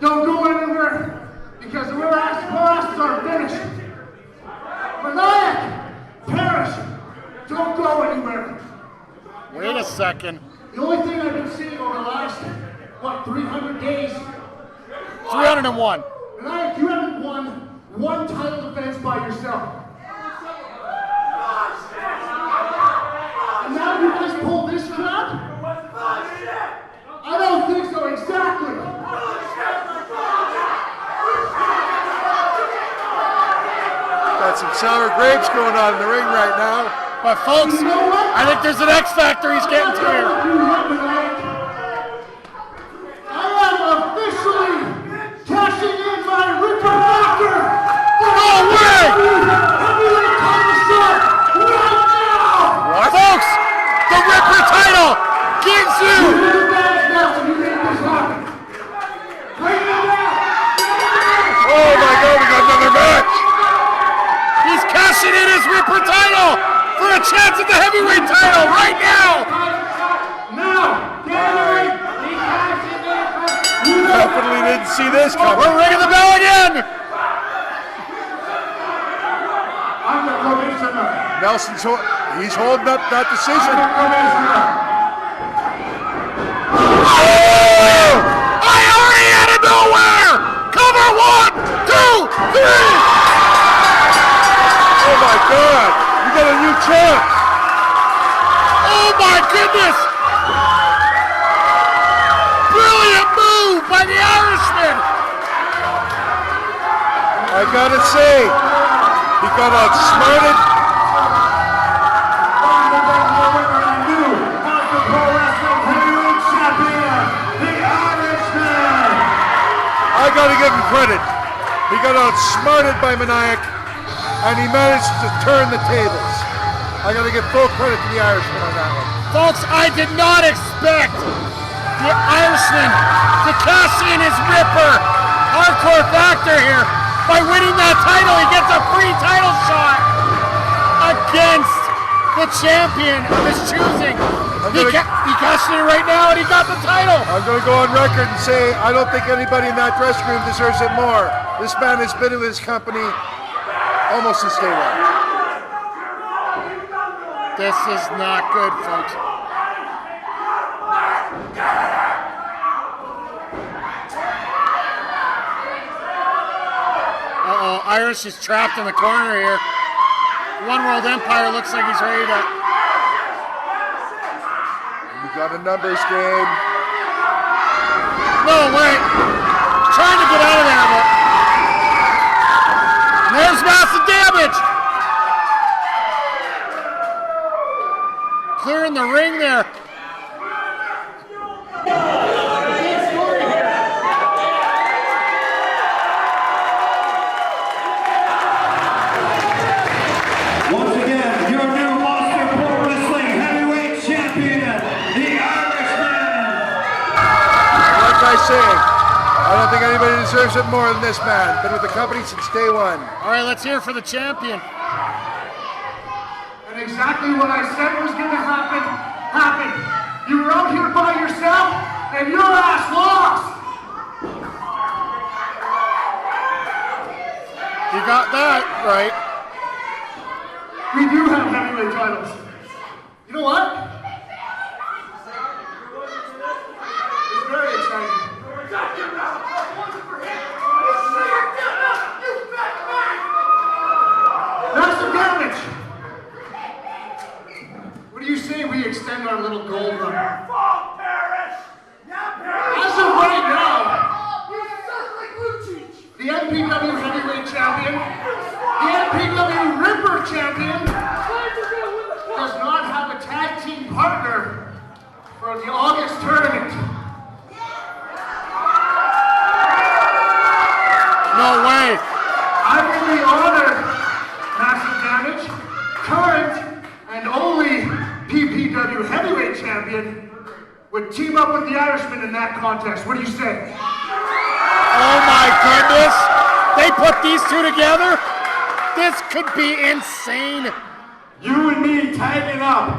S5: Don't go anywhere, because the last blasts are finished. Meniac, Parrish, don't go anywhere.
S1: Wait a second.
S5: The only thing I've been seeing over the last, 300 days?
S1: 301.
S5: Meniac, you haven't won one title defense by yourself. And now you just pull this crap? I don't think so, exactly.
S2: Got some sour grapes going on in the ring right now.
S1: But folks, I think there's an X factor he's getting to here.
S3: I am officially cashing in my Ripper Factor.
S1: No way!
S3: Heavyweight title shot right now.
S2: What?
S1: Folks, the Ripper title gives you.
S2: Oh my God, we got another match.
S1: He's cashing in his Ripper title for a chance at the heavyweight title right now.
S2: Definitely didn't see this coming.
S1: We're ringing the bell again.
S4: I'm the commissioner.
S2: Nelson's he's holding up that decision.
S1: Oh! I already out of nowhere. Cover 1, 2, 3.
S2: Oh my God, we got a new champ.
S1: Oh my goodness. Brilliant move by the Irishmen.
S2: I gotta say, he got outsmarted. I gotta give him credit. He got outsmarted by Meniac, and he managed to turn the tables. I gotta give full credit to the Irishman on that one.
S1: Folks, I did not expect the Irishman to cash in his Ripper hardcore factor here. By winning that title, he gets a free title shot against the champion of his choosing. He cashed in right now and he got the title.
S2: I'm gonna go on record and say I don't think anybody in that dressing room deserves it more. This man has been with his company almost since day one.
S1: This is not good, folks. Uh-oh, Irish is trapped in the corner here. One World Empire looks like he's ready to...
S2: We got a numbers game.
S1: No, wait. Trying to get out of there, but... There's massive damage! Clearing the ring there.
S3: Once again, your new Monster Pro Wrestling Heavyweight Champion, the Irishman.
S2: Like I say, I don't think anybody deserves it more than this man. Been with the company since day one.
S1: All right, let's hear for the champion.
S3: And exactly what I said was going to happen, happened. You were out here by yourself, and your ass lost.
S1: You got that right.
S3: We do have heavyweight titles. You know what? It's very exciting. Massive damage. What do you say we extend our little gold run? As of right now, the MPW Heavyweight Champion, the MPW Ripper Champion, does not have a tag team partner for the August tournament.
S1: No way.
S3: I really honor Massive Damage, current and only PPW Heavyweight Champion, would team up with the Irishman in that contest. What do you say?
S1: Oh my goodness. They put these two together? This could be insane.
S3: You and me tagging up.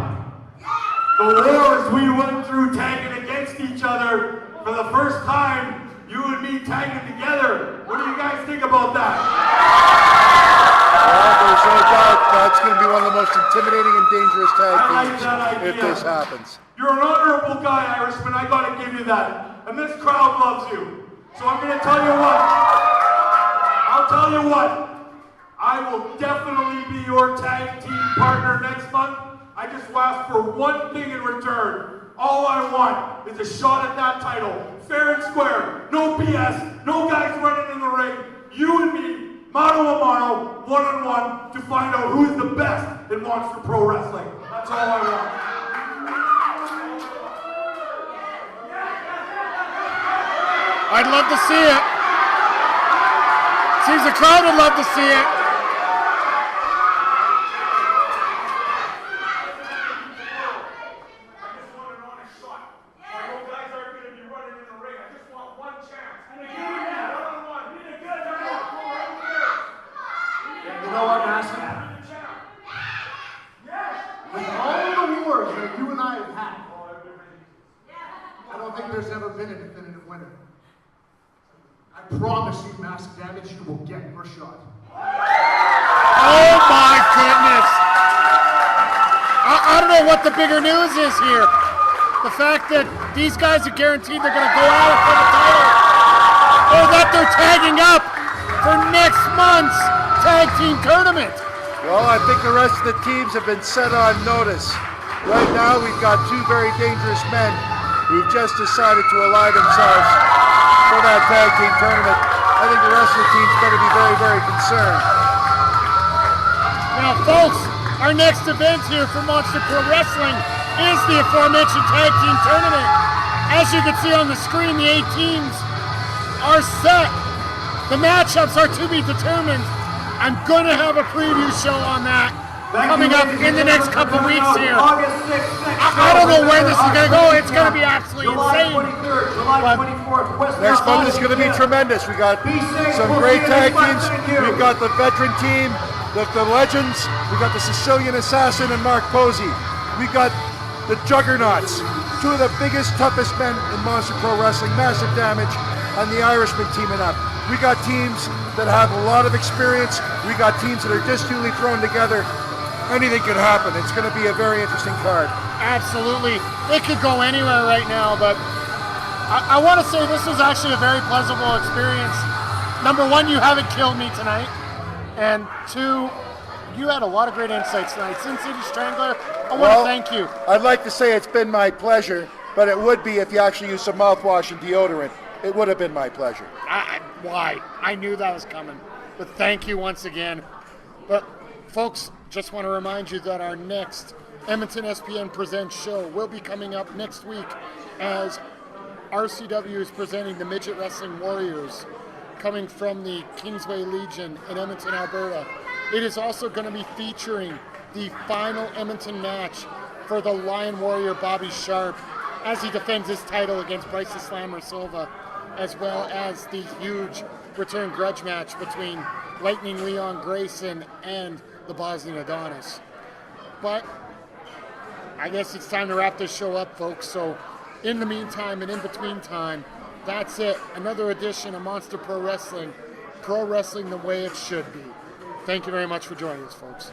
S3: The wars we went through tagging against each other for the first time, you and me tagging together. What do you guys think about that?
S2: Well, there's no doubt that's going to be one of the most intimidating and dangerous tag
S3: I like
S2: teams
S3: that idea.
S2: if this happens.
S3: You're an honorable guy, Irishman. I gotta give you that. And this crowd loves you. So I'm gonna tell you what. I'll tell you what. I will definitely be your tag team partner next month. I just ask for one thing in return. All I want is a shot at that title. Fair and square. No BS. No guys running in the ring. You and me mano a mano, one-on-one, to find out who is the best in Monster Pro Wrestling. That's all I want.
S1: I'd love to see it. Seems the crowd would love to see it.
S5: There's never been a definitive winner. I promise you, Massive Damage, you will get your shot.
S1: Oh my goodness! I don't know what the bigger news is here. The fact that these guys are guaranteed they're going to go at it for the title, or that they're tagging up for next month's tag team tournament.
S2: Well, I think the rest of the teams have been set on notice. Right now, we've got two very dangerous men who've just decided to ally themselves for that tag team tournament. I think the rest of the teams better be very, very concerned.
S1: Now, folks, our next event here for Monster Pro Wrestling is the aforementioned tag team tournament. As you can see on the screen, the 8 teams are set. The matchups are to be determined. I'm going to have a preview show on that coming up in the next couple weeks here. I don't know where this is going to go. It's going to be absolutely insane.
S2: Next month is going to be tremendous. We got some great tag teams. We've got the veteran team, the legends. We got the Sicilian Assassin and Mark Posey. We got the Juggernauts, two of the biggest, toughest men in Monster Pro Wrestling, Massive Damage, and the Irishmen teaming up. We got teams that have a lot of experience. We got teams that are just newly thrown together. Anything could happen. It's going to be a very interesting card.
S1: Absolutely. It could go anywhere right now, but I want to say this was actually a very pleasurable experience. Number one, you haven't killed me tonight. And two, you had a lot of great insights tonight. Sin City Strangler, I want to thank you.
S2: I'd like to say it's been my pleasure, but it would be if you actually used some mouthwash and deodorant. It would have been my pleasure.
S1: Why? I knew that was coming. But thank you once again. But folks, just want to remind you that our next Edmonton SPN Presents show will be coming up next week as RCW is presenting the Midget Wrestling Warriors coming from the Kingsway Legion in Edmonton, Alberta. It is also going to be featuring the final Edmonton match for the Lion Warrior Bobby Sharp as he defends his title against Bryce the Slammer Silva, as well as the huge return grudge match between Lightning Leon Grayson and the Bosnian Adonis. But I guess it's time to wrap this show up, folks. So in the meantime and in between time, that's it. Another edition of Monster Pro Wrestling the way it should be. Thank you very much for joining us, folks.